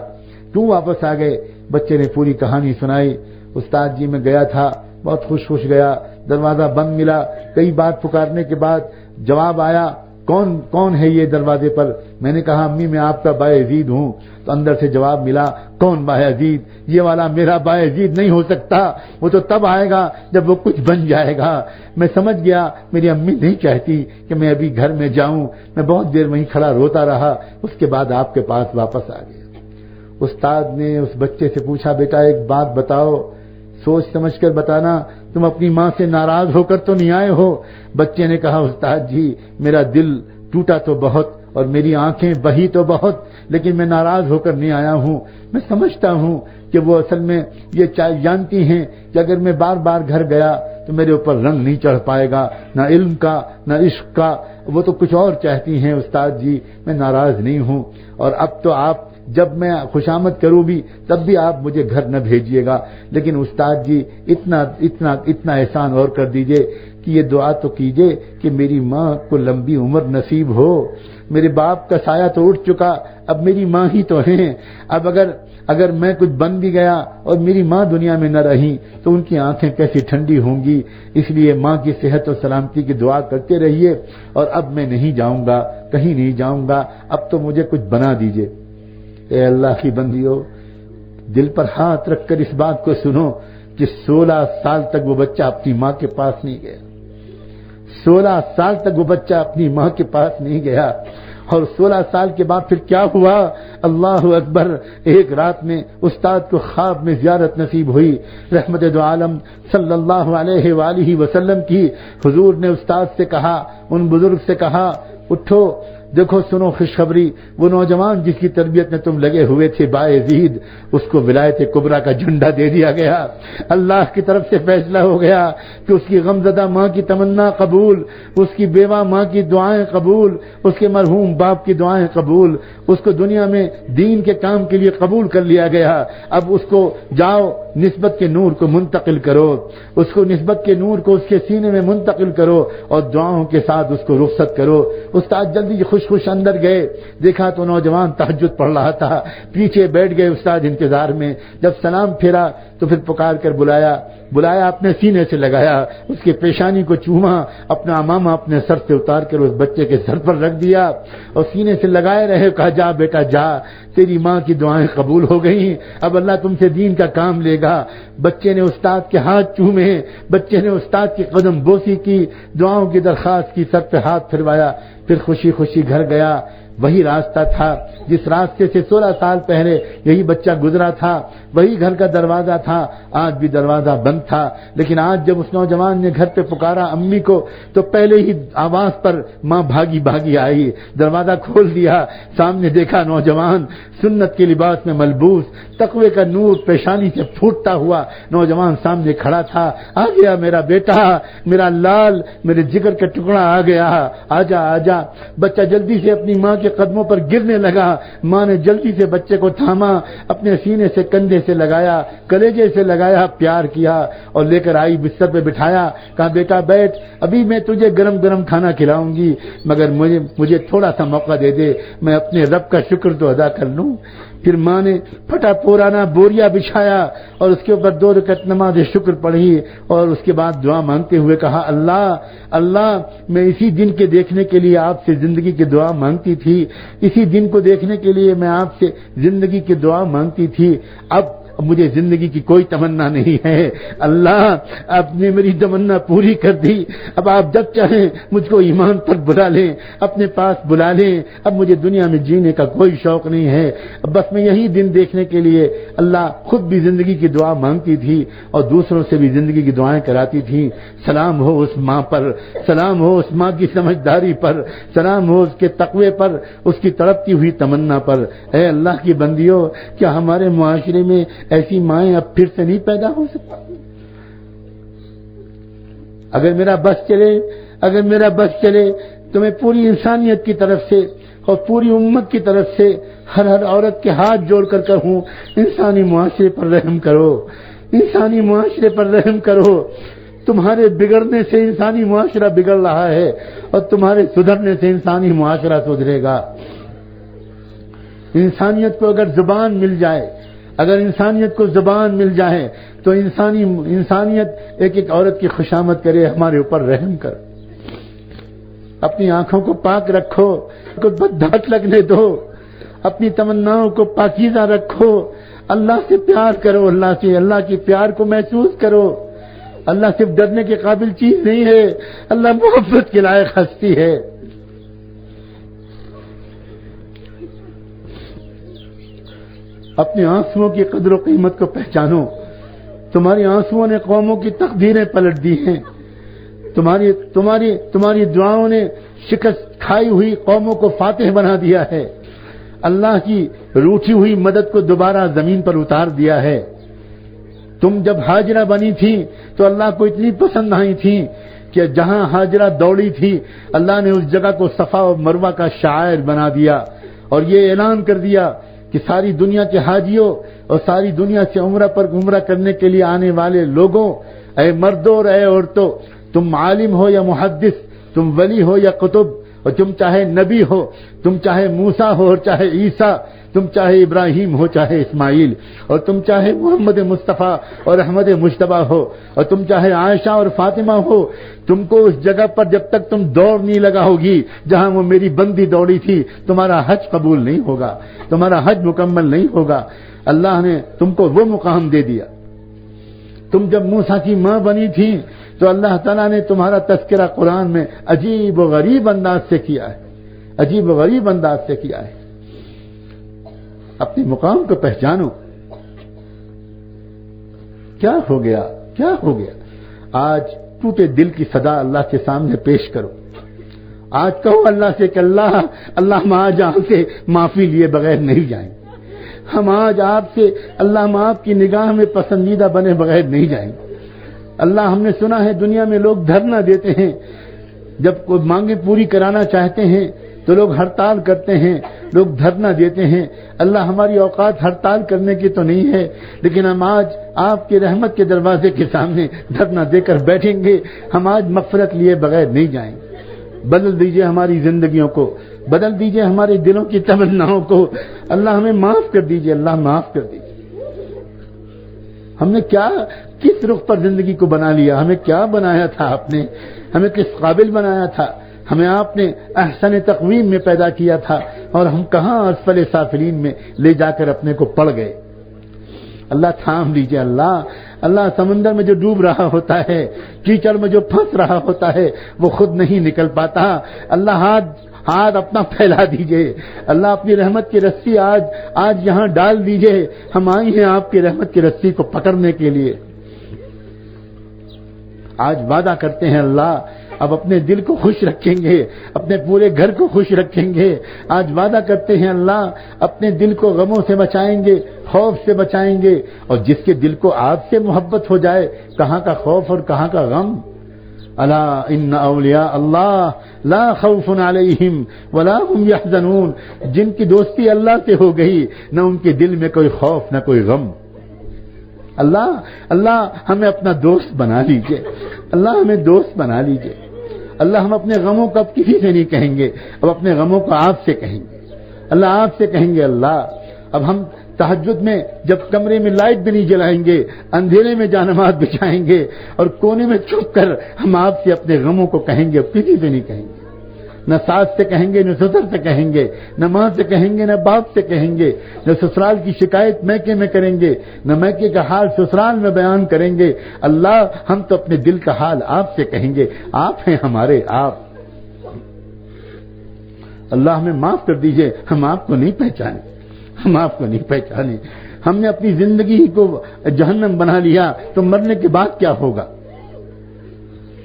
کیوں واپس آ گئے؟ بچے نے پوری کہانی سنائی. استاد جی میں گیا تھا, بہت خوش گیا, دروازہ بند ملا. کئی بار پکارنے کے بعد جواب آیا, کون ہے یہ دروازے پر؟ میں نے کہا امی میں آپ کا بایزید ہوں. تو اندر سے جواب ملا, کون بایزید؟ یہ والا میرا بایزید نہیں ہو سکتا, وہ تو تب آئے گا جب وہ کچھ بن جائے گا. میں سمجھ گیا میری امی نہیں چاہتی کہ میں ابھی گھر میں جاؤں. میں بہت دیر وہیں کھڑا روتا رہا, اس کے بعد آپ کے پاس واپس آ گیا. استاد نے اس بچے سے پوچھا, بیٹا ایک بات بتاؤ, سوچ سمجھ کر بتانا, تم اپنی ماں سے ناراض ہو کر تو نہیں آئے ہو؟ بچے نے کہا, استاد جی میرا دل ٹوٹا تو بہت اور میری آنکھیں بہی تو بہت, لیکن میں ناراض ہو کر نہیں آیا ہوں. میں سمجھتا ہوں کہ وہ اصل میں یہ جانتی ہیں کہ اگر میں بار بار گھر گیا تو میرے اوپر رنگ نہیں چڑھ پائے گا, نہ علم کا نہ عشق کا. وہ تو کچھ اور چاہتی ہیں. استاد جی میں ناراض نہیں ہوں, اور اب تو آپ جب میں خوشامد کروں بھی تب بھی آپ مجھے گھر نہ بھیجیے گا. لیکن استاد جی اتنا احسان اور کر دیجئے کہ یہ دعا تو کیجئے کہ میری ماں کو لمبی عمر نصیب ہو. میرے باپ کا سایہ تو اٹھ چکا, اب میری ماں ہی تو ہیں. اب اگر میں کچھ بن بھی گیا اور میری ماں دنیا میں نہ رہی تو ان کی آنکھیں کیسی ٹھنڈی ہوں گی. اس لیے ماں کی صحت اور سلامتی کی دعا کرتے رہیے. اور اب میں نہیں جاؤں گا, کہیں نہیں جاؤں گا, اب تو مجھے کچھ بنا دیجئے. اے اللہ کی بندیوں, دل پر ہاتھ رکھ کر اس بات کو سنو کہ 16 سال تک وہ بچہ اپنی ماں کے پاس نہیں گیا. 16 سال تک وہ بچہ اپنی ماں کے پاس نہیں گیا. اور 16 سال کے بعد پھر کیا ہوا؟ اللہ اکبر. ایک رات میں استاد کو خواب میں زیارت نصیب ہوئی. رحمت دو عالم صلی اللہ علیہ وآلہ وسلم کی حضور نے استاد سے کہا, ان بزرگ سے کہا, اٹھو دیکھو سنو خوشخبری، وہ نوجوان جس کی تربیت میں تم لگے ہوئے تھے باعزید، اس کو ولایت کبریٰ کا جھنڈا دے دیا گیا۔ اللہ کی طرف سے فیصلہ ہو گیا کہ اس کی غمزدہ ماں کی تمنا قبول، اس کی بیوہ ماں کی دعائیں قبول، اس کے مرحوم باپ کی دعائیں قبول، اس کو دنیا میں دین کے کام کے لیے قبول کر لیا گیا۔ اب اس کو جاؤ نسبت کے نور کو منتقل کرو، اس کو نسبت کے نور کو اس کے سینے میں منتقل کرو اور دعاؤں کے ساتھ اس کو رخصت کرو۔ استاد جلدی خوش اندر گئے، دیکھا تو نوجوان تہجد پڑھ رہا تھا، پیچھے بیٹھ گئے استاد انتظار میں۔ جب سلام پھیرا تو پھر پکار کر بلایا، اپنے سینے سے لگایا، اس کے پیشانی کو چوما، اپنا عمامہ اپنے سر سے اتار کر اس بچے کے سر پر رکھ دیا اور سینے سے لگائے رہے، کہا جا بیٹا جا، تیری ماں کی دعائیں قبول ہو گئیں، اب اللہ تم سے دین کا کام لے گا۔ بچے نے استاد کے ہاتھ چومے، بچے نے استاد کی قدم بوسی کی، دعاؤں کی درخواست کی، سر پہ ہاتھ پھروایا، پھر خوشی خوشی گھر گیا۔ وہی راستہ تھا جس راستے سے 16 سال پہلے یہی بچہ گزرا تھا، وہی گھر کا دروازہ تھا، آج بھی دروازہ بند تھا، لیکن آج جب اس نوجوان نے گھر پہ پکارا امی کو تو پہلے ہی آواز پر ماں بھاگی آئی، دروازہ کھول دیا، سامنے دیکھا نوجوان سنت کے لباس میں ملبوس، تقوی کا نور پیشانی سے پھوٹتا ہوا نوجوان سامنے کھڑا تھا۔ آ گیا میرا بیٹا، میرا لال، میرے جگر کا ٹکڑا آ گیا، آجا آجا۔ بچہ جلدی سے اپنی ماں کے قدموں پر گرنے لگا، ماں نے جلدی سے بچے کو تھاما، اپنے سینے سے کندھے سے لگایا، کلیجے سے لگایا، پیار کیا اور لے کر آئی، بستر پہ بٹھایا، کہا بیٹا بیٹھ، ابھی میں تجھے گرم گرم کھانا کھلاؤں گی، مگر مجھے تھوڑا سا موقع دے دے، میں اپنے رب کا شکر تو ادا کر لوں۔ پھر ماں نے پھٹا پرانا بوریا بچھایا اور اس کے اوپر 2 رکعت نماز شکر پڑھی اور اس کے بعد دعا مانگتے ہوئے کہا اللہ میں اسی دن کے دیکھنے کے لیے آپ سے زندگی کی دعا مانگتی تھی، اسی دن کو دیکھنے کے لیے میں آپ سے زندگی کی دعا مانگتی تھی، اب مجھے زندگی کی کوئی تمنا نہیں ہے، اللہ آپ نے میری تمنا پوری کر دی، اب آپ جب چاہیں مجھ کو ایمان پر بلا لیں، اپنے پاس بلا لیں، اب مجھے دنیا میں جینے کا کوئی شوق نہیں ہے، اب بس میں یہی دن دیکھنے کے لیے۔ اللہ خود بھی زندگی کی دعا مانگتی تھی اور دوسروں سے بھی زندگی کی دعائیں کراتی تھی۔ سلام ہو اس ماں پر، سلام ہو اس ماں کی سمجھداری پر، سلام ہو اس کے تقوی پر، اس کی تڑپتی ہوئی تمنا پر۔ اے اللہ کی بندیوں، کیا ہمارے معاشرے میں ایسی مائیں اب پھر سے نہیں پیدا ہو سکتی؟ اگر میرا بس چلے تو میں پوری انسانیت کی طرف سے اور پوری امت کی طرف سے ہر عورت کے ہاتھ جوڑ کر کہوں، انسانی معاشرے پر رحم کرو، انسانی معاشرے پر رحم کرو۔ تمہارے بگڑنے سے انسانی معاشرہ بگڑ رہا ہے اور تمہارے سدھرنے سے انسانی معاشرہ سدھرے گا۔ انسانیت کو اگر زبان مل جائے، اگر انسانیت کو زبان مل جائے تو انسانیت ایک عورت کی خوشامد کرے، ہمارے اوپر رحم کر۔ اپنی آنکھوں کو پاک رکھو، کو بدھات لگنے دو، اپنی تمناؤں کو پاکیزہ رکھو، اللہ سے پیار کرو، اللہ کے پیار کو محسوس کرو۔ اللہ صرف ڈرنے کے قابل چیز نہیں ہے، اللہ محبت کے لائق ہستی ہے۔ اپنے آنسوؤں کی قدر و قیمت کو پہچانو، تمہاری آنسوؤں نے قوموں کی تقدیریں پلٹ دی ہیں، تمہاری دعاؤں نے شکست کھائی ہوئی قوموں کو فاتح بنا دیا ہے، اللہ کی روٹھی ہوئی مدد کو دوبارہ زمین پر اتار دیا ہے۔ تم جب ہاجرہ بنی تھی تو اللہ کو اتنی پسند آئی تھی کہ جہاں ہاجرہ دوڑی تھی اللہ نے اس جگہ کو صفا و مروہ کا شاعر بنا دیا اور یہ اعلان کر دیا کہ ساری دنیا کے حاجیوں اور ساری دنیا سے عمرہ کرنے کے لیے آنے والے لوگوں، اے مردوں اور اے عورتوں، تم عالم ہو یا محدث، تم ولی ہو یا قطب، اور تم چاہے نبی ہو، تم چاہے موسیٰ ہو اور چاہے عیسیٰ، تم چاہے ابراہیم ہو چاہے اسماعیل، اور تم چاہے محمد مصطفیٰ اور احمد مجتبیٰ ہو، اور تم چاہے عائشہ اور فاطمہ ہو، تم کو اس جگہ پر جب تک تم دوڑ نہیں لگاؤ گی جہاں وہ میری بندی دوڑی تھی، تمہارا حج قبول نہیں ہوگا، تمہارا حج مکمل نہیں ہوگا۔ اللہ نے تم کو وہ مقام دے دیا۔ تم جب موسیٰ کی ماں بنی تھی تو اللہ تعالیٰ نے تمہارا تذکرہ قرآن میں عجیب و غریب انداز سے کیا ہے، عجیب و غریب انداز سے کیا ہے۔ اپنے مقام کو پہچانو۔ کیا ہو گیا؟ آج ٹوٹے دل کی صدا اللہ کے سامنے پیش کرو آج کہو اللہ سے کہ اللہ ہم آج آپ سے معافی لیے بغیر نہیں جائیں، ہم آج آپ سے اللہ ہم آپ کی نگاہ میں پسندیدہ بنے بغیر نہیں جائیں۔ اللہ ہم نے سنا ہے دنیا میں لوگ دھرنا دیتے ہیں، جب کوئی مانگیں پوری کرانا چاہتے ہیں تو لوگ ہڑتال کرتے ہیں، لوگ دھرنا دیتے ہیں۔ اللہ ہماری اوقات ہڑتال کرنے کی تو نہیں ہے، لیکن ہم آج آپ کی رحمت کے دروازے کے سامنے دھرنا دے کر بیٹھیں گے، ہم آج مغفرت لیے بغیر نہیں جائیں۔ بدل دیجئے ہماری زندگیوں کو، بدل دیجئے ہمارے دلوں کی تمناؤں کو، اللہ ہمیں معاف کر دیجئے، اللہ معاف کر دیجئے۔ ہم نے کس رخ پر زندگی کو بنا لیا؟ ہمیں کیا بنایا تھا آپ نے؟ ہمیں کس قابل بنایا تھا؟ ہمیں آپ نے احسن تقویم میں پیدا کیا تھا، اور ہم کہاں اسفل سافلین میں لے جا کر اپنے کو پڑ گئے۔ اللہ تھام لیجئے، اللہ سمندر میں جو ڈوب رہا ہوتا ہے، کیچڑ میں جو پھنس رہا ہوتا ہے، وہ خود نہیں نکل پاتا۔ اللہ ہاتھ اپنا پھیلا دیجئے، اللہ اپنی رحمت کی رسی آج یہاں ڈال دیجئے۔ ہم آئے ہیں آپ کی رحمت کی رسی کو پکڑنے کے لیے۔ آج وعدہ کرتے ہیں اللہ اب اپنے دل کو خوش رکھیں گے، اپنے پورے گھر کو خوش رکھیں گے۔ آج وعدہ کرتے ہیں اللہ اپنے دل کو غموں سے بچائیں گے، خوف سے بچائیں گے، اور جس کے دل کو آپ سے محبت ہو جائے، کہاں کا خوف اور کہاں کا غم۔ الا ان اولیاء اللہ لا خوف علیہم ولا هم يحزنون، جن کی دوستی اللہ سے ہو گئی، نہ ان کے دل میں کوئی خوف نہ کوئی غم۔ اللہ ہمیں اپنا دوست بنا لیجئے، اللہ ہمیں دوست بنا لیجئے۔ اللہ ہم اپنے غموں کو اب کسی سے نہیں کہیں گے، اب اپنے غموں کو آپ سے کہیں گے۔ اللہ آپ سے کہیں گے، اللہ اب ہم تہجد میں جب کمرے میں لائٹ بھی نہیں جلائیں گے، اندھیرے میں جانماز بچھائیں گے، اور کونے میں چھپ کر ہم آپ سے اپنے غموں کو کہیں گے، اب کسی سے نہیں کہیں گے۔ نہ ساس سے کہیں گے، نہ سسر سے کہیں گے، نہ ماں سے کہیں گے، نہ باپ سے کہیں گے، نہ سسرال کی شکایت میکے میں کریں گے، نہ میکے کا حال سسرال میں بیان کریں گے۔ اللہ ہم تو اپنے دل کا حال آپ سے کہیں گے، آپ ہیں ہمارے آپ۔ اللہ ہمیں معاف کر دیجئے، ہم آپ کو نہیں پہچانے، ہم آپ کو نہیں پہچانے۔ ہم نے اپنی زندگی کو جہنم بنا لیا تو مرنے کے بعد کیا ہوگا؟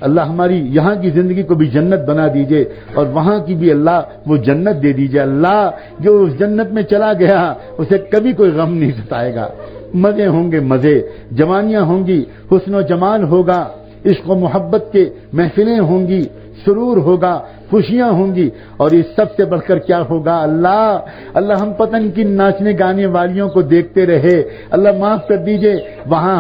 اللہ ہماری یہاں کی زندگی کو بھی جنت بنا دیجئے، اور وہاں کی بھی اللہ وہ جنت دے دیجئے۔ اللہ جو اس جنت میں چلا گیا اسے کبھی کوئی غم نہیں ستائے گا۔ مزے ہوں گے، مزے، جوانیاں ہوں گی، حسن و جمال ہوگا، عشق و محبت کے محفلیں ہوں گی، سرور ہوگا، خوشیاں ہوں گی، اور اس سب سے بڑھ کر کیا ہوگا؟ اللہ ہم پتہ نہیں کن ناچنے گانے والیوں کو دیکھتے رہے۔ اللہ معاف کر دیجئے، وہاں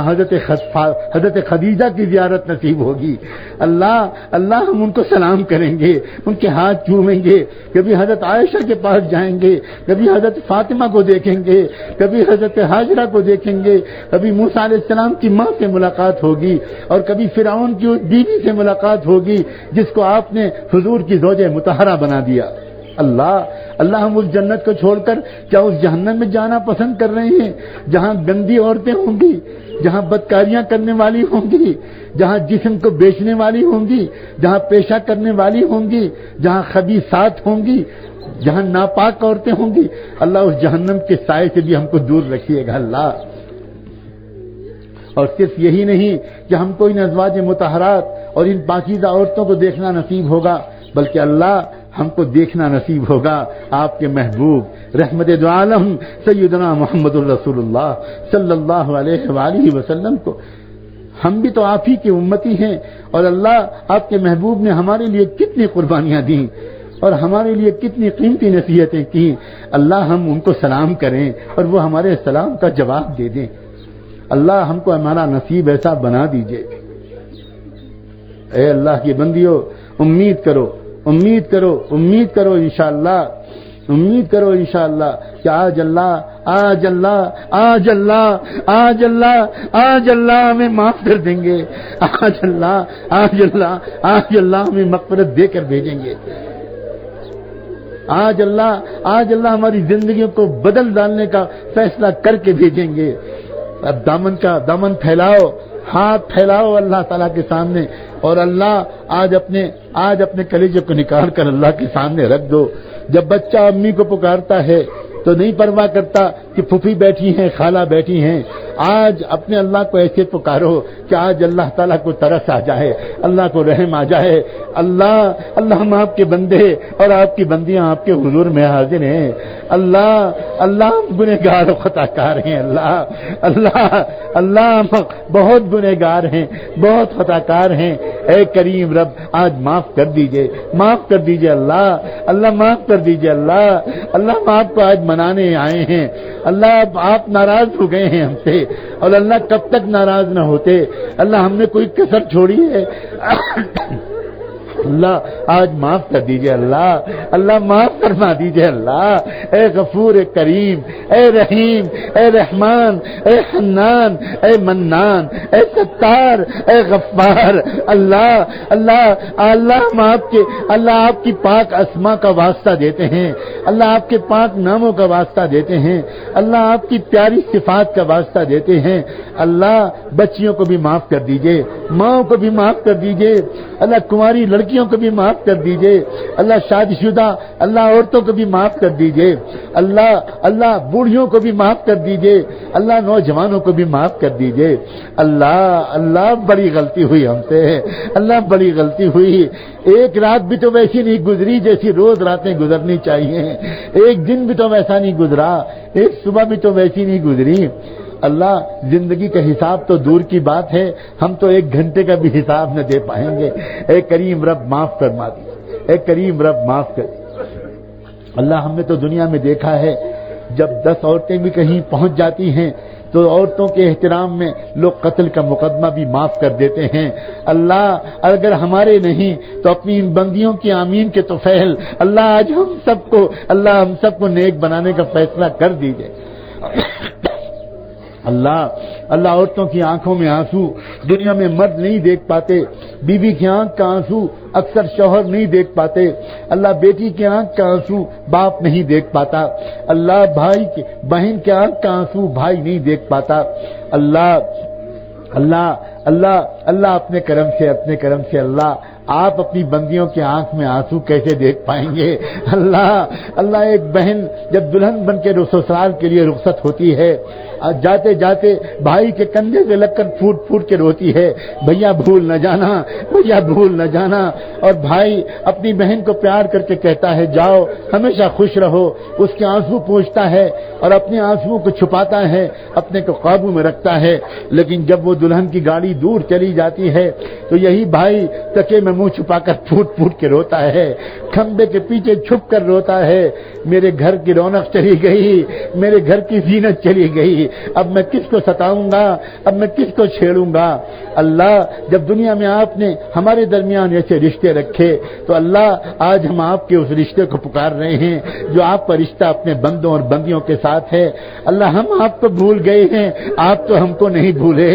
حضرت خدیجہ کی زیارت نصیب ہوگی۔ اللہ ہم ان کو سلام کریں گے، ان کے ہاتھ چومیں گے، کبھی حضرت عائشہ کے پاس جائیں گے، کبھی حضرت فاطمہ کو دیکھیں گے، کبھی حضرت ہاجرہ کو دیکھیں گے، کبھی موسیٰ علیہ السلام کی ماں سے ملاقات ہوگی، اور کبھی فرعون کی اس بیوی سے ملاقات ہوگی جس کو آپ نے حضور کی زوجہ مطہرہ بنا دیا۔ اللہ ہم اس جنت کو چھوڑ کر کیا اس جہنم میں جانا پسند کر رہے ہیں، جہاں گندی عورتیں ہوں گی، جہاں بدکاریاں کرنے والی ہوں گی، جہاں جسم کو بیچنے والی ہوں گی، جہاں پیشہ کرنے والی ہوں گی، جہاں خبیثات ہوں گی، جہاں ناپاک عورتیں ہوں گی۔ اللہ اس جہنم کے سائے سے بھی ہم کو دور رکھیے گا اللہ۔ اور صرف یہی نہیں کہ ہم کو ان ازواج مطہرات اور ان پاکیزہ عورتوں کو دیکھنا نصیب ہوگا، بلکہ اللہ ہم کو دیکھنا نصیب ہوگا آپ کے محبوب رحمت دو عالم سیدنا محمد الرسول اللہ صلی اللہ علیہ وآلہ وسلم کو۔ ہم بھی تو آپ ہی کی امتی ہیں، اور اللہ آپ کے محبوب نے ہمارے لیے کتنی قربانیاں دیں اور ہمارے لیے کتنی قیمتی نصیحتیں کی۔ اللہ ہم ان کو سلام کریں اور وہ ہمارے سلام کا جواب دے دیں۔ اللہ ہم کو ہمارا نصیب ایسا بنا دیجئے۔ اے اللہ کی بندیوں، امید کرو انشاءاللہ، امید کرو انشاءاللہ کہ آج اللہ ہمیں معاف کر دیں گے، آج اللہ ہمیں مغفرت دے کر بھیجیں گے، آج اللہ ہماری زندگیوں کو بدل ڈالنے کا فیصلہ کر کے بھیجیں گے۔ اب دامن پھیلاؤ، ہاتھ پھیلاؤ اللہ تعالیٰ کے سامنے، اور اللہ آج اپنے کلیجے کو نکال کر اللہ کے سامنے رکھ دو۔ جب بچہ امی کو پکارتا ہے تو نہیں پرواہ کرتا کہ پھوپھی بیٹھی ہیں، خالہ بیٹھی ہیں، آج اپنے اللہ کو ایسے پکارو کہ آج اللہ تعالیٰ کو ترس آ جائے، اللہ کو رحم آ جائے۔ اللہ ہم آپ کے بندے اور آپ کی بندیاں آپ کے حضور میں حاضر ہیں۔ اللہ ہم گنہگار و خطا کار ہیں۔ اللہ ہم بہت گنہگار ہیں، بہت خطا کار ہیں۔ اے کریم رب آج معاف کر دیجئے، معاف کر دیجئے اللہ معاف کر دیجئے اللہ ہم آپ کو آج منانے آئے ہیں۔ اللہ آپ ناراض ہو گئے ہیں ہم سے، اور اللہ کب تک ناراض نہ ہوتے؟ اللہ ہم نے کوئی کسر چھوڑی ہے؟ اللہ آج معاف کر دیجئے اللہ معاف فرما دیجئے اللہ۔ اے غفور، اے کریم، اے رحیم، اے رحمان، اے حنان، اے منان، اے ستار، اے غفار، اللہ ہم آپ کی پاک اسما کا واسطہ دیتے ہیں، اللہ آپ کے پاک ناموں کا واسطہ دیتے ہیں، اللہ آپ کی پیاری صفات کا واسطہ دیتے ہیں۔ اللہ بچیوں کو بھی معاف کر دیجئے، ماؤں کو بھی معاف کر دیجئے، اللہ کنواری لڑکیوں کو بھی معاف کر دیجئے، اللہ شادی شدہ اللہ عورتوں کو بھی معاف کر دیجئے، اللہ بوڑھیوں کو بھی معاف کر دیجئے، اللہ نوجوانوں کو بھی معاف کر دیجئے۔ اللہ بڑی غلطی ہوئی ہم سے، اللہ بڑی غلطی ہوئی۔ ایک رات بھی تو ویسی نہیں گزری جیسی روز راتیں گزرنی چاہیے، ایک دن بھی تو ویسا نہیں گزرا، ایک صبح بھی تو ویسی نہیں گزری۔ اللہ زندگی کا حساب تو دور کی بات ہے، ہم تو ایک گھنٹے کا بھی حساب نہ دے پائیں گے۔ اے کریم رب معاف فرما دیجیے، اے کریم رب معاف کر دیجیے۔ اللہ ہم نے تو دنیا میں دیکھا ہے جب 10 عورتیں بھی کہیں پہنچ جاتی ہیں تو عورتوں کے احترام میں لوگ قتل کا مقدمہ بھی معاف کر دیتے ہیں۔ اللہ اگر ہمارے نہیں تو اپنی ان بندیوں کی آمین کے تو فعل اللہ آج ہم سب کو نیک بنانے کا فیصلہ کر دیجیے۔ اللہ عورتوں کی آنکھوں میں آنسو دنیا میں مرد نہیں دیکھ پاتے، بیوی کی آنکھ کا آنسو اکثر شوہر نہیں دیکھ پاتے، اللہ بیٹی کی آنکھ کا آنسو باپ نہیں دیکھ پاتا، اللہ بھائی کی بہن کی آنکھ کا آنسو بھائی نہیں دیکھ پاتا۔ اللہ اپنے کرم سے اللہ آپ اپنی بندیوں کی آنکھ میں آنسو کیسے دیکھ پائیں گے؟ اللہ ایک بہن جب دلہن بن کے سسرال کے لیے رخصت ہوتی ہے، جاتے جاتے بھائی کے کندھے سے لگ کر پھوٹ پھوٹ کے روتی ہے، بھیا بھول نہ جانا، بھیا بھول نہ جانا، اور بھائی اپنی بہن کو پیار کر کے کہتا ہے جاؤ ہمیشہ خوش رہو، اس کے آنسو پوچھتا ہے اور اپنے آنسوؤں کو چھپاتا ہے، اپنے کو قابو میں رکھتا ہے، لیکن جب وہ دلہن کی گاڑی دور چلی جاتی ہے تو یہی بھائی تکے میں منہ چھپا کر پھوٹ پھوٹ کے روتا ہے، کھمبے کے پیچھے چھپ کر روتا ہے، میرے گھر کی رونق چلی گئی، میرے گھر کی زینت چلی گئی، اب میں کس کو ستاؤں گا، اب میں کس کو چھیڑوں گا؟ اللہ جب دنیا میں آپ نے ہمارے درمیان ایسے رشتے رکھے تو اللہ آج ہم آپ کے اس رشتے کو پکار رہے ہیں جو آپ کا رشتہ اپنے بندوں اور بندیوں کے ساتھ ہے۔ اللہ ہم آپ کو بھول گئے ہیں، آپ تو ہم کو نہیں بھولے،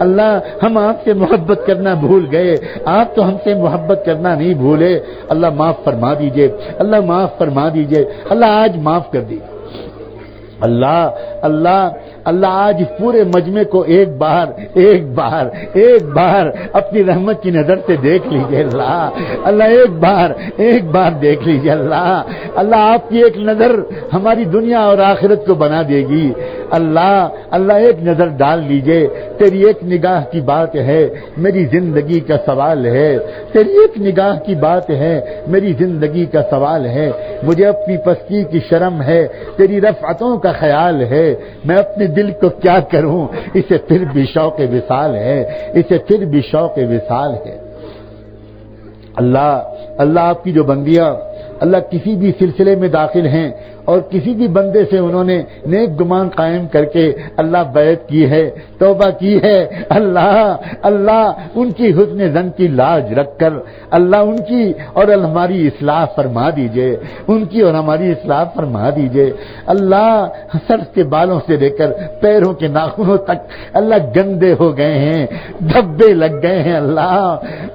اللہ ہم آپ سے محبت کرنا بھول گئے، آپ تو ہم سے محبت کرنا نہیں بھولے۔ اللہ معاف فرما دیجئے، اللہ معاف فرما دیجئے، اللہ آج معاف کر دیجئے۔ اللہ آج اس پورے مجمع کو ایک بار اپنی رحمت کی نظر سے دیکھ لیجئے۔ اللہ ایک بار دیکھ لیجئے۔ اللہ آپ کی ایک نظر ہماری دنیا اور آخرت کو بنا دے گی۔ اللہ ایک نظر ڈال لیجئے، تیری ایک نگاہ کی بات ہے میری زندگی کا سوال ہے، تیری ایک نگاہ کی بات ہے میری زندگی کا سوال ہے، مجھے اپنی پستی کی شرم ہے، تیری رفعتوں کا خیال ہے، میں اپنے دل کو کیا کروں، اسے پھر بھی شوق وصال ہے، اسے پھر بھی شوق وصال ہے۔ اللہ آپ کی جو بندیاں اللہ کسی بھی سلسلے میں داخل ہیں اور کسی بھی بندے سے انہوں نے نیک گمان قائم کر کے اللہ بیعت کی ہے، توبہ کی ہے، اللہ ان کی حسن ظن کی لاج رکھ کر اللہ ان کی اور ہماری اصلاح فرما دیجئے، ان کی اور ہماری اصلاح فرما دیجئے۔ اللہ سر کے بالوں سے لے کر پیروں کے ناخنوں تک اللہ گندے ہو گئے ہیں، دھبے لگ گئے ہیں۔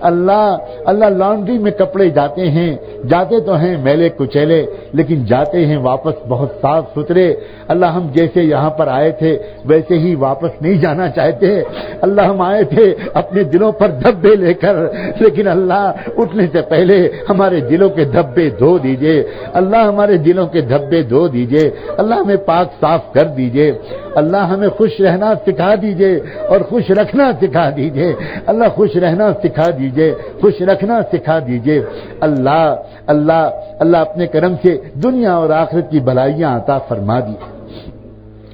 اللہ لانڈری میں کپڑے جاتے تو ہیں میلے کچیلے، لیکن جاتے ہیں واپس بہت صاف ستھرے۔ اللہ ہم جیسے یہاں پر آئے تھے ویسے ہی واپس نہیں جانا چاہتے۔ اللہ ہم آئے تھے اپنے دلوں پر دھبے لے کر، لیکن اللہ اٹھنے سے پہلے ہمارے دلوں کے دھبے دھو دیجئے۔ اللہ ہمارے دلوں کے دھبے دھو دیجئے۔ اللہ ہمیں پاک صاف کر دیجئے۔ اللہ ہمیں خوش رہنا سکھا دیجئے اور خوش رکھنا سکھا دیجئے۔ اللہ خوش رہنا سکھا دیجئے، خوش رکھنا سکھا دیجئے۔ اللہ اللہ اللہ اپنے کرم سے دنیا اور آخرت کی بھلائیاں عطا فرما دی۔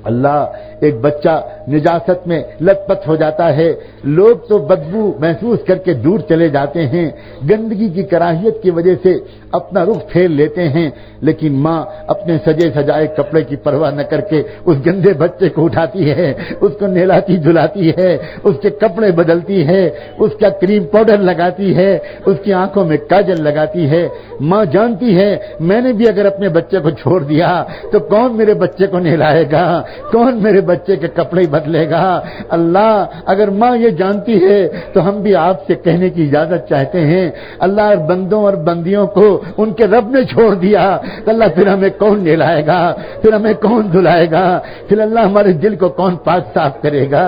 اللہ ایک بچہ نجاست میں لت پت ہو جاتا ہے، لوگ تو بدبو محسوس کر کے دور چلے جاتے ہیں، گندگی کی کراہیت کی وجہ سے اپنا رخ پھیر لیتے ہیں، لیکن ماں اپنے سجے سجائے کپڑے کی پرواہ نہ کر کے اس گندے بچے کو اٹھاتی ہے، اس کو نہلاتی دھلاتی ہے، اس کے کپڑے بدلتی ہے، اس کا کریم پاؤڈر لگاتی ہے، اس کی آنکھوں میں کاجل لگاتی ہے۔ ماں جانتی ہے میں نے بھی اگر اپنے بچے کو چھوڑ دیا تو کون میرے بچے کو نہلائے گا، کون میرے بچے کے کپڑے بدلے گا۔ اللہ اگر ماں یہ جانتی ہے تو ہم بھی آپ سے کہنے کی اجازت چاہتے ہیں، اللہ بندوں اور بندیوں کو ان کے رب نے چھوڑ دیا تو اللہ پھر ہمیں کون نہلائے گا، پھر ہمیں کون دھلائے گا، پھر اللہ ہمارے دل کو کون پاک صاف کرے گا۔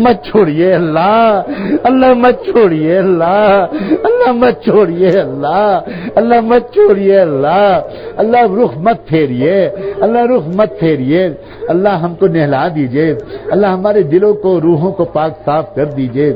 مت چھوڑیے اللہ، اللہ مت چھوڑیے اللہ، اللہ مت چھوڑیے اللہ، اللہ مت چھوڑیے اللہ، اللہ رخ مت پھیریے، اللہ رخ مت پھیریے۔ اللہ ہم کو نہلا دیجئے، اللہ ہمارے دلوں کو روحوں کو پاک صاف کر دیجئے،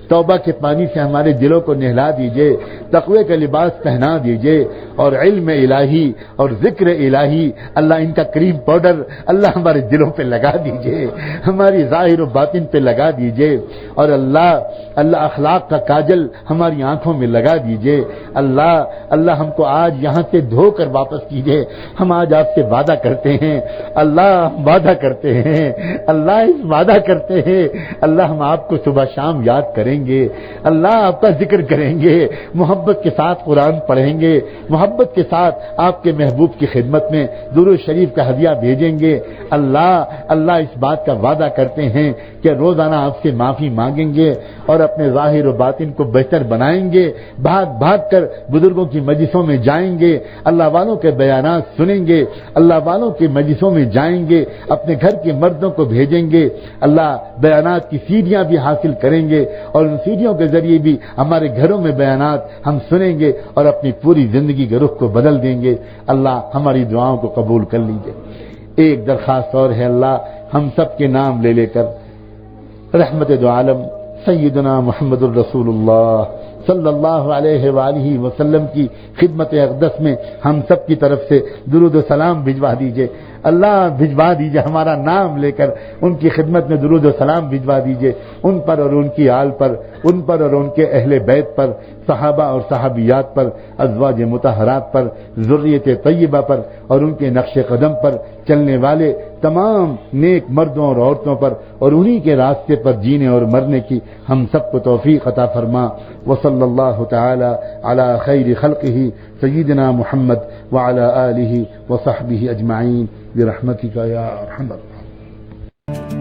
توبہ کے پانی سے ہمارے دلوں کو نہلا دیجئے، تقوی کا لباس پہنا دیجئے، اور علم الہی اور ذکر الہی اللہ ان کا کریم پاؤڈر اللہ ہمارے دلوں پہ لگا دیجئے، ہماری ظاہر و باطن پہ لگا دیجئے، اور اللہ اخلاق کا کاجل ہماری آنکھوں میں لگا دیجئے۔ اللہ ہم کو آج یہاں سے دھو کر واپس کیجئے۔ ہم آج آپ سے وعدہ کرتے ہیں، اللہ وعدہ کرتے ہیں، اللہ اس وعدہ کرتے ہیں، اللہ ہم آپ کو صبح شام یاد کریں گے، اللہ آپ کا ذکر کریں گے، محبت کے ساتھ قرآن پڑھیں گے، محبت کے ساتھ آپ کے محبوب کی خدمت میں درود شریف کا ہدیہ بھیجیں گے۔ اللہ اس بات کا وعدہ کرتے ہیں کہ روزانہ آپ سے معافی مانگیں گے اور اپنے ظاہر و باطن کو بہتر بنائیں گے، بھاگ کر بزرگوں کی مجلسوں میں جائیں گے، اللہ والوں کے بیانات سنیں گے، اللہ والوں کی مجلسوں میں جائیں گے، اپنے گھر کے مردوں کو بھیجیں گے، اللہ بیانات کی سیڑھیاں بھی حاصل کریں گے اور ان سیڑھیوں کے ذریعے بھی ہمارے گھروں میں بیانات ہم سنیں گے اور اپنی پوری زندگی کے رخ کو بدل دیں گے۔ اللہ ہماری دعاؤں کو قبول کر لیجئے۔ ایک درخواست اور ہے، اللہ ہم سب کے نام لے لے کر رحمت دو عالم سیدنا محمد الرسول اللہ صلی اللہ علیہ وآلہ وسلم کی خدمت اقدس میں ہم سب کی طرف سے درود و سلام بھجوا دیجئے۔ اللہ بھجوا دیجئے، ہمارا نام لے کر ان کی خدمت میں درود و سلام بھجوا دیجئے، ان پر اور ان کی آل پر، ان پر اور ان کے اہل بیت پر، صحابہ اور صحابیات پر، ازواج مطہرات پر، ذریت طیبہ پر اور ان کے نقش قدم پر چلنے والے تمام نیک مردوں اور عورتوں پر، اور انہی کے راستے پر جینے اور مرنے کی ہم سب کو توفیق عطا فرما۔ وصلی اللہ تعالی علی خیر خلقہ سیدنا محمد وعلی آلہ وصحبہ اجمعین برحمتک یا ارحم الراحمین۔